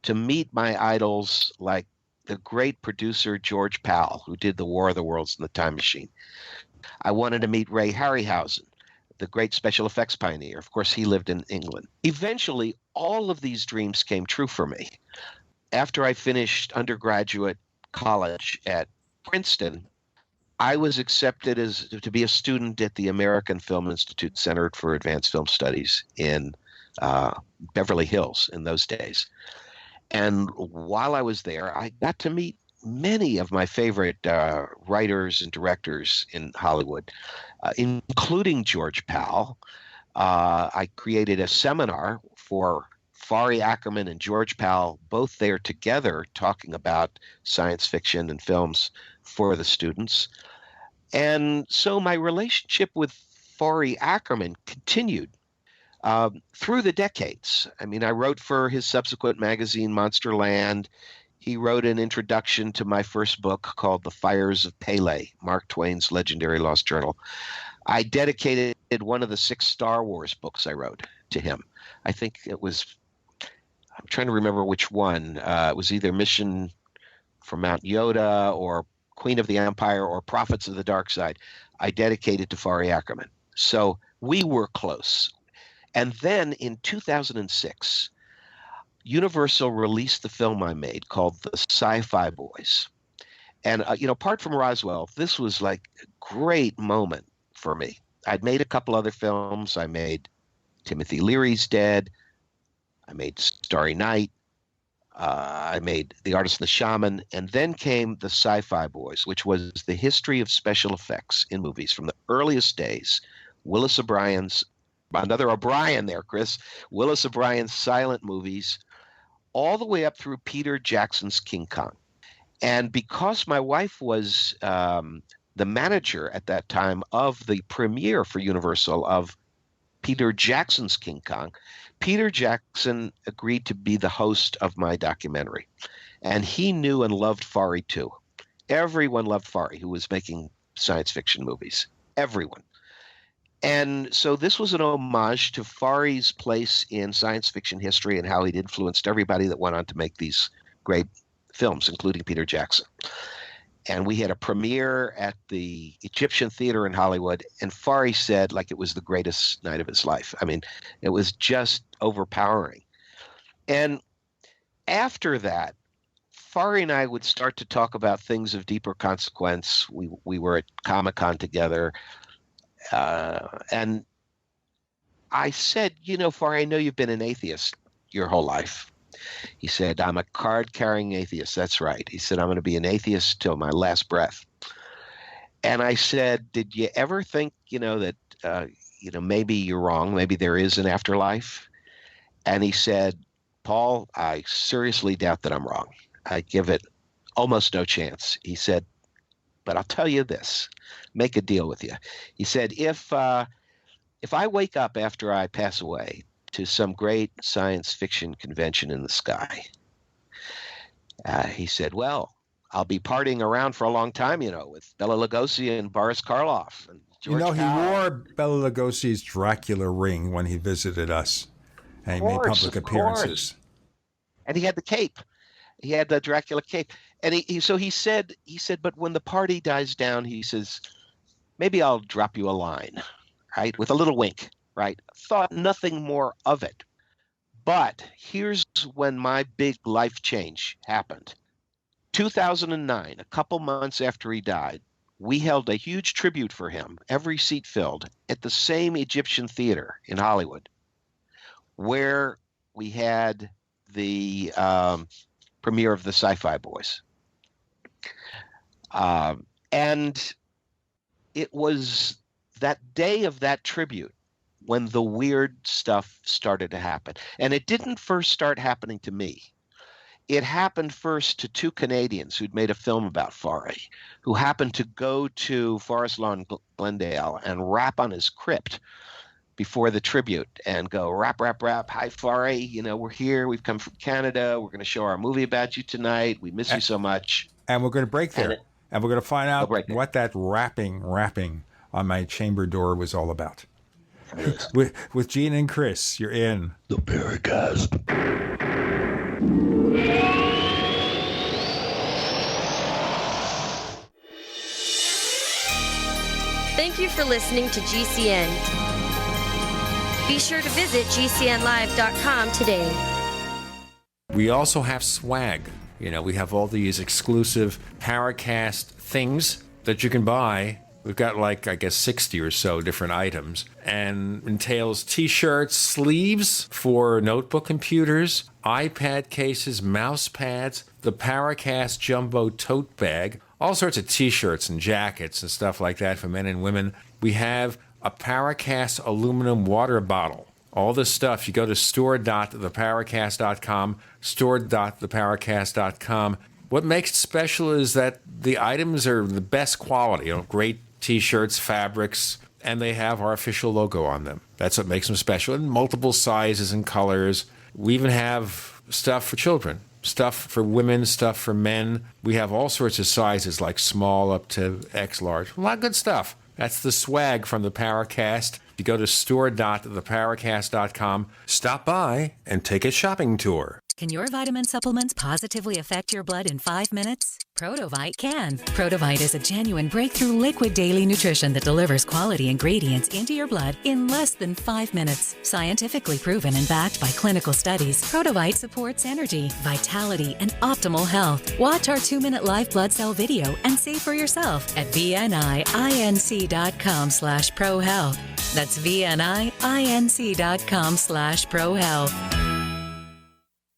to meet my idols like the great producer George Powell, who did The War of the Worlds and The Time Machine. I wanted to meet Ray Harryhausen, the great special effects pioneer. Of course, he lived in England. Eventually, all of these dreams came true for me. After I finished undergraduate college at Princeton, I was accepted to be a student at the American Film Institute Center for Advanced Film Studies in Beverly Hills in those days. And while I was there, I got to meet many of my favorite writers and directors in Hollywood, including George Powell. I created a seminar for Fari Ackerman and George Powell, both there together talking about science fiction and films for the students. And so my relationship with Fari Ackerman continued through the decades. I mean, I wrote for his subsequent magazine, Monsterland. He wrote an introduction to my first book called The Fires of Pele, Mark Twain's legendary lost journal. I dedicated one of the 6 Star Wars books I wrote to him. I think it was, I'm trying to remember which one. It was either Mission from Mount Yoda or Queen of the Empire or Prophets of the Dark Side. I dedicated to Fari Ackerman. So we were close. And then in 2006, Universal released the film I made called The Sci-Fi Boys. And, apart from Roswell, this was like a great moment for me. I'd made a couple other films. I made Timothy Leary's Dead. I made Starry Night. I made The Artist and the Shaman. And then came The Sci-Fi Boys, which was the history of special effects in movies from the earliest days. Willis O'Brien's, another O'Brien there, Chris, Willis O'Brien's silent movies, all the way up through Peter Jackson's King Kong. And because my wife was the manager at that time of the premiere for Universal of Peter Jackson's King Kong, Peter Jackson agreed to be the host of my documentary. And he knew and loved Fari too. Everyone loved Fari who was making science fiction movies. Everyone. And so this was an homage to Fari's place in science fiction history and how he'd influenced everybody that went on to make these great films, including Peter Jackson. And we had a premiere at the Egyptian Theater in Hollywood, and Fari said like it was the greatest night of his life. I mean, it was just overpowering. And after that, Fari and I would start to talk about things of deeper consequence. We were at Comic-Con together. And I said, Fari, I know you've been an atheist your whole life. He said, I'm a card-carrying atheist. That's right. He said, I'm going to be an atheist till my last breath. And I said, did you ever think, that, maybe you're wrong. Maybe there is an afterlife. And he said, Paul, I seriously doubt that I'm wrong. I give it almost no chance. He said, but I'll tell you this, make a deal with you. He said, if I wake up after I pass away to some great science fiction convention in the sky, he said, well, I'll be partying around for a long time, with Bela Lugosi and Boris Karloff and George he wore Bela Lugosi's Dracula ring when he visited us, and he made public appearances. And he had the cape. He had the Dracula cape. And he said, but when the party dies down, he says, maybe I'll drop you a line, right? With a little wink, right? Thought nothing more of it. But here's when my big life change happened. 2009, a couple months after he died, we held a huge tribute for him, every seat filled, at the same Egyptian theater in Hollywood, where we had the premiere of the Sci-Fi Boys. And it was that day of that tribute when the weird stuff started to happen. And it didn't first start happening to me. It happened first to two Canadians who'd made a film about Faure, who happened to go to Forest Lawn, Glendale, and rap on his crypt before the tribute and go, rap, rap, rap, hi, Faure, we're here, we've come from Canada, we're going to show our movie about you tonight, we miss you so much. And we're going to break there, and we're going to find out what that rapping on my chamber door was all about. Yes. With Gene and Chris, you're in the Paracast. Thank you for listening to GCN. Be sure to visit GCNlive.com today. We also have swag. We have all these exclusive Paracast things that you can buy. We've got 60 or so different items, and entails t-shirts, sleeves for notebook computers, iPad cases, mouse pads, the Paracast jumbo tote bag, all sorts of t-shirts and jackets and stuff like that for men and women. We have a Paracast aluminum water bottle. All this stuff, you go to store.theparacast.com, store.theparacast.com. What makes it special is that the items are the best quality, great t-shirts, fabrics, and they have our official logo on them. That's what makes them special, in multiple sizes and colors. We even have stuff for children, stuff for women, stuff for men. We have all sorts of sizes, like small up to X large. A lot of good stuff. That's the swag from the Paracast. You go to store.theparacast.com, stop by, and take a shopping tour. Can your vitamin supplements positively affect your blood in 5 minutes? Protovite can. Protovite is a genuine breakthrough liquid daily nutrition that delivers quality ingredients into your blood in less than 5 minutes. Scientifically proven and backed by clinical studies, Protovite supports energy, vitality, and optimal health. Watch our 2-minute live blood cell video and see for yourself at vninc.com/prohealth. That's vninc.com/prohealth.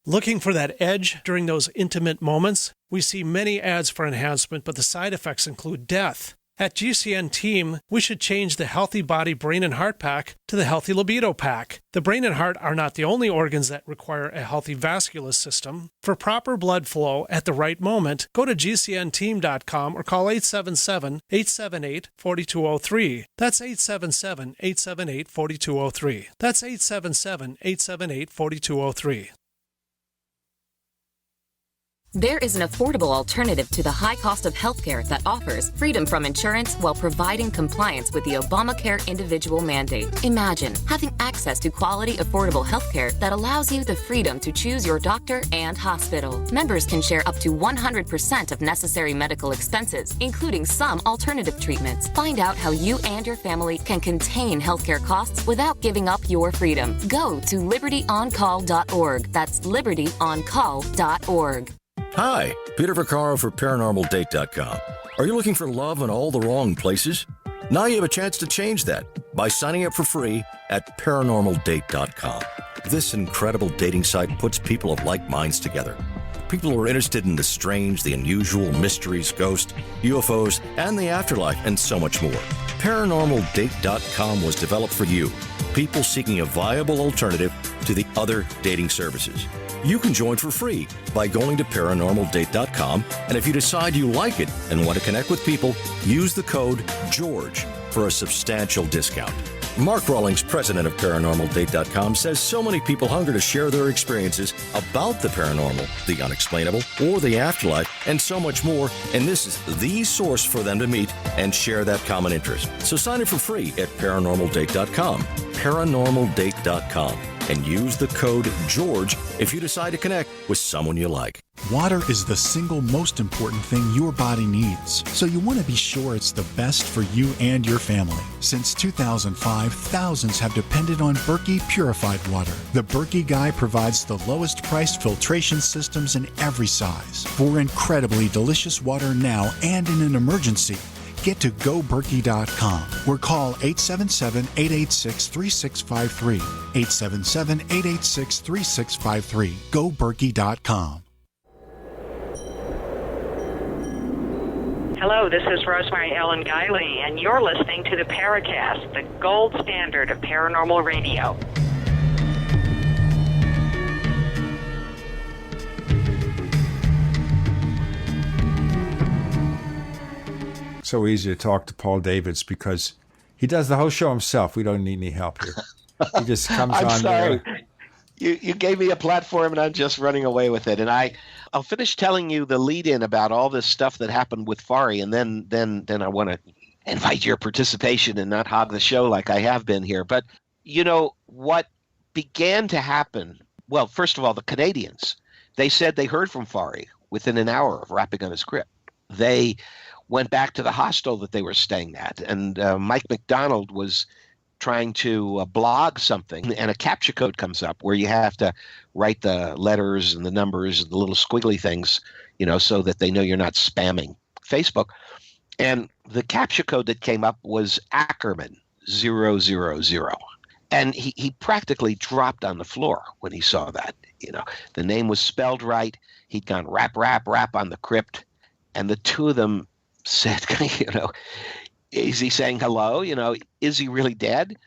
Looking for that edge during those intimate moments? We see many ads for enhancement, but the side effects include death. At GCN Team, we should change the Healthy Body, Brain, and Heart Pack to the Healthy Libido Pack. The brain and heart are not the only organs that require a healthy vascular system. For proper blood flow at the right moment, go to GCNteam.com or call 877-878-4203. That's 877-878-4203. That's 877-878-4203. There is an affordable alternative to the high cost of healthcare that offers freedom from insurance while providing compliance with the Obamacare individual mandate. Imagine having access to quality, affordable healthcare that allows you the freedom to choose your doctor and hospital. Members can share up to 100% of necessary medical expenses, including some alternative treatments. Find out how you and your family can contain healthcare costs without giving up your freedom. Go to libertyoncall.org. That's libertyoncall.org. Hi, Peter Vaccaro for ParanormalDate.com. Are you looking for love in all the wrong places? Now you have a chance to change that by signing up for free at ParanormalDate.com. This incredible dating site puts people of like minds together. People who are interested in the strange, the unusual, mysteries, ghosts, UFOs, and the afterlife, and so much more. ParanormalDate.com was developed for you. people seeking a viable alternative to the other dating services. You can join for free by going to paranormaldate.com, and if you decide you like it and want to connect with people, use the code GEORGE for a substantial discount. Mark Rawlings, president of ParanormalDate.com, says so many people hunger to share their experiences about the paranormal, the unexplainable, or the afterlife, and so much more, and this is the source for them to meet and share that common interest. So sign up for free at ParanormalDate.com, ParanormalDate.com, and use the code GEORGE if you decide to connect with someone you like. Water is the single most important thing your body needs, so you want to be sure it's the best for you and your family. Since 2005, thousands have depended on Berkey purified water. The Berkey Guy provides the lowest priced filtration systems in every size. For incredibly delicious water now and in an emergency, get to goberkey.com or call 877-886-3653. 877-886-3653. goberkey.com. Hello, this is Rosemary Ellen Guiley, and you're listening to the Paracast, the gold standard of paranormal radio. So easy to talk to Paul Davids because he does the whole show himself. We don't need any help here. He just comes on. I'm sorry. You gave me a platform, and I'm just running away with it. And I'll finish telling you the lead-in about all this stuff that happened with Fari, and then I want to invite your participation and not hog the show like I have been here. But, you know, what began to happen, well, first of all, the Canadians, they said they heard from Fari within an hour of wrapping on his script. They went back to the hostel that they were staying at, and Mike McDonald was trying to blog something, and a captcha code comes up where you have to write the letters and the numbers and the little squiggly things, you know, so that they know you're not spamming Facebook. And the captcha code that came up was Ackerman 000. And he practically dropped on the floor when he saw that. You know, the name was spelled right. He'd gone rap on the crypt. And the two of them said, you know, is he saying hello? You know, is he really dead?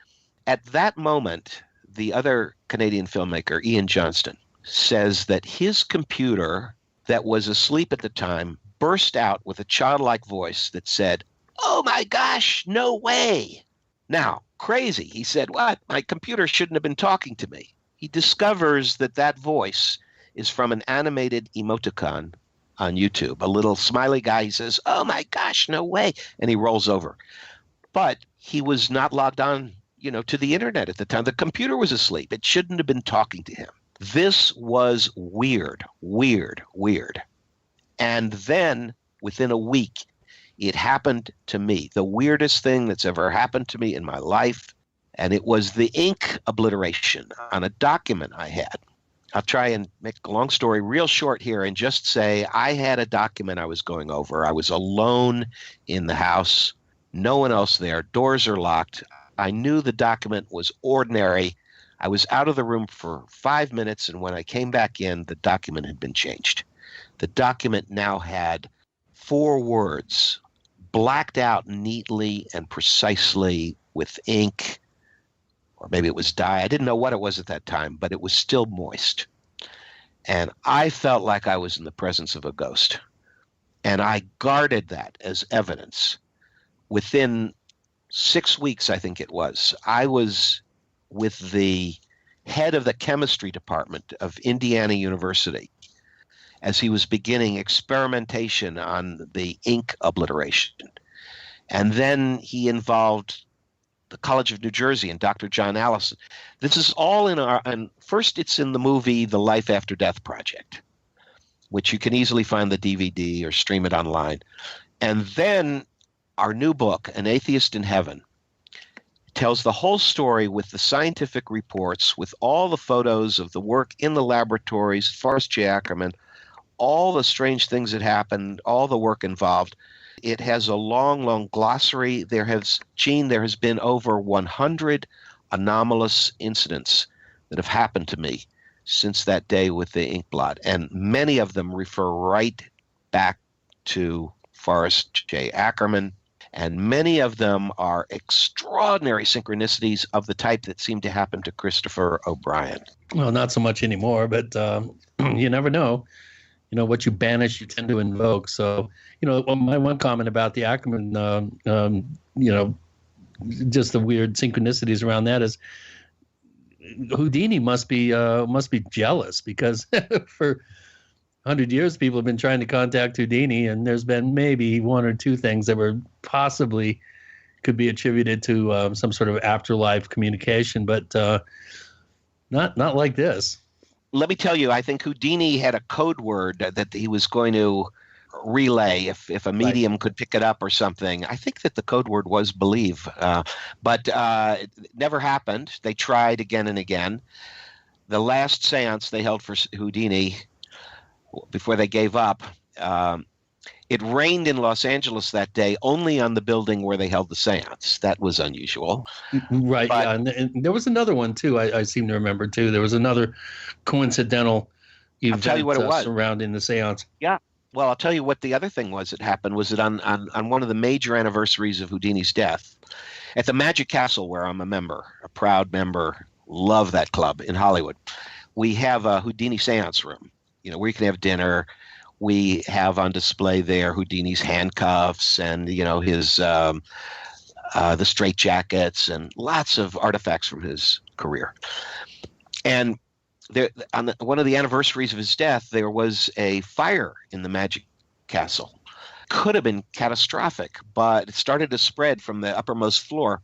At that moment, the other Canadian filmmaker, Ian Johnston, says that his computer that was asleep at the time burst out with a childlike voice that said, "Oh my gosh, no way." Now, crazy. He said, "What? My computer shouldn't have been talking to me." He discovers that voice is from an animated emoticon on YouTube. A little smiley guy, he says, "Oh my gosh, no way," and he rolls over. But he was not logged on, you know, to the internet at the time. The computer was asleep. It shouldn't have been talking to him. This was weird. And then within a week, it happened to me. The weirdest thing that's ever happened to me in my life. And it was the ink obliteration on a document I had. I'll try and make a long story real short here and just say I had a document I was going over. I was alone in the house, no one else there. Doors are locked. I knew the document was ordinary. I was out of the room for 5 minutes, and when I came back in, the document had been changed. The document now had 4 words blacked out neatly and precisely with ink, or maybe it was dye. I didn't know what it was at that time, but it was still moist. And I felt like I was in the presence of a ghost. And I guarded that as evidence. Within 6 weeks, I think it was, I was with the head of the chemistry department of Indiana University as he was beginning experimentation on the ink obliteration. And then he involved the College of New Jersey and Dr. John Allison. This is all and first it's in the movie The Life After Death Project, which you can easily find the DVD or stream it online. And then our new book, An Atheist in Heaven, tells the whole story with the scientific reports, with all the photos of the work in the laboratories, Forrest J Ackerman, all the strange things that happened, all the work involved. It has a long glossary. There has been over 100 anomalous incidents that have happened to me since that day with the ink blot, and many of them refer right back to Forrest J Ackerman. And many of them are extraordinary synchronicities of the type that seemed to happen to Christopher O'Brien. Well, not so much anymore, but you never know. What you banish, you tend to invoke. So, my one comment about the Ackerman, just the weird synchronicities around that is Houdini must be jealous, because for 100 years people have been trying to contact Houdini, and there's been maybe one or two things that were possibly could be attributed to some sort of afterlife communication, but not like this. Let me tell you, I think Houdini had a code word that he was going to relay if a medium could pick it up or something. I think that the code word was believe, but it never happened. They tried again and again. The last seance they held for Houdini, before they gave up, it rained in Los Angeles that day only on the building where they held the seance. That was unusual. Right, and there was another one, too, I seem to remember, too. There was another coincidental event I'll tell you what it was. Surrounding the seance. Yeah. Well, I'll tell you what the other thing was that happened was that on one of the major anniversaries of Houdini's death, at the Magic Castle, where I'm a member, a proud member, love that club in Hollywood, we have a Houdini seance room, where you can have dinner. We have on display there Houdini's handcuffs and, his the straitjackets and lots of artifacts from his career. And there, on one of the anniversaries of his death, there was a fire in the Magic Castle. Could have been catastrophic, but it started to spread from the uppermost floor.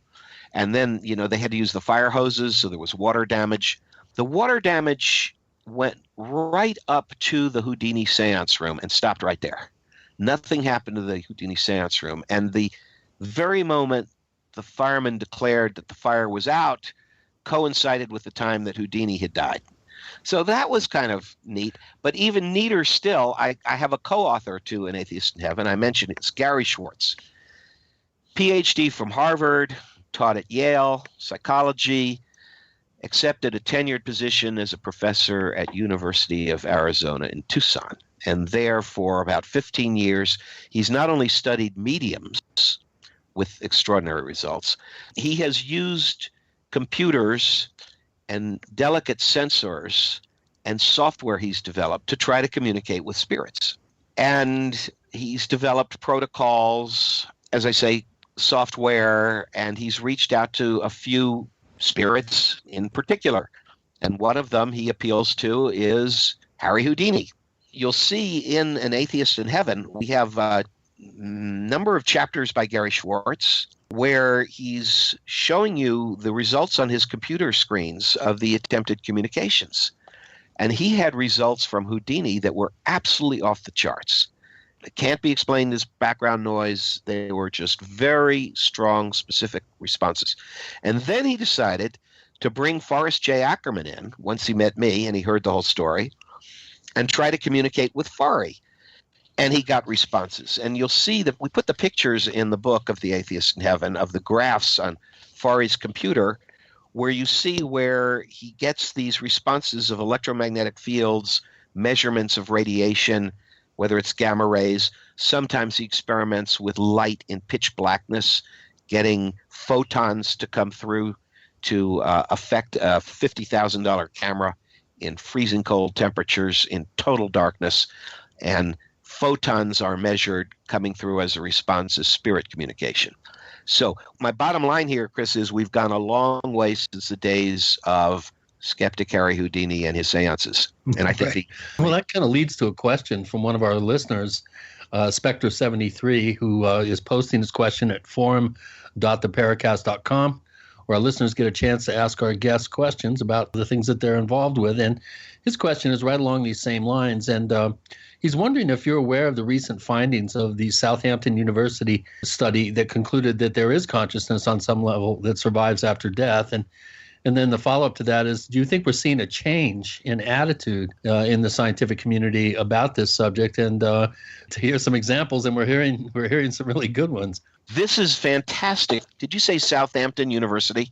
And then, they had to use the fire hoses, so there was water damage. The water damage went right up to the Houdini seance room and stopped right there. Nothing happened to the Houdini seance room. And the very moment the firemen declared that the fire was out coincided with the time that Houdini had died. So that was kind of neat. But even neater still, I have a co-author to An Atheist in Heaven. I mentioned it's Gary Schwartz, PhD from Harvard, taught at Yale, psychology, accepted a tenured position as a professor at University of Arizona in Tucson. And there for about 15 years, he's not only studied mediums with extraordinary results, he has used computers and delicate sensors and software he's developed to try to communicate with spirits. And he's developed protocols, as I say, software, and he's reached out to a few spirits in particular. And one of them he appeals to is Harry Houdini. You'll see in An Atheist in Heaven, we have a number of chapters by Gary Schwartz where he's showing you the results on his computer screens of the attempted communications. And he had results from Houdini that were absolutely off the charts. It can't be explained as background noise. They were just very strong, specific responses. And then he decided to bring Forrest J Ackerman in once he met me and he heard the whole story and try to communicate with Fari. And he got responses. And you'll see that we put the pictures in the book of The Atheist in Heaven of the graphs on Fari's computer where you see where he gets these responses of electromagnetic fields, measurements of radiation, whether it's gamma rays. Sometimes he experiments with light in pitch blackness, getting photons to come through to affect a $50,000 camera in freezing cold temperatures in total darkness. And photons are measured coming through as a response to spirit communication. So my bottom line here, Chris, is we've gone a long way since the days of skeptic Harry Houdini and his seances. And I think well, that kind of leads to a question from one of our listeners, Spectre73, who is posting his question at forum.theparacast.com, where our listeners get a chance to ask our guests questions about the things that they're involved with. And his question is right along these same lines. And he's wondering if you're aware of the recent findings of the Southampton University study that concluded that there is consciousness on some level that survives after death. And then the follow-up to that is, do you think we're seeing a change in attitude in the scientific community about this subject? And to hear some examples, and we're hearing some really good ones. This is fantastic. Did you say Southampton University?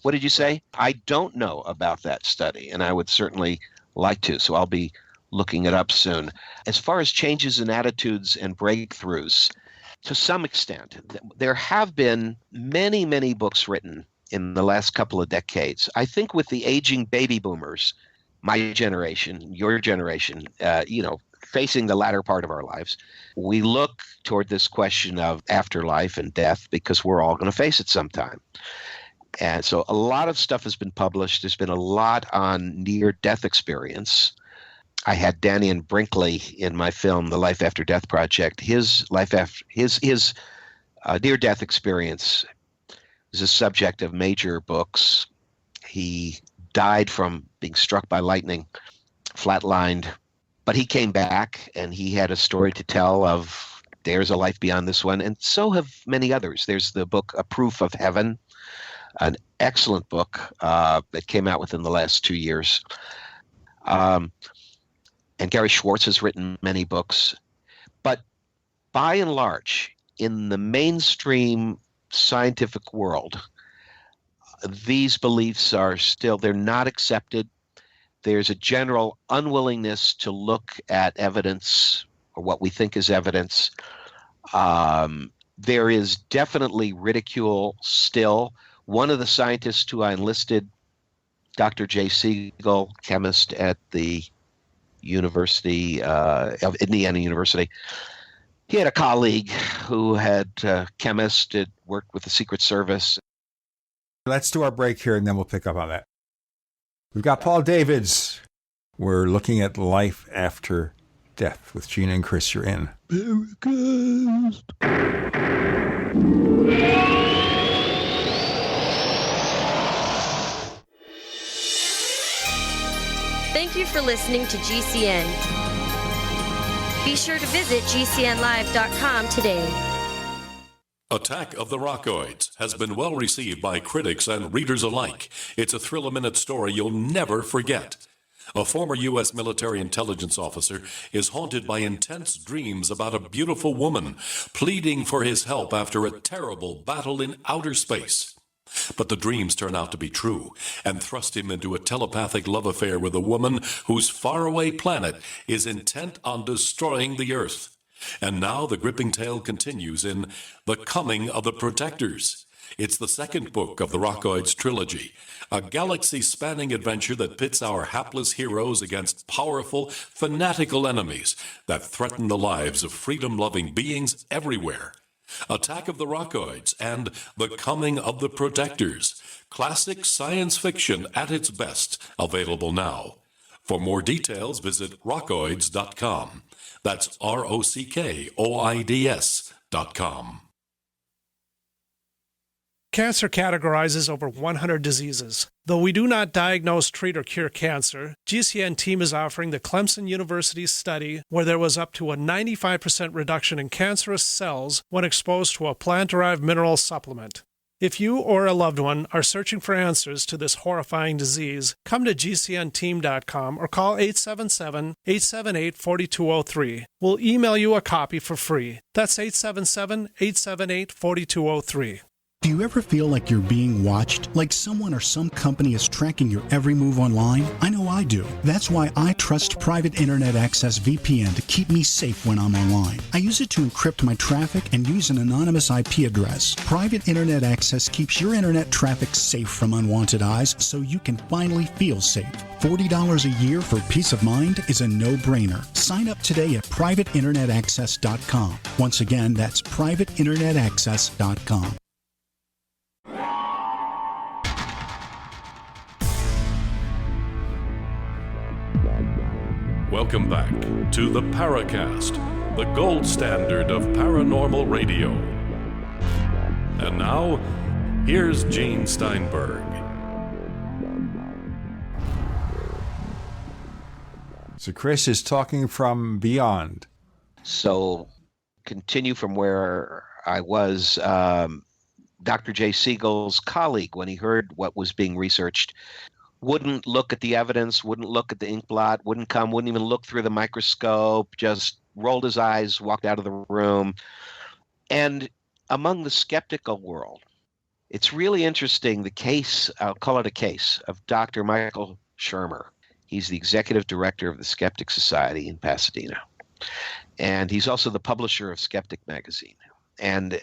What did you say? I don't know about that study, and I would certainly like to, so I'll be looking it up soon. As far as changes in attitudes and breakthroughs, to some extent. There have been many, many books written in the last couple of decades. I think with the aging baby boomers, my generation, your generation, facing the latter part of our lives, we look toward this question of afterlife and death because we're all going to face it sometime. And so a lot of stuff has been published. There's been a lot on near-death experience. I had Dannion Brinkley in my film, The Life After Death Project. His near-death experience is a subject of major books. He died from being struck by lightning, flatlined, but he came back and he had a story to tell of there's a life beyond this one, and so have many others. There's the book A Proof of Heaven, an excellent book that came out within the last 2 years. And Gary Schwartz has written many books. But by and large, in the mainstream scientific world, these beliefs are still, they're not accepted. There's a general unwillingness to look at evidence or what we think is evidence. There is definitely ridicule still. One of the scientists who I enlisted, Dr. J. Siegel, chemist at the University of Indiana University, he had a colleague who had chemist, had worked with the Secret Service. Let's do our break here, and then we'll pick up on that. We've got Paul Davids. We're looking at life after death with Gina and Chris. You're in Paracast. Thank you for listening to GCN. Be sure to visit GCNlive.com today. Attack of the Rockoids has been well received by critics and readers alike. It's a thrill-a-minute story you'll never forget. A former U.S. military intelligence officer is haunted by intense dreams about a beautiful woman pleading for his help after a terrible battle in outer space. But the dreams turn out to be true and thrust him into a telepathic love affair with a woman whose faraway planet is intent on destroying the Earth. And now the gripping tale continues in The Coming of the Protectors. It's the second book of the Rockoids trilogy, a galaxy-spanning adventure that pits our hapless heroes against powerful, fanatical enemies that threaten the lives of freedom-loving beings everywhere. Attack of the Rockoids and The Coming of the Protectors. Classic science fiction at its best, available now. For more details, visit rockoids.com. That's ROCKOIDS.com. Cancer categorizes over 100 diseases. Though we do not diagnose, treat, or cure cancer, GCN team is offering the Clemson University study where there was up to a 95% reduction in cancerous cells when exposed to a plant-derived mineral supplement. If you or a loved one are searching for answers to this horrifying disease, come to GCNteam.com or call 877-878-4203. We'll email you a copy for free. That's 877-878-4203. Do you ever feel like you're being watched? Like someone or some company is tracking your every move online? I know I do. That's why I trust Private Internet Access VPN to keep me safe when I'm online. I use it to encrypt my traffic and use an anonymous IP address. Private Internet Access keeps your internet traffic safe from unwanted eyes so you can finally feel safe. $40 a year for peace of mind is a no-brainer. Sign up today at privateinternetaccess.com. Once again, that's privateinternetaccess.com. Welcome back to the Paracast, the gold standard of paranormal radio. And now, here's Gene Steinberg. So Chris is talking from beyond. So, continue from where I was. Dr. J. Siegel's colleague, when he heard what was being researched, wouldn't look at the evidence, wouldn't look at the ink blot, wouldn't even look through the microscope, just rolled his eyes, walked out of the room. And among the skeptical world, it's really interesting, the case, I'll call it a case, of Dr. Michael Shermer. He's the executive director of the Skeptic Society in Pasadena. And he's also the publisher of Skeptic magazine. And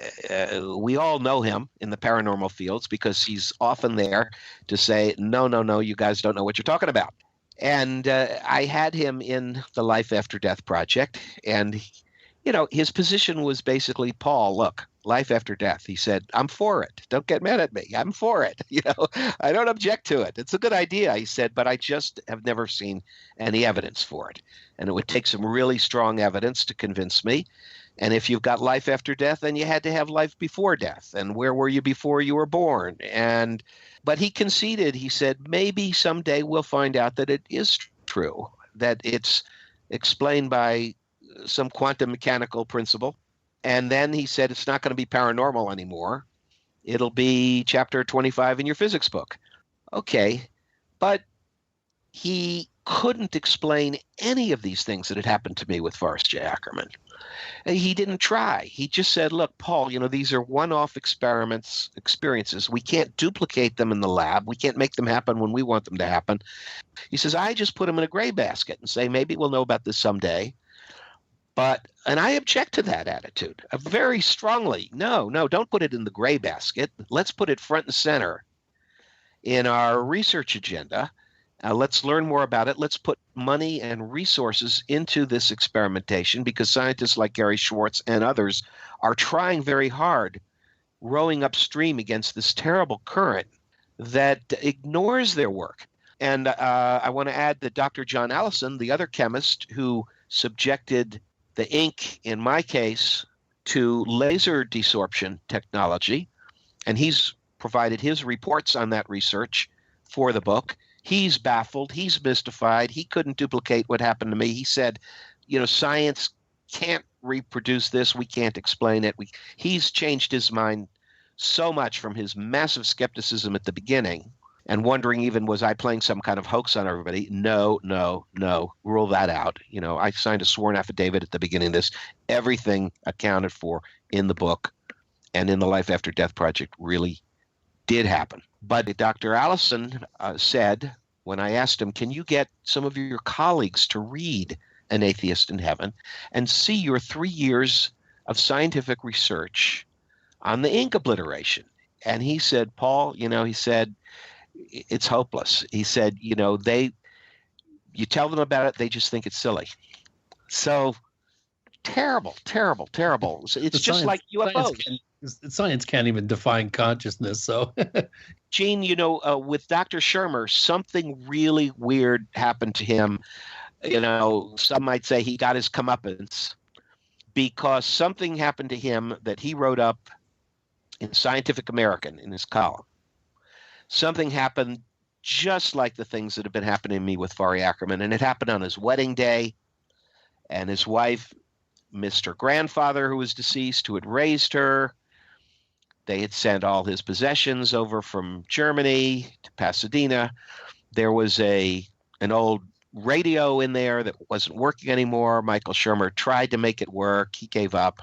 we all know him in the paranormal fields because he's often there to say, no, you guys don't know what you're talking about. And I had him in the Life After Death project. And, his position was basically, Paul, look, life after death. He said, I'm for it. Don't get mad at me. I'm for it. I don't object to it. It's a good idea, he said, but I just have never seen any evidence for it. And it would take some really strong evidence to convince me. And if you've got life after death, then you had to have life before death. And where were you before you were born? But he conceded. He said, maybe someday we'll find out that it is true, that it's explained by some quantum mechanical principle. And then he said, it's not going to be paranormal anymore. It'll be chapter 25 in your physics book. Okay. But he couldn't explain any of these things that had happened to me with Forrest J Ackerman. He didn't try. He just said, look, Paul, these are one-off experiences. We can't duplicate them in the lab. We can't make them happen when we want them to happen. He says, I just put them in a gray basket and say, maybe we'll know about this someday. And I object to that attitude very strongly. No, don't put it in the gray basket. Let's put it front and center in our research agenda. Let's learn more about it. Let's put money and resources into this experimentation because scientists like Gary Schwartz and others are trying very hard, rowing upstream against this terrible current that ignores their work. And I want to add that Dr. John Allison, the other chemist who subjected the ink, in my case, to laser desorption technology, and he's provided his reports on that research for the book. He's baffled. He's mystified. He couldn't duplicate what happened to me. He said, science can't reproduce this. We can't explain it. He's changed his mind so much from his massive skepticism at the beginning and wondering even, was I playing some kind of hoax on everybody? No. Rule that out. I signed a sworn affidavit at the beginning of this. Everything accounted for in the book and in the Life After Death project really did happen. But Dr. Allison said, when I asked him, can you get some of your colleagues to read An Atheist in Heaven and see your 3 years of scientific research on the ink obliteration? And he said, Paul, he said, it's hopeless. He said, you tell them about it, they just think it's silly. So terrible. It's just like UFOs. Science can't even define consciousness. So, Gene, with Dr. Shermer, something really weird happened to him. Some might say he got his comeuppance because something happened to him that he wrote up in Scientific American in his column. Something happened just like the things that have been happening to me with Forrest Ackerman, and it happened on his wedding day. And his wife missed her grandfather, who was deceased, who had raised her. They had sent all his possessions over from Germany to Pasadena. There was an old radio in there that wasn't working anymore. Michael Shermer tried to make it work. He gave up,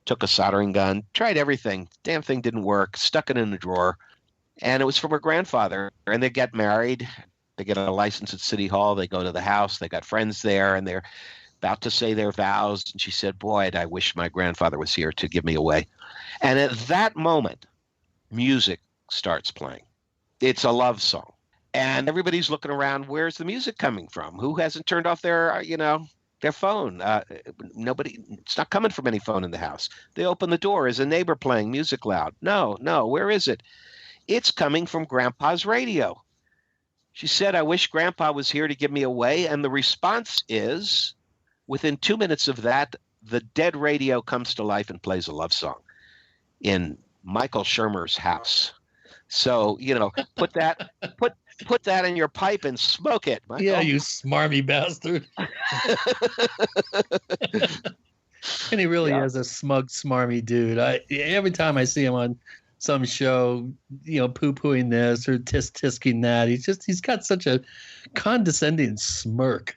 took a soldering gun, tried everything. Damn thing didn't work, stuck it in a drawer. And it was from her grandfather. And they get married. They get a license at City Hall. They go to the house. They got friends there, and they're about to say their vows. And she said, boy, I wish my grandfather was here to give me away. And at that moment, music starts playing. It's a love song. And everybody's looking around. Where's the music coming from? Who hasn't turned off their phone? Nobody. It's not coming from any phone in the house. They open the door. Is a neighbor playing music loud? No. Where is it? It's coming from Grandpa's radio. She said, I wish Grandpa was here to give me away. And the response is, within 2 minutes of that, the dead radio comes to life and plays a love song in Michael Shermer's house. So, put that in your pipe and smoke it, Michael. Yeah, you smarmy bastard. And he really is a smug, smarmy dude. Every time I see him on some show, poo-pooing this or tisk-tisking that, he's got such a condescending smirk.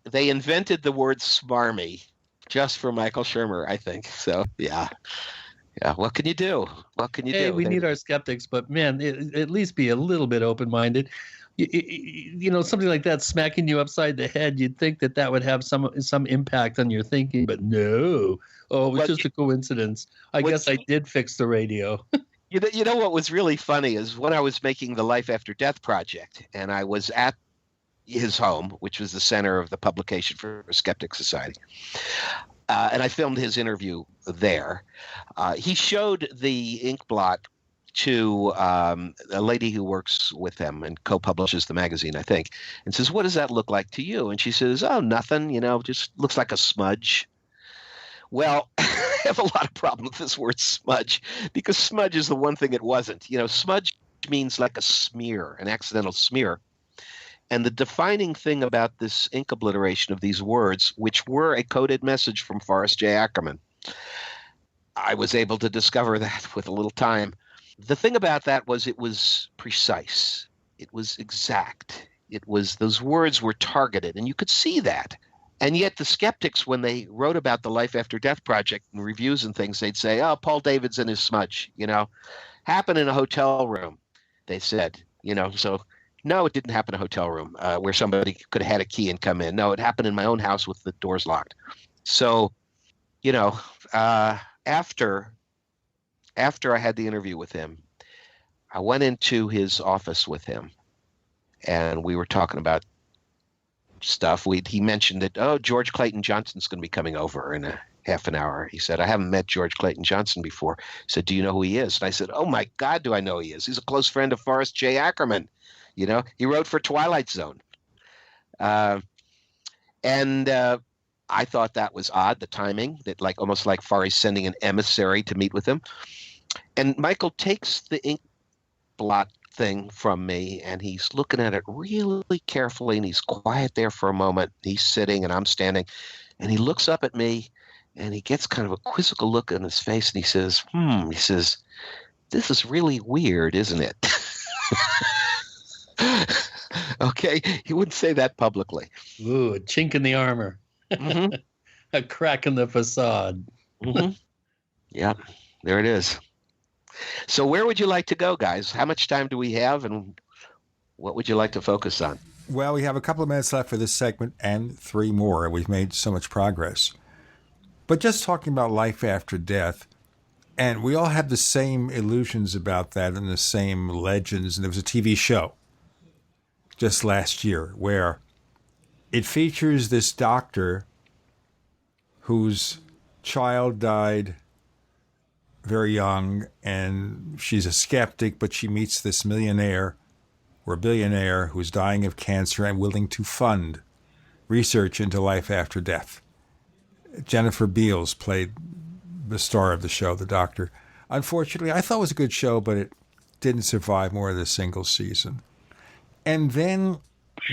They invented the word smarmy just for Michael Shermer, I think. So, yeah. What can you do? We need our skeptics, but man, at least be a little bit open-minded. something like that smacking you upside the head, you'd think that would have some impact on your thinking, but no. Oh, it was just a coincidence. I guess I did fix the radio. You know what was really funny is when I was making the Life After Death project, and I was at his home, which was the center of the publication for Skeptic Society, and I filmed his interview there. He showed the ink blot to a lady who works with him and co-publishes the magazine, I think, and says, "What does that look like to you?" And she says, "Oh, nothing, just looks like a smudge." Well, I have a lot of problem with this word smudge, because smudge is the one thing it wasn't. Smudge means like a smear, an accidental smear. And the defining thing about this ink obliteration of these words, which were a coded message from Forrest J Ackerman, I was able to discover that with a little time. The thing about that was it was precise. It was exact. Those words were targeted, and you could see that. And yet the skeptics, when they wrote about the Life After Death project and reviews and things, they'd say, "Oh, Paul Davidson is smudge, happened in a hotel room," they said, so no, it didn't happen in a hotel room where somebody could have had a key and come in. No, it happened in my own house with the doors locked. So, after I had the interview with him, I went into his office with him, and we were talking about stuff. He mentioned that, "Oh, George Clayton Johnson's going to be coming over in a half an hour." He said, "I haven't met George Clayton Johnson before." He said, "Do you know who he is?" And I said, "Oh my God, do I know who he is? He's a close friend of Forrest J Ackerman. He wrote for Twilight Zone." And I thought that was odd, the timing, that almost like Forrest sending an emissary to meet with him. And Michael takes the ink blot thing from me, and he's looking at it really carefully, and he's quiet there for a moment. He's sitting and I'm standing, and he looks up at me, and he gets kind of a quizzical look on his face, and he says, he says, "This is really weird, isn't it?" Okay, he wouldn't say that publicly. Ooh, a chink in the armor. Mm-hmm. A crack in the facade. Mm-hmm. Yeah, there it is. So where would you like to go, guys? How much time do we have, and what would you like to focus on? Well, we have a couple of minutes left for this segment and 3 more, and we've made so much progress. But just talking about life after death, and we all have the same illusions about that and the same legends. And there was a TV show just last year where it features this doctor whose child died very young, and she's a skeptic, but she meets this millionaire or billionaire who's dying of cancer and willing to fund research into life after death. Jennifer Beals played the star of the show, the doctor. Unfortunately, I thought it was a good show, but it didn't survive more than a single season. And then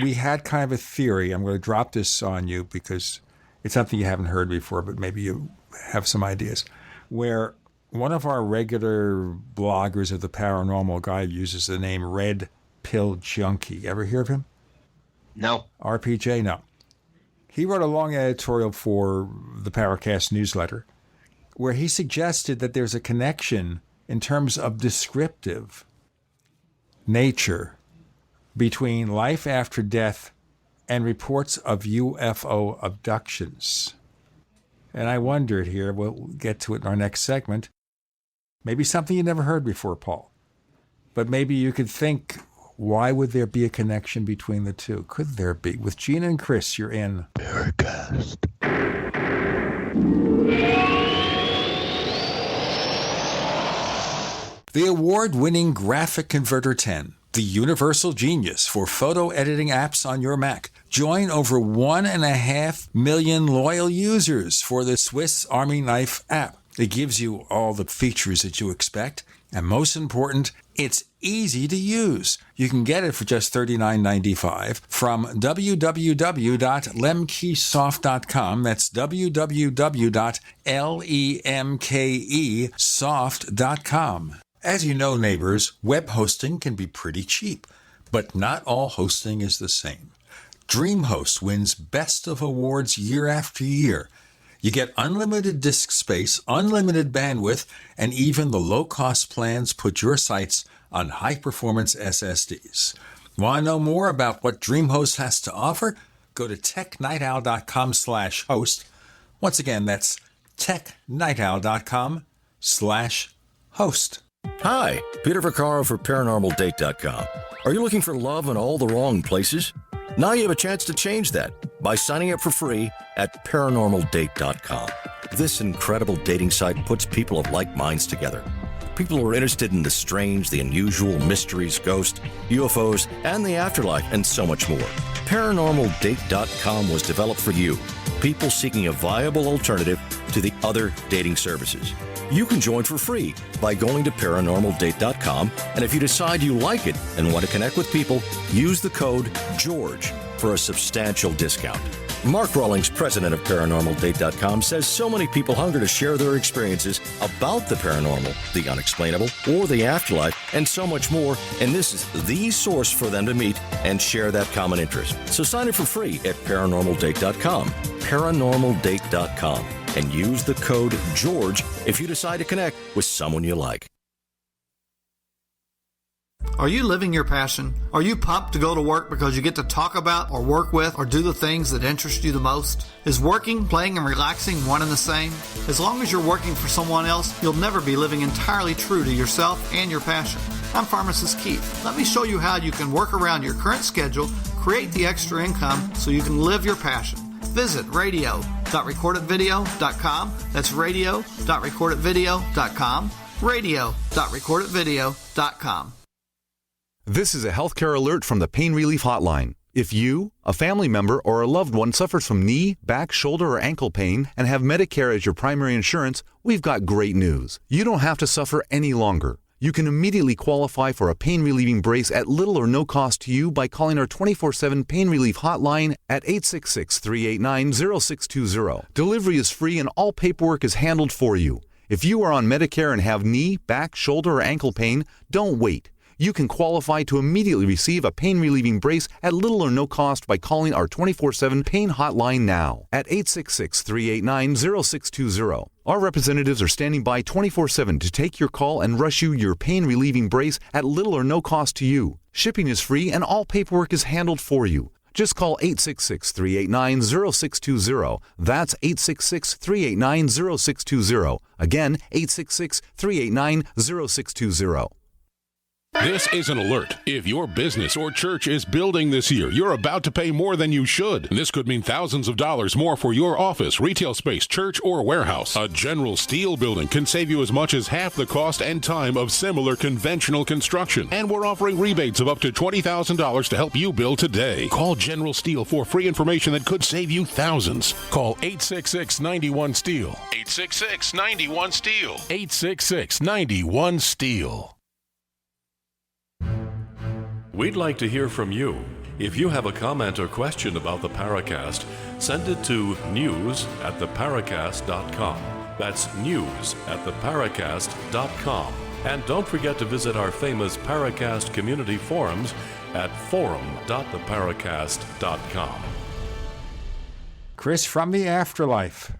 we had kind of a theory. I'm going to drop this on you because it's something you haven't heard before, but maybe you have some ideas, where one of our regular bloggers of the paranormal guy uses the name Red Pill Junkie. Ever hear of him? No. RPJ? No. He wrote a long editorial for the Paracast newsletter where he suggested that there's a connection in terms of descriptive nature between life after death and reports of UFO abductions. And I wondered here, we'll get to it in our next segment, maybe something you never heard before, Paul. But maybe you could think, why would there be a connection between the two? Could there be? With Gina and Chris, you're in Paracast. The award-winning Graphic Converter 10, the universal genius for photo editing apps on your Mac. Join over 1.5 million loyal users for the Swiss Army Knife app. It gives you all the features that you expect, and most important, it's easy to use. You can get it for just $39.95 from www.lemkesoft.com. That's www.lemkesoft.com. As you know, neighbors, web hosting can be pretty cheap, but not all hosting is the same. DreamHost wins Best of Awards year after year. You get unlimited disk space, unlimited bandwidth, and even the low-cost plans put your sites on high-performance SSDs. Want to know more about what DreamHost has to offer? Go to technightowl.com/host. Once again, that's technightowl.com/host. Hi, Peter Vaccaro for ParanormalDate.com. Are you looking for love in all the wrong places? Now you have a chance to change that by signing up for free at ParanormalDate.com. This incredible dating site puts people of like minds together. People who are interested in the strange, the unusual, mysteries, ghosts, UFOs, and the afterlife, and so much more. ParanormalDate.com was developed for you, people seeking a viable alternative to the other dating services. You can join for free by going to ParanormalDate.com, and if you decide you like it and want to connect with people, use the code GEORGE for a substantial discount. Mark Rawlings, president of ParanormalDate.com, says so many people hunger to share their experiences about the paranormal, the unexplainable, or the afterlife, and so much more, and this is the source for them to meet and share that common interest. So sign up for free at ParanormalDate.com, ParanormalDate.com, and use the code GEORGE if you decide to connect with someone you like. Are you living your passion? Are you pumped to go to work because you get to talk about or work with or do the things that interest you the most? Is working, playing, and relaxing one and the same? As long as you're working for someone else, you'll never be living entirely true to yourself and your passion. I'm Pharmacist Keith. Let me show you how you can work around your current schedule, create the extra income so you can live your passion. Visit radio.recordedvideo.com. That's radio.recordedvideo.com. radio.recordedvideo.com. This is a healthcare alert from the Pain Relief Hotline. If you, a family member, or a loved one suffers from knee, back, shoulder, or ankle pain and have Medicare as your primary insurance, we've got great news. You don't have to suffer any longer. You can immediately qualify for a pain-relieving brace at little or no cost to you by calling our 24/7 Pain Relief Hotline at 866-389-0620. Delivery is free and all paperwork is handled for you. If you are on Medicare and have knee, back, shoulder, or ankle pain, don't wait. You can qualify to immediately receive a pain-relieving brace at little or no cost by calling our 24/7 Pain Hotline now at 866-389-0620. Our representatives are standing by 24/7 to take your call and rush you your pain-relieving brace at little or no cost to you. Shipping is free and all paperwork is handled for you. Just call 866-389-0620. That's 866-389-0620. Again, 866-389-0620. This is an alert. If your business or church is building this year, you're about to pay more than you should. This could mean thousands of dollars more for your office, retail space, church, or warehouse. A General Steel building can save you as much as half the cost and time of similar conventional construction. And we're offering rebates of up to $20,000 to help you build today. Call General Steel for free information that could save you thousands. Call 866-91-STEEL. 866-91-STEEL. 866-91-STEEL. We'd like to hear from you. If you have a comment or question about the Paracast, send it to news@theparacast.com. That's news@theparacast.com. And don't forget to visit our famous Paracast community forums at forum.theparacast.com. Chris, from the afterlife,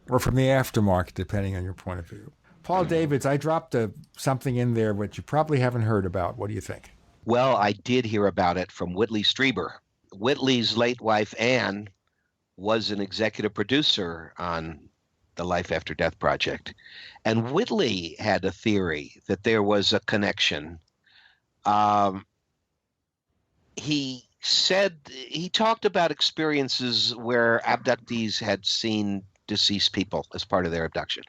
or from the aftermarket, depending on your point of view. Paul Davids, I dropped something in there which you probably haven't heard about. What do you think? Well, I did hear about it from Whitley Strieber. Whitley's late wife, Anne, was an executive producer on the Life After Death project. And Whitley had a theory that there was a connection. He talked about experiences where abductees had seen deceased people as part of their abduction.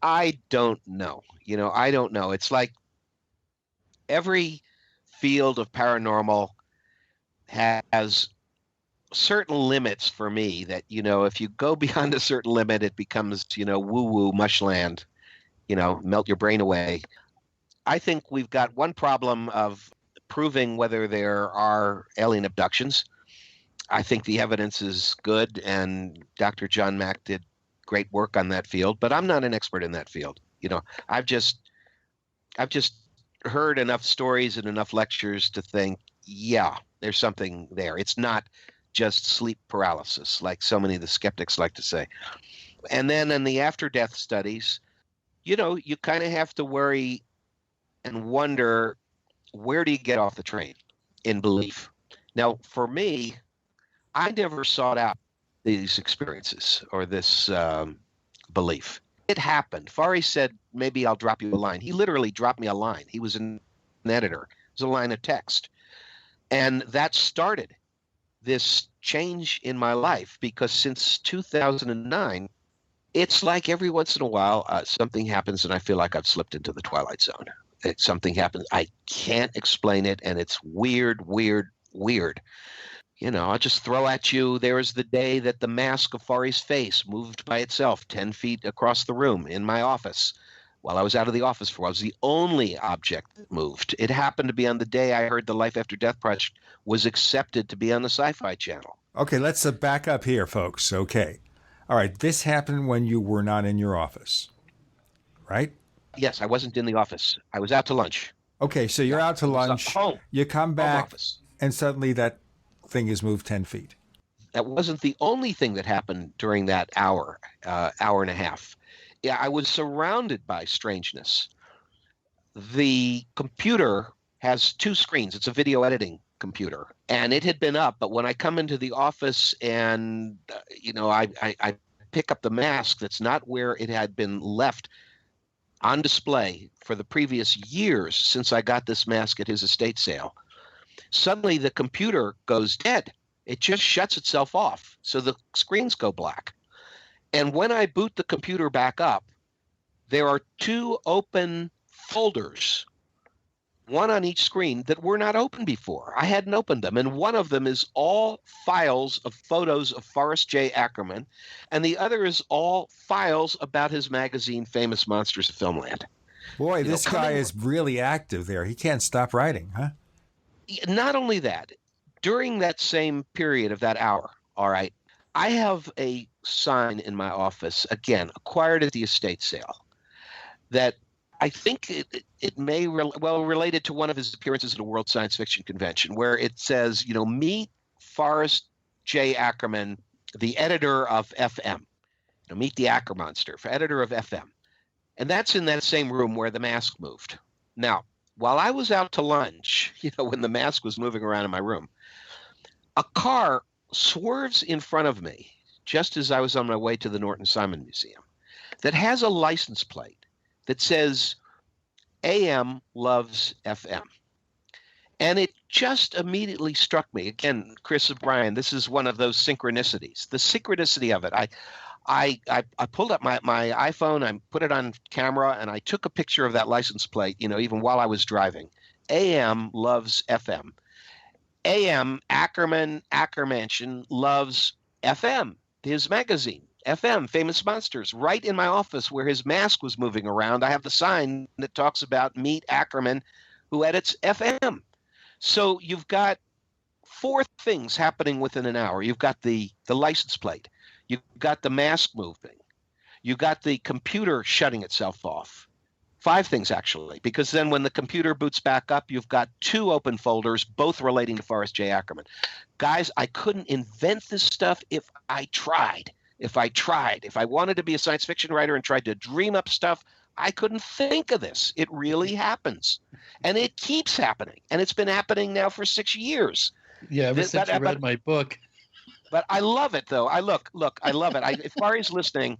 I don't know. I don't know. It's like every field of paranormal has certain limits for me that, if you go beyond a certain limit, it becomes, woo-woo mushland, melt your brain away. I think we've got one problem of proving whether there are alien abductions. I think the evidence is good, and Dr. John Mack did great work on that field, but I'm not an expert in that field. I've just heard enough stories and enough lectures to think, yeah, there's something there. It's not just sleep paralysis, like so many of the skeptics like to say. And then in the after-death studies, you kind of have to worry and wonder, where do you get off the train? in belief. Now, for me, I never sought out these experiences or this belief. It happened. Forrest said, maybe I'll drop you a line. He literally dropped me a line. He was an editor. It was a line of text. And that started this change in my life, because since 2009, it's like every once in a while something happens and I feel like I've slipped into the twilight zone. Something happens. I can't explain it, and it's weird. You know, I'll just throw at you, there was the day that the mask of Forrest's face moved by itself 10 feet across the room in my office while I was out of the office for a while. It was the only object that moved. It happened to be on the day I heard the Life After Death Project was accepted to be on the Sci-Fi Channel. Okay, let's back up here, folks. Okay. All right, this happened when you were not in your office, right? Yes, I wasn't in the office. I was out to lunch. Okay, so you're out to lunch. Home. You come back, office. And suddenly that thing is moved 10 feet. That wasn't the only thing that happened during that hour and a half. Yeah, I was surrounded by strangeness. The computer has two screens. It's a video editing computer, and it had been up. But when I come into the office and, I pick up the mask that's not where it had been left on display for the previous years since I got this mask at his estate sale, suddenly the computer goes dead. It just shuts itself off. So the screens go black. And when I boot the computer back up, there are two open folders, one on each screen, that were not open before. I hadn't opened them. And one of them is all files of photos of Forrest J Ackerman, and the other is all files about his magazine, Famous Monsters of Filmland. Boy, this guy is really active there. He can't stop writing, huh? Not only that, during that same period of that hour, all right, I have a sign in my office, again, acquired at the estate sale, that I think it may related to one of his appearances at a World Science Fiction Convention, where it says, meet Forrest J Ackerman, the editor of FM. Meet the Ackermonster, editor of FM. And that's in that same room where the mask moved. Now, while I was out to lunch, when the mask was moving around in my room, a car swerves in front of me just as I was on my way to the Norton Simon Museum that has a license plate that says AM loves FM. And it just immediately struck me. Again, Chris and Brian, this is one of those synchronicities. The synchronicity of it. I pulled up my iPhone, I put it on camera, and I took a picture of that license plate, even while I was driving. AM loves FM. AM, Ackermansion, loves FM, his magazine. FM, Famous Monsters, right in my office where his mask was moving around. I have the sign that talks about Meet Ackerman, who edits FM. So you've got four things happening within an hour. You've got the license plate. You've got the mask moving. You've got the computer shutting itself off. Five things, actually, because then when the computer boots back up, you've got two open folders, both relating to Forrest J Ackerman. Guys, I couldn't invent this stuff if I tried. If I wanted to be a science fiction writer and tried to dream up stuff, I couldn't think of this. It really happens. And it keeps happening. And it's been happening now for 6 years. Yeah, ever since you read my book. But I love it, though. I love it. If Fari's listening,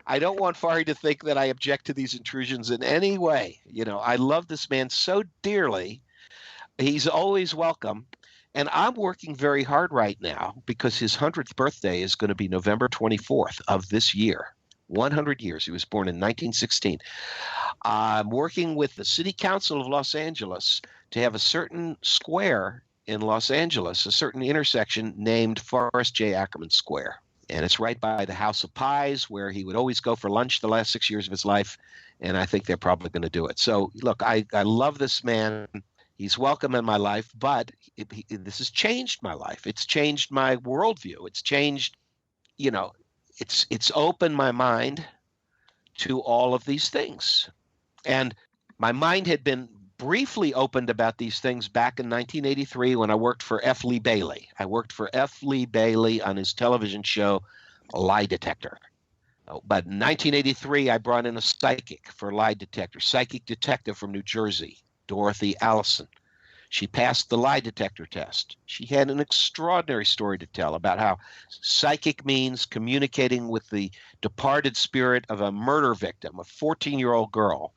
I don't want Fari to think that I object to these intrusions in any way. I love this man so dearly. He's always welcome. And I'm working very hard right now because his 100th birthday is going to be November 24th of this year. 100 years. He was born in 1916. I'm working with the City Council of Los Angeles to have a certain square in Los Angeles, a certain intersection named Forrest J Ackerman Square. And it's right by the House of Pies, where he would always go for lunch the last 6 years of his life. And I think they're probably going to do it. So, look, I love this man. He's welcome in my life, but this has changed my life. It's changed my worldview. It's changed, it's opened my mind to all of these things. And my mind had been briefly opened about these things back in 1983 when I worked for F. Lee Bailey. I worked for F. Lee Bailey on his television show, Lie Detector. But in 1983, I brought in a psychic for Lie Detector, psychic detective from New Jersey, Dorothy Allison. She passed the lie detector test. She had an extraordinary story to tell about how psychic means communicating with the departed spirit of a murder victim, a 14-year-old girl,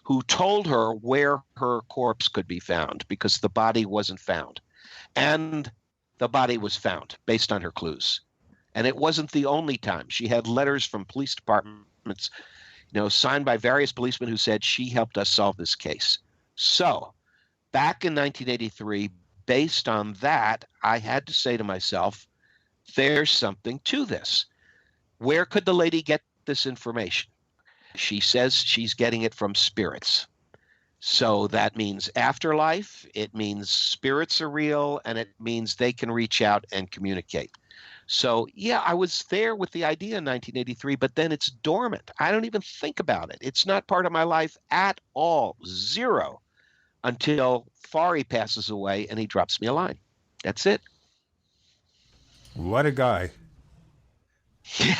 who told her where her corpse could be found because the body wasn't found. And the body was found based on her clues. And it wasn't the only time. She had letters from police departments, signed by various policemen who said she helped us solve this case. So, back in 1983, based on that, I had to say to myself, there's something to this. Where could the lady get this information? She says she's getting it from spirits. So that means afterlife, it means spirits are real, and it means they can reach out and communicate. So, yeah, I was there with the idea in 1983, but then it's dormant. I don't even think about it. It's not part of my life at all. Zero. Until Fari passes away and he drops me a line. That's it. What a guy. Yeah.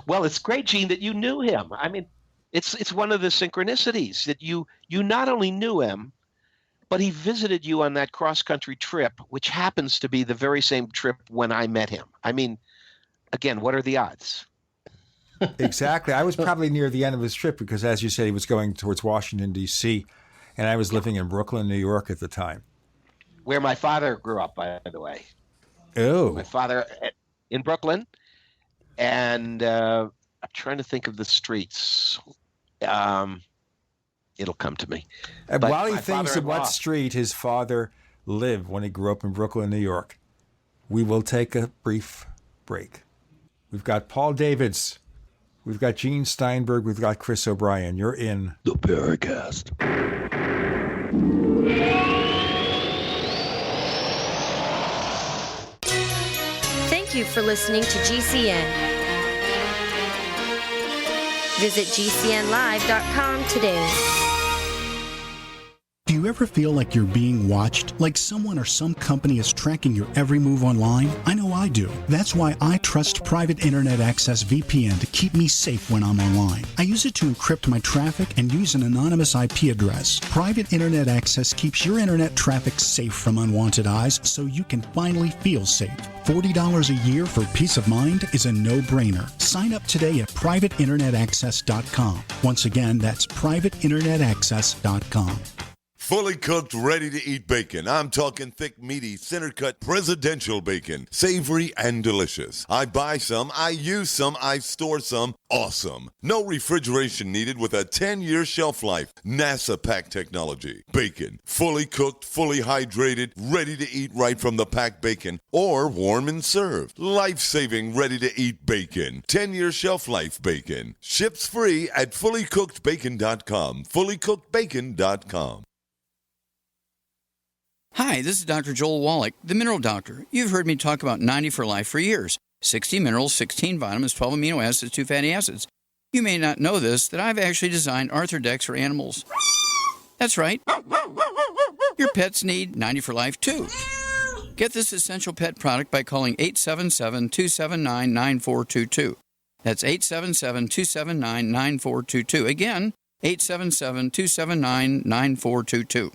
Well, it's great, Gene, that you knew him. I mean, it's one of the synchronicities that you not only knew him, but he visited you on that cross-country trip, which happens to be the very same trip when I met him. I mean, again, what are the odds? Exactly. I was probably near the end of his trip because, as you said, he was going towards Washington, D.C., and I was living in Brooklyn, New York at the time. Where my father grew up, by the way. Oh. My father in Brooklyn. And I'm trying to think of the streets. It'll come to me. And while he thinks of what street his father lived when he grew up in Brooklyn, New York, we will take a brief break. We've got Paul Davids. We've got Gene Steinberg. We've got Chris O'Brien. You're in the Paracast. Thank you for listening to GCN. Visit GCNlive.com today. Do you ever feel like you're being watched? Like someone or some company is tracking your every move online? I know I do. That's why I trust Private Internet Access VPN to keep me safe when I'm online. I use it to encrypt my traffic and use an anonymous IP address. Private Internet Access keeps your internet traffic safe from unwanted eyes so you can finally feel safe. $40 a year for peace of mind is a no-brainer. Sign up today at privateinternetaccess.com. Once again, that's privateinternetaccess.com. Fully cooked, ready-to-eat bacon. I'm talking thick, meaty, center-cut presidential bacon. Savory and delicious. I buy some, I use some, I store some. Awesome. No refrigeration needed with a 10-year shelf life. NASA-packed technology. Bacon. Fully cooked, fully hydrated, ready to eat right from the packed bacon or warm and served. Life-saving, ready-to-eat bacon. 10-year shelf life bacon. Ships free at fullycookedbacon.com. Fullycookedbacon.com. Hi, this is Dr. Joel Wallach, the Mineral Doctor. You've heard me talk about 90 for Life for years. 60 minerals, 16 vitamins, 12 amino acids, 2 fatty acids. You may not know this, that I've actually designed Arthrodex for animals. That's right. Your pets need 90 for Life too. Get this essential pet product by calling 877-279-9422. That's 877-279-9422. Again, 877-279-9422.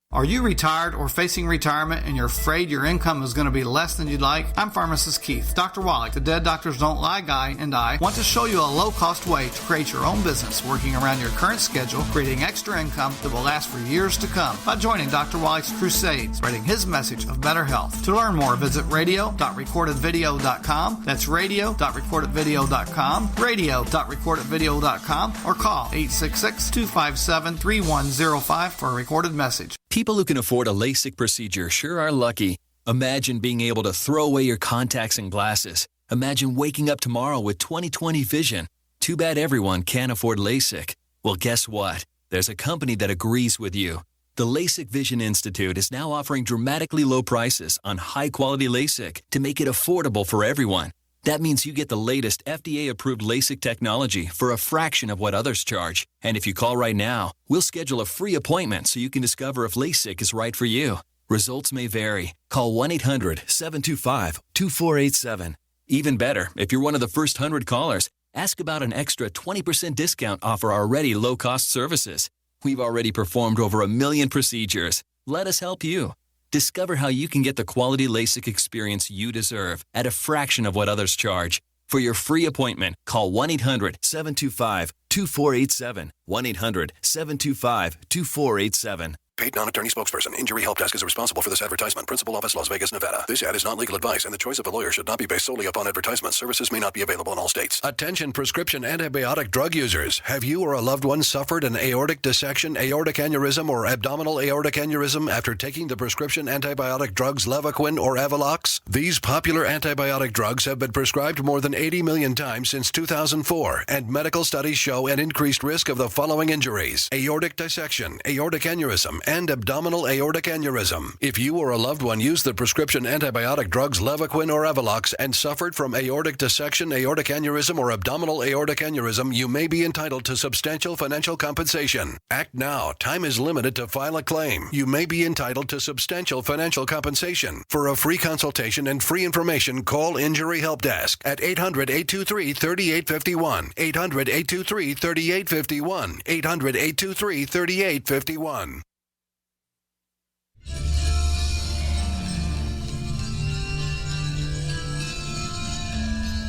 Are you retired or facing retirement and you're afraid your income is going to be less than you'd like? I'm Pharmacist Keith. Dr. Wallach, the Dead Doctors Don't Lie guy, and I want to show you a low-cost way to create your own business working around your current schedule, creating extra income that will last for years to come by joining Dr. Wallach's crusade, spreading his message of better health. To learn more, visit radio.recordedvideo.com. That's radio.recordedvideo.com, radio.recordedvideo.com, or call 866-257-3105 for a recorded message. People who can afford a LASIK procedure sure are lucky. Imagine being able to throw away your contacts and glasses. Imagine waking up tomorrow with 20/20 vision. Too bad everyone can't afford LASIK. Well, guess what? There's a company that agrees with you. The LASIK Vision Institute is now offering dramatically low prices on high-quality LASIK to make it affordable for everyone. That means you get the latest FDA-approved LASIK technology for a fraction of what others charge. And if you call right now, we'll schedule a free appointment so you can discover if LASIK is right for you. Results may vary. Call 1-800-725-2487. Even better, if you're one of the first 100 callers, ask about an extra 20% discount off our already low-cost services. We've already performed over 1 million procedures. Let us help you. Discover how you can get the quality LASIK experience you deserve at a fraction of what others charge. For your free appointment, call 1-800-725-2487. 1-800-725-2487. Paid non-attorney spokesperson. Injury Help Desk is responsible for this advertisement. Principal office, Las Vegas, Nevada. This ad is not legal advice, and the choice of a lawyer should not be based solely upon advertisement. Services may not be available in all states. Attention prescription antibiotic drug users. Have you or a loved one suffered an aortic dissection, aortic aneurysm, or abdominal aortic aneurysm after taking the prescription antibiotic drugs Levaquin or Avelox? These popular antibiotic drugs have been prescribed more than 80 million times since 2004, and medical studies show an increased risk of the following injuries: aortic dissection, aortic aneurysm, and abdominal aortic aneurysm. If you or a loved one used the prescription antibiotic drugs Levaquin or Avelox and suffered from aortic dissection, aortic aneurysm, or abdominal aortic aneurysm, you may be entitled to substantial financial compensation. Act now. Time is limited to file a claim. You may be entitled to substantial financial compensation. For a free consultation and free information, call Injury Help Desk at 800-823-3851. 800-823-3851. 800-823-3851.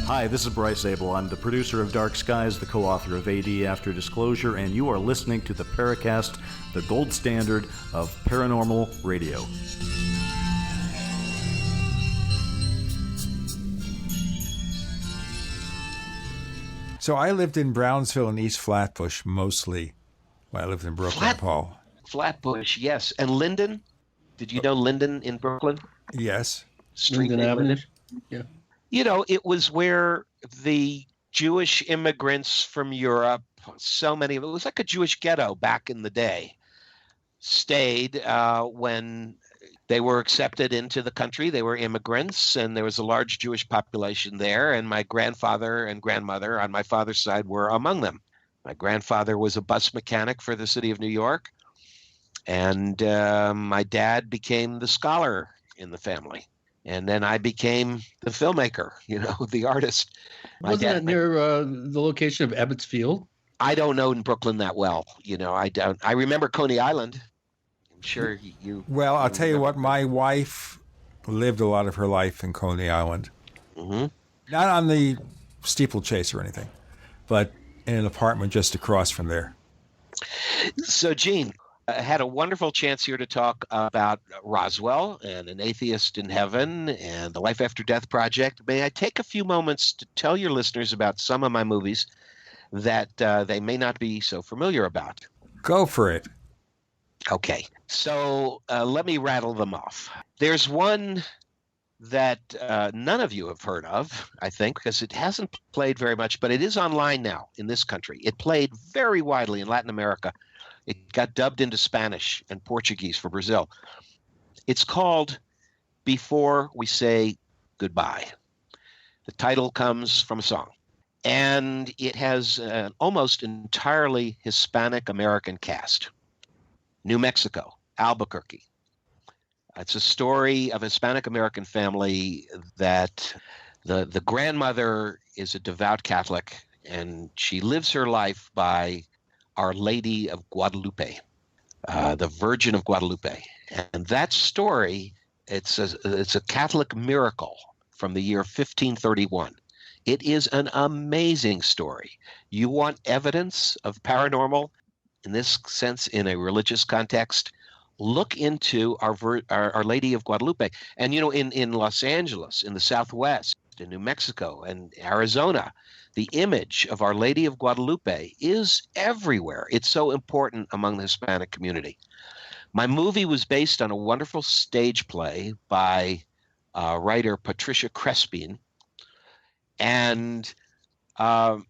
Hi, this is Bryce Abel. I'm the producer of Dark Skies, the co-author of AD After Disclosure, and you are listening to the Paracast, the gold standard of paranormal radio. So I lived in Brownsville and East Flatbush mostly when I lived in Brooklyn, Paul. Flatbush, yes. And Linden? Did you know Linden in Brooklyn? Yes. Street Linden name Avenue? Linden? Yeah. You know, it was where the Jewish immigrants from Europe, so many of it was like a Jewish ghetto back in the day, stayed when they were accepted into the country. They were immigrants, and there was a large Jewish population there, and my grandfather and grandmother on my father's side were among them. My grandfather was a bus mechanic for the city of New York, and my dad became the scholar in the family. And then I became the filmmaker, the artist. Wasn't that near the location of Ebbets Field? I don't know in Brooklyn that well. I don't. I remember Coney Island. I'm sure you. Well, I'll tell you what. My wife lived a lot of her life in Coney Island. Mm-hmm. Not on the steeplechase or anything, but in an apartment just across from there. So, Gene, I had a wonderful chance here to talk about Roswell and An Atheist in Heaven and the Life After Death Project. May I take a few moments to tell your listeners about some of my movies that they may not be so familiar about? Go for it. Okay. So let me rattle them off. There's one that none of you have heard of, I think, because it hasn't played very much, but it is online now in this country. It played very widely in Latin America. It got dubbed into Spanish and Portuguese for Brazil. It's called Before We Say Goodbye. The title comes from a song. And it has an almost entirely Hispanic American cast. New Mexico, Albuquerque. It's a story of a Hispanic American family that the grandmother is a devout Catholic, and she lives her life by Our Lady of Guadalupe, the Virgin of Guadalupe. And that story, it's a Catholic miracle from the year 1531. It is an amazing story. You want evidence of paranormal, in this sense, in a religious context, look into Our Lady of Guadalupe. And, in Los Angeles, in the Southwest, in New Mexico, and Arizona, the image of Our Lady of Guadalupe is everywhere. It's so important among the Hispanic community. My movie was based on a wonderful stage play by writer Patricia Crespin. And the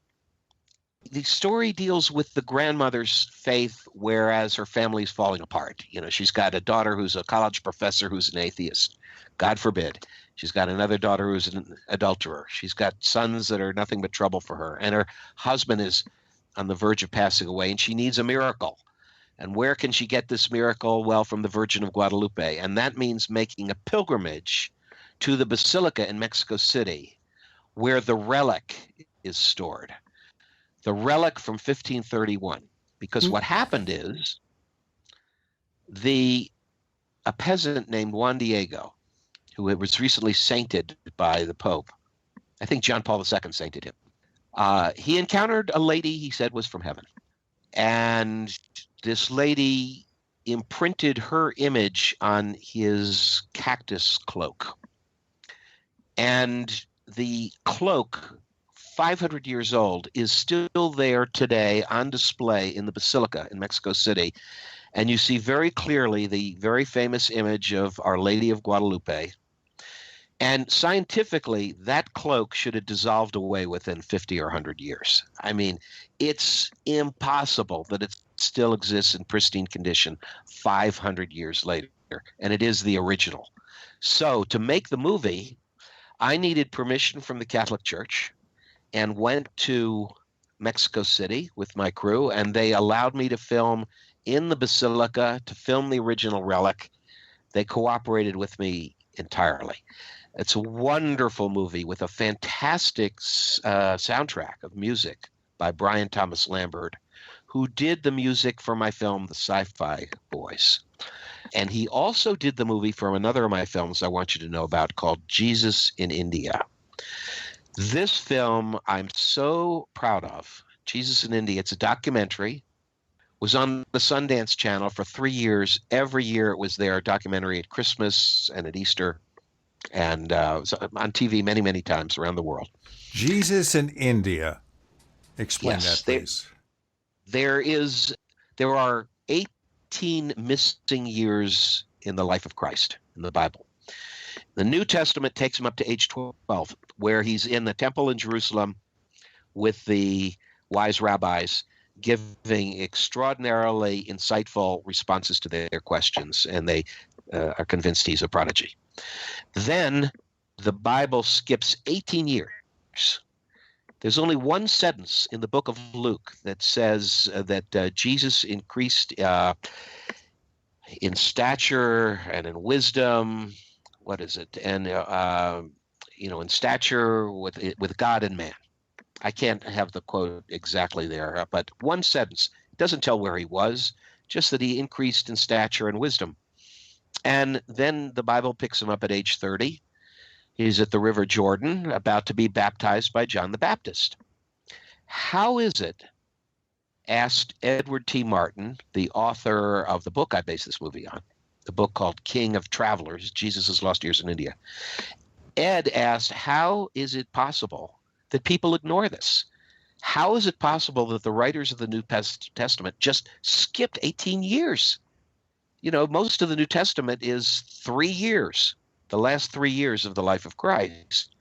story deals with the grandmother's faith, whereas her family's falling apart. She's got a daughter who's a college professor who's an atheist. God forbid. She's got another daughter who's an adulterer. She's got sons that are nothing but trouble for her. And her husband is on the verge of passing away, and she needs a miracle. And where can she get this miracle? Well, from the Virgin of Guadalupe. And that means making a pilgrimage to the Basilica in Mexico City, where the relic is stored. The relic from 1531. Because what happened is the a peasant named Juan Diego, who was recently sainted by the Pope. I think John Paul II sainted him. He encountered a lady he said was from heaven. And this lady imprinted her image on his cactus cloak. And the cloak, 500 years old, is still there today on display in the Basilica in Mexico City. And you see very clearly the very famous image of Our Lady of Guadalupe. And scientifically, that cloak should have dissolved away within 50 or 100 years. I mean, it's impossible that it still exists in pristine condition 500 years later. And it is the original. So to make the movie, I needed permission from the Catholic Church and went to Mexico City with my crew, and they allowed me to film in the Basilica, to film the original relic. They cooperated with me entirely. It's a wonderful movie with a fantastic soundtrack of music by Brian Thomas Lambert, who did the music for my film, The Sci-Fi Boys. And he also did the movie from another of my films I want you to know about called Jesus in India. This film I'm so proud of, Jesus in India. It's a documentary. Was on the Sundance Channel for 3 years. Every year it was there, a documentary at Christmas and at Easter. And was on TV many, many times around the world. Jesus in India. Explain that, please. There are 18 missing years in the life of Christ in the Bible. The New Testament takes him up to age 12, where he's in the temple in Jerusalem with the wise rabbis, giving extraordinarily insightful responses to their questions, and they are convinced he's a prodigy. Then the Bible skips 18 years. There's only one sentence in the book of Luke that says that Jesus increased in stature and in wisdom. What is it? And in stature with God and man. I can't have the quote exactly there, but one sentence. It doesn't tell where he was, just that he increased in stature and wisdom. And then the Bible picks him up at age 30. He's at the River Jordan, about to be baptized by John the Baptist. How is it, asked Edward T. Martin, the author of the book I based this movie on, the book called King of Travelers, Jesus' Lost Years in India. Ed asked, how is it possible that people ignore this? How is it possible that the writers of the New Testament just skipped 18 years? You know, most of the New Testament is 3 years, the last 3 years of the life of Christ.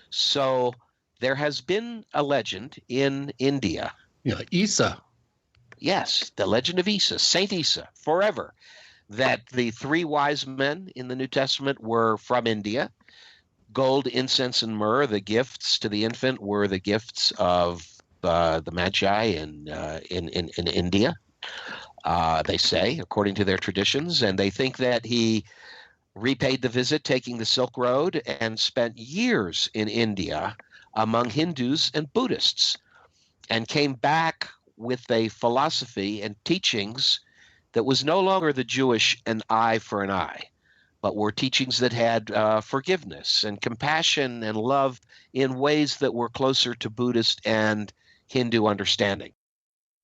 So there has been a legend in India. Yeah, Isa. Yes, the legend of Isa, Saint Isa, forever, that the 3 wise men in the New Testament were from India. Gold, incense, and myrrh, the gifts to the infant, were the gifts of the Magi in India, they say, according to their traditions. And they think that he repaid the visit, taking the Silk Road, and spent years in India among Hindus and Buddhists, and came back with a philosophy and teachings that was no longer the Jewish an eye for an eye, but were teachings that had forgiveness and compassion and love in ways that were closer to Buddhist and Hindu understanding.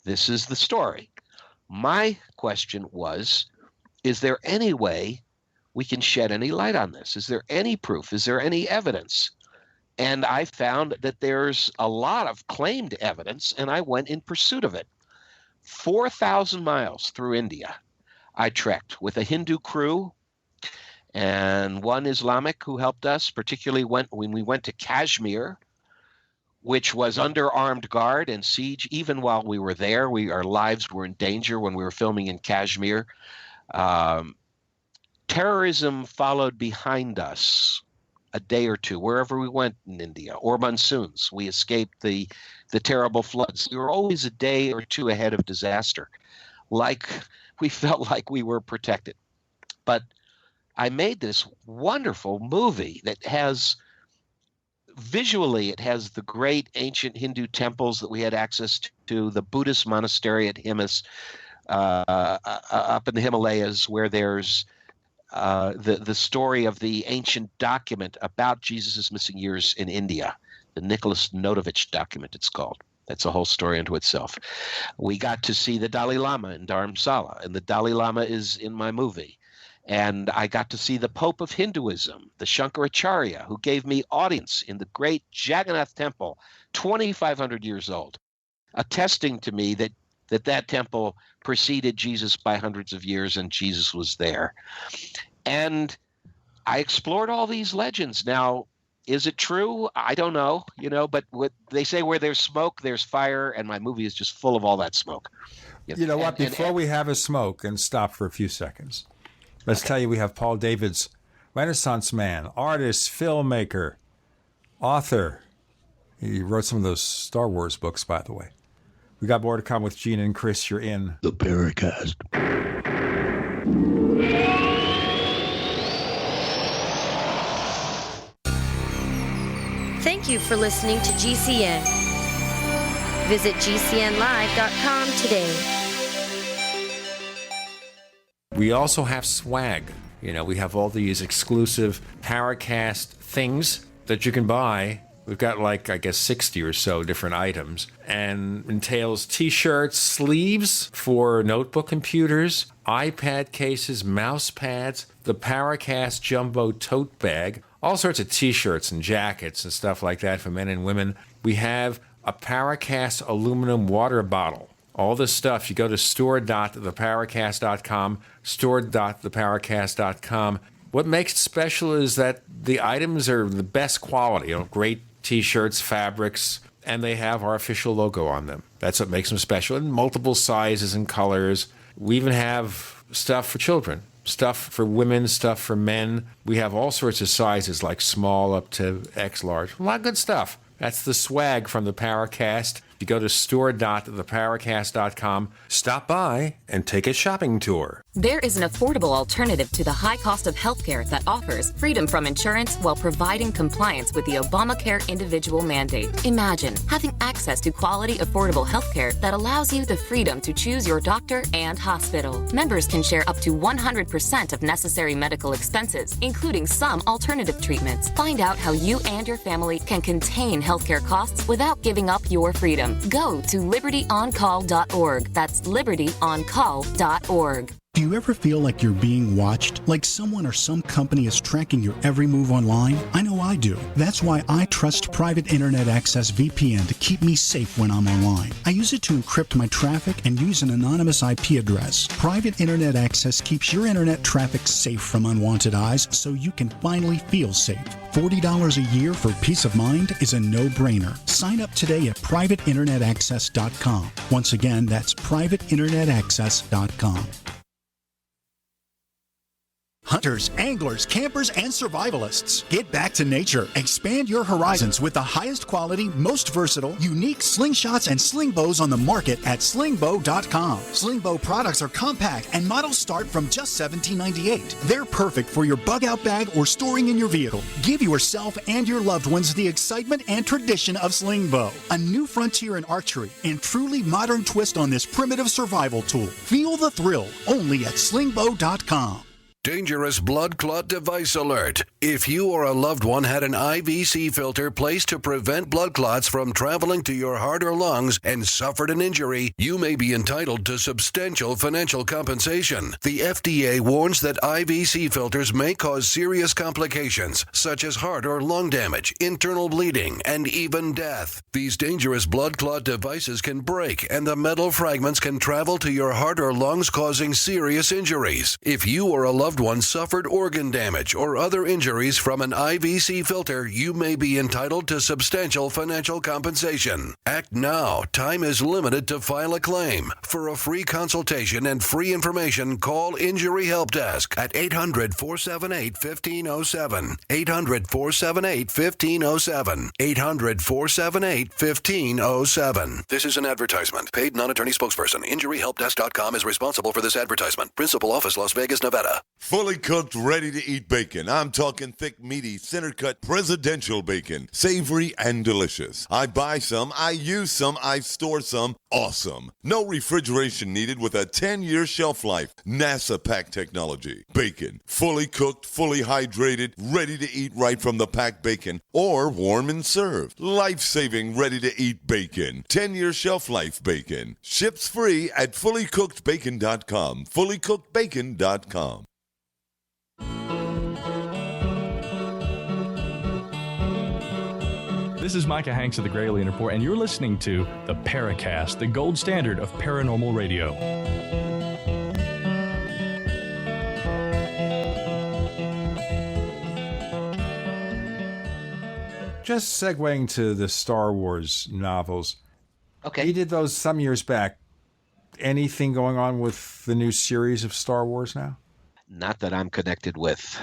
This is the story. My question was, is there any way we can shed any light on this? Is there any proof? Is there any evidence? And I found that there's a lot of claimed evidence, and I went in pursuit of it. 4,000 miles through India, I trekked with a Hindu crew and one Islamic who helped us, particularly when we went to Kashmir, which was under armed guard and siege. Even while we were there, our lives were in danger when we were filming in Kashmir. Terrorism followed behind us a day or two, wherever we went in India, or monsoons. We escaped the terrible floods. We were always a day or two ahead of disaster. Like we felt like we were protected. But I made this wonderful movie that has, visually, it has the great ancient Hindu temples that we had access to, the Buddhist monastery at Himas, up in the Himalayas, where there's the story of the ancient document about Jesus' missing years in India, the Nicholas Notovich document, it's called. That's a whole story unto itself. We got to see the Dalai Lama in Dharamsala, and the Dalai Lama is in my movie. And I got to see the Pope of Hinduism, the Shankaracharya, who gave me audience in the great Jagannath Temple, 2,500 years old, attesting to me that temple preceded Jesus by hundreds of years, and Jesus was there. And I explored all these legends. Now, is it true? I don't know, but what they say, where there's smoke, there's fire, and my movie is just full of all that smoke. You know what? Before we have a smoke and stop for a few seconds, let's tell you we have Paul Davids, Renaissance man, artist, filmmaker, author. He wrote some of those Star Wars books, by the way. We got more to come with Gene and Chris. You're in the Paracast. Thank you for listening to GCN. Visit GCNlive.com today. We also have swag. We have all these exclusive Paracast things that you can buy. We've got 60 or so different items, and entails t-shirts, sleeves for notebook computers, iPad cases, mouse pads, the Paracast Jumbo tote bag, all sorts of t-shirts and jackets and stuff like that for men and women. We have a Paracast aluminum water bottle. All this stuff, you go to store.theparacast.com, store.theparacast.com. What makes it special is that the items are the best quality, great t-shirts, fabrics, and they have our official logo on them. That's what makes them special, in multiple sizes and colors. We even have stuff for children, stuff for women, stuff for men. We have all sorts of sizes, like small up to X large. A lot of good stuff. That's the swag from the Paracast. You go to store.theparacast.com, stop by, and take a shopping tour. There is an affordable alternative to the high cost of healthcare that offers freedom from insurance while providing compliance with the Obamacare individual mandate. Imagine having access to quality, affordable healthcare that allows you the freedom to choose your doctor and hospital. Members can share up to 100% of necessary medical expenses, including some alternative treatments. Find out how you and your family can contain healthcare costs without giving up your freedom. Go to libertyoncall.org. That's libertyoncall.org. Do you ever feel like you're being watched? Like someone or some company is tracking your every move online? I know I do. That's why I trust Private Internet Access VPN to keep me safe when I'm online. I use it to encrypt my traffic and use an anonymous IP address. Private Internet Access keeps your internet traffic safe from unwanted eyes so you can finally feel safe. $40 a year for peace of mind is a no-brainer. Sign up today at privateinternetaccess.com. Once again, that's privateinternetaccess.com. Hunters, anglers, campers, and survivalists. Get back to nature. Expand your horizons with the highest quality, most versatile, unique slingshots and sling bows on the market at slingbow.com. Sling bow products are compact and models start from just $17.98. They're perfect for your bug out bag or storing in your vehicle. Give yourself and your loved ones the excitement and tradition of sling bow. A new frontier in archery and truly modern twist on this primitive survival tool. Feel the thrill only at slingbow.com. Dangerous blood clot device alert. If you or a loved one had an IVC filter placed to prevent blood clots from traveling to your heart or lungs and suffered an injury, you may be entitled to substantial financial compensation. The FDA warns that IVC filters may cause serious complications, such as heart or lung damage, internal bleeding, and even death. These dangerous blood clot devices can break, and the metal fragments can travel to your heart or lungs, causing serious injuries. If you or a loved one suffered organ damage or other injuries from an IVC filter, you may be entitled to substantial financial compensation. Act now. Time is limited to file a claim. For a free consultation and free information, call Injury Help Desk at 800-478-1507. 800-478-1507. 800-478-1507. This is an advertisement. Paid non-attorney spokesperson. InjuryHelpDesk.com is responsible for this advertisement. Principal office, Las Vegas, Nevada. Fully cooked, ready-to-eat bacon. I'm talking thick, meaty, center-cut presidential bacon. Savory and delicious. I buy some, I use some, I store some. Awesome. No refrigeration needed with a 10-year shelf life. NASA-packed technology. Bacon. Fully cooked, fully hydrated, ready to eat right from the packed bacon. Or warm and served. Life-saving, ready-to-eat bacon. 10-year shelf life bacon. Ships free at fullycookedbacon.com. Fullycookedbacon.com. This is Micah Hanks of the Gray Alien Report, and you're listening to the Paracast, the gold standard of paranormal radio. Just segueing to the Star Wars novels. Okay. You did those some years back. Anything going on with the new series of Star Wars now? Not that I'm connected with.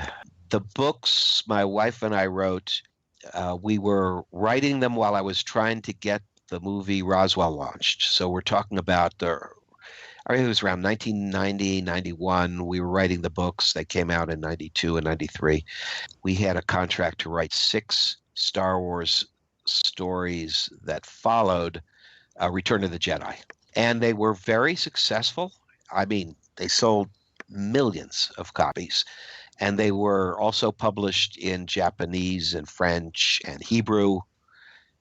The books my wife and I wrote, we were writing them while I was trying to get the movie Roswell launched. So we're talking about, it was around 1990, 91. We were writing the books. They came out in 92 and 93. We had a contract to write 6 Star Wars stories that followed Return of the Jedi. And they were very successful. I mean, they sold millions of copies. And they were also published in Japanese and French and Hebrew,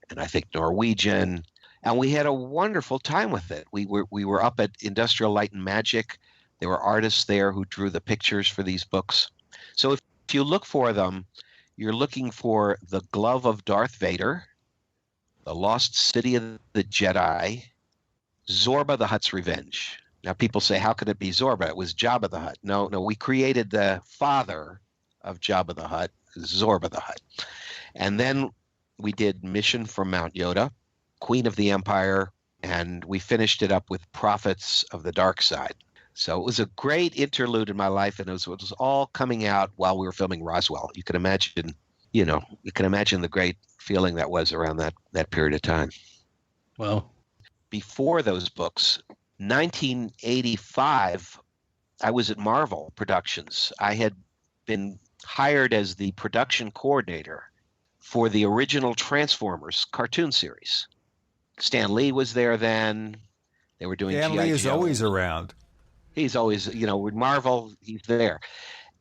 and I think Norwegian. And we had a wonderful time with it. We were up at Industrial Light and Magic. There were artists there who drew the pictures for these books. So if you look for them, you're looking for The Glove of Darth Vader, The Lost City of the Jedi, Zorba the Hutt's Revenge. Now, people say, how could it be Zorba? It was Jabba the Hutt. No, we created the father of Jabba the Hutt, Zorba the Hutt. And then we did Mission from Mount Yoda, Queen of the Empire, and we finished it up with Prophets of the Dark Side. So it was a great interlude in my life, and it was all coming out while we were filming Roswell. You can imagine, the great feeling that was around that period of time. Well, before those books, 1985, I was at Marvel Productions. I had been hired as the production coordinator for the original Transformers cartoon series. Stan Lee was there then. They were doing Stan G.I. Lee is Joe. always around. He's always, with Marvel, he's there.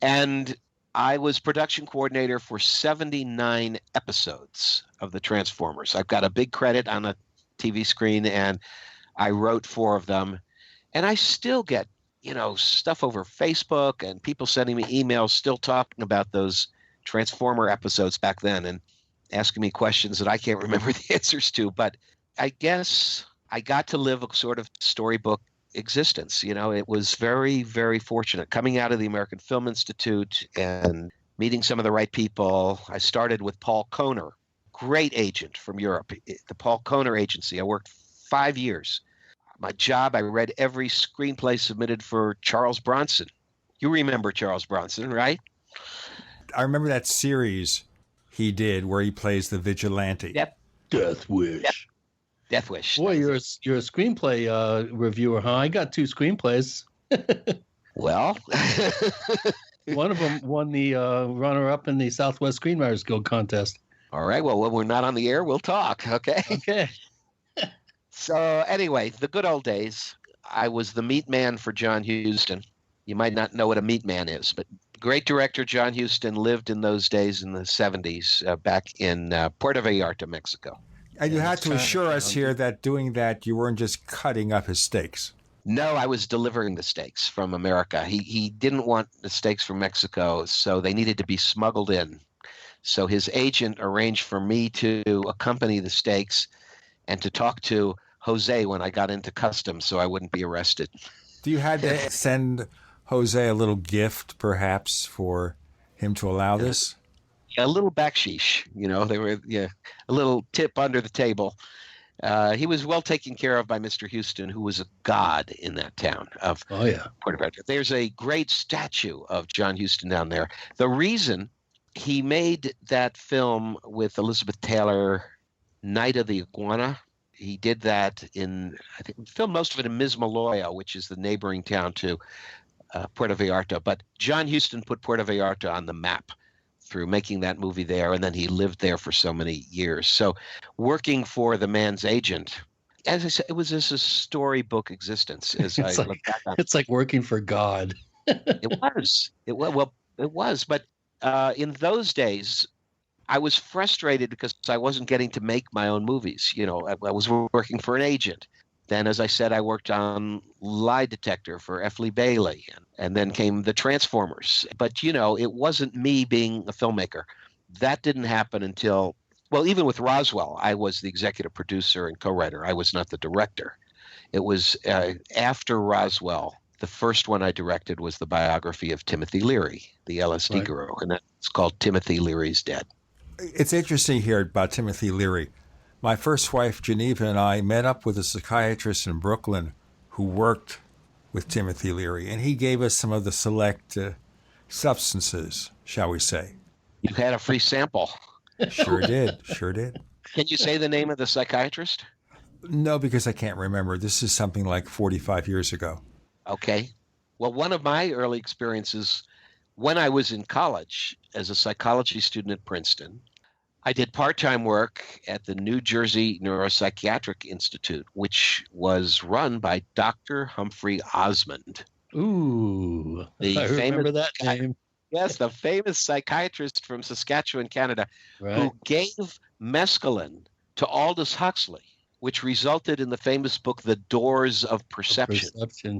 And I was production coordinator for 79 episodes of the Transformers. I've got a big credit on a TV screen, and I wrote 4 of them. And I still get, stuff over Facebook and people sending me emails still talking about those Transformer episodes back then and asking me questions that I can't remember the answers to. But I guess I got to live a sort of storybook existence. It was very, very fortunate coming out of the American Film Institute and meeting some of the right people. I started with Paul Kohner, great agent from Europe, the Paul Kohner Agency. I worked 5 years. My job, I read every screenplay submitted for Charles Bronson. You remember Charles Bronson, right? I remember that series he did where he plays the vigilante. Yep. Death Wish. Yep. Death Wish. Boy, you're a screenplay reviewer, huh? I got 2 screenplays. Well, one of them won the runner-up in the Southwest Screenwriters Guild contest. All right. Well, when we're not on the air, we'll talk. Okay. Okay. So anyway, the good old days. I was the meat man for John Huston. You might not know what a meat man is, but great director John Huston lived in those days in the 70s back in Puerto Vallarta, Mexico. And you had to assure us here that doing that, you weren't just cutting up his steaks. No, I was delivering the steaks from America. He didn't want the steaks from Mexico, so they needed to be smuggled in. So his agent arranged for me to accompany the steaks and to talk to Jose when I got into customs so I wouldn't be arrested. Do you had to send Jose a little gift, perhaps, for him to allow this? A little backsheesh, they were a little tip under the table. He was well taken care of by Mr. Huston, who was a god in that town of Puerto Vallarta. There's a great statue of John Huston down there. The reason he made that film with Elizabeth Taylor, Night of the Iguana, he did that filmed most of it in Mismaloya, which is the neighboring town to Puerto Vallarta. But John Huston put Puerto Vallarta on the map through making that movie there, and then he lived there for so many years. So working for the man's agent, as I said, it was just a storybook existence. As I look back on it. It's like working for God. It was. It was. But in those days, I was frustrated because I wasn't getting to make my own movies. You know, I was working for an agent. Then, as I said, I worked on Lie Detector for F. Lee Bailey, and then came the Transformers. But, you know, it wasn't me being a filmmaker. That didn't happen until, well, even with Roswell, I was the executive producer and co-writer. I was not the director. It was after Roswell, the first one I directed was the biography of Timothy Leary, the LSD guru, and it's called Timothy Leary's Dead. It's interesting here about Timothy Leary. My first wife, Geneva, and I met up with a psychiatrist in Brooklyn who worked with Timothy Leary, and he gave us some of the select substances, shall we say. You had a free sample. Sure did. Can you say the name of the psychiatrist? No, because I can't remember. This is something like 45 years ago. Okay. Well, one of my early experiences when I was in college as a psychology student at Princeton, I did part-time work at the New Jersey Neuropsychiatric Institute, which was run by Dr. Humphrey Osmond. Ooh, I remember that name. Yes, the famous psychiatrist from Saskatchewan, Canada, who gave mescaline to Aldous Huxley, which resulted in the famous book, The Doors of Perception.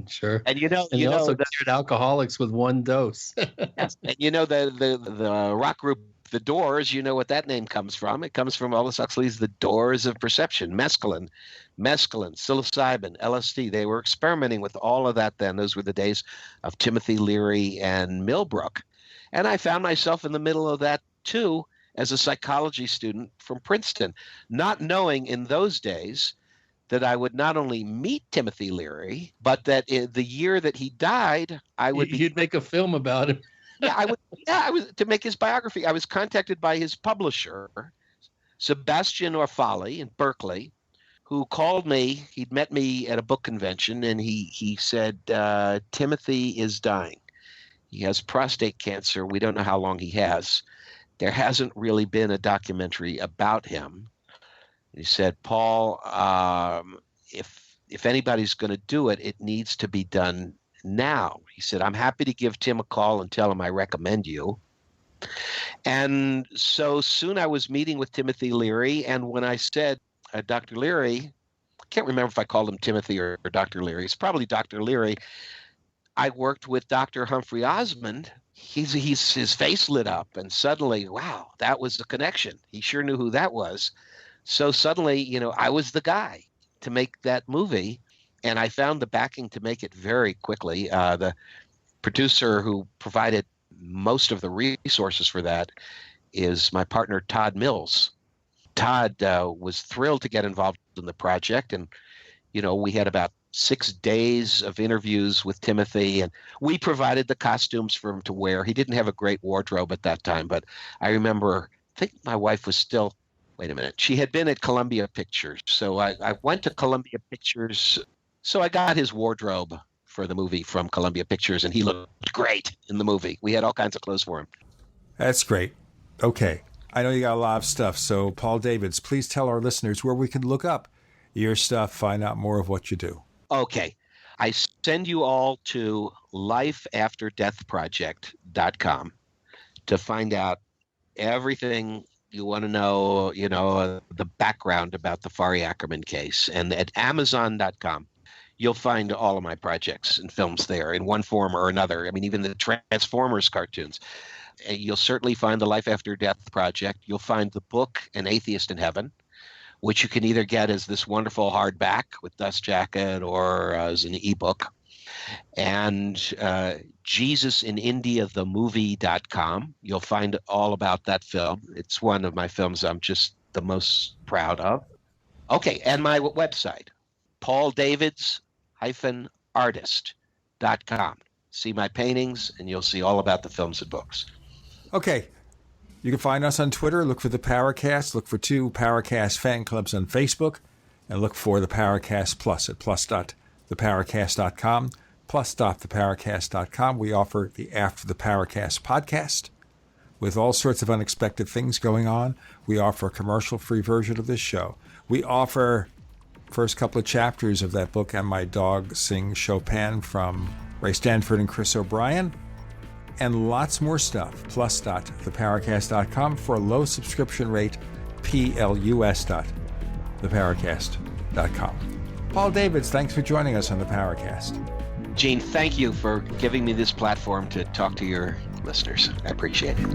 Sure. And he also cured alcoholics with one dose. Yes, and you know the rock group The Doors, you know what that name comes from. It comes from Aldous Huxley's The Doors of Perception, mescaline, psilocybin, LSD. They were experimenting with all of that then. Those were the days of Timothy Leary and Millbrook. And I found myself in the middle of that too as a psychology student from Princeton, not knowing in those days that I would not only meet Timothy Leary, but that in the year that he died, You'd make a film about him. I was to make his biography. I was contacted by his publisher, Sebastian Orfali in Berkeley, who called me. He'd met me at a book convention, and he said, Timothy is dying. He has prostate cancer. We don't know how long he has. There hasn't really been a documentary about him. He said, Paul, if anybody's going to do it, it needs to be done now. He said, I'm happy to give Tim a call and tell him I recommend you. And so soon I was meeting with Timothy Leary, and when I said, Dr. Leary, I can't remember if I called him Timothy or Dr. Leary. It's probably Dr. Leary. I worked with Dr. Humphrey Osmond. His face lit up, and suddenly, wow, that was the connection. He sure knew who that was. So suddenly, you know, I was the guy to make that movie, and I found the backing to make it very quickly. The producer who provided most of the resources for that is my partner, Todd Mills. Todd was thrilled to get involved in the project, and, you know, we had about 6 days of interviews with Timothy, and we provided the costumes for him to wear. He didn't have a great wardrobe at that time, but I remember, I think my wife was still, wait a minute, she had been at Columbia Pictures. So I went to Columbia Pictures. So I got his wardrobe for the movie from Columbia Pictures, and he looked great in the movie. We had all kinds of clothes for him. That's great. Okay. I know you got a lot of stuff. So Paul Davids, please tell our listeners where we can look up your stuff, find out more of what you do. Okay. I send you all to lifeafterdeathproject.com to find out everything you want to know, you know, the background about the Forrest Ackerman case. And at Amazon.com, you'll find all of my projects and films there in one form or another. I mean, even the Transformers cartoons. You'll certainly find the Life After Death Project. You'll find the book, An Atheist in Heaven, which you can either get as this wonderful hardback with dust jacket or as an ebook. And JesusInIndiaTheMovie.com. You'll find all about that film. It's one of my films I'm just the most proud of. Okay, and my website, pauldavids-artist.com. See my paintings, and you'll see all about the films and books. Okay. You can find us on Twitter. Look for the Paracast. Look for 2 Paracast fan clubs on Facebook. And look for the Paracast Plus at plus.theparacast.com. plus.theparacast.com. We offer the After the Paracast podcast with all sorts of unexpected things going on. We offer a commercial-free version of this show. We offer first couple of chapters of that book, And My Dog Sings Chopin, from Ray Stanford and Chris O'Brien, and lots more stuff. Plus.theparacast.com for a low subscription rate, plus.theparacast.com. Paul Davids, thanks for joining us on the Paracast. Gene, thank you for giving me this platform to talk to your listeners. I appreciate it.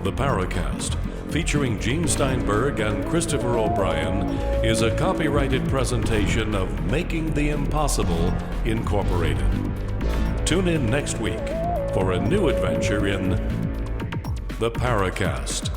The Paracast, featuring Gene Steinberg and Christopher O'Brien, is a copyrighted presentation of Making the Impossible, Incorporated. Tune in next week for a new adventure in The Paracast.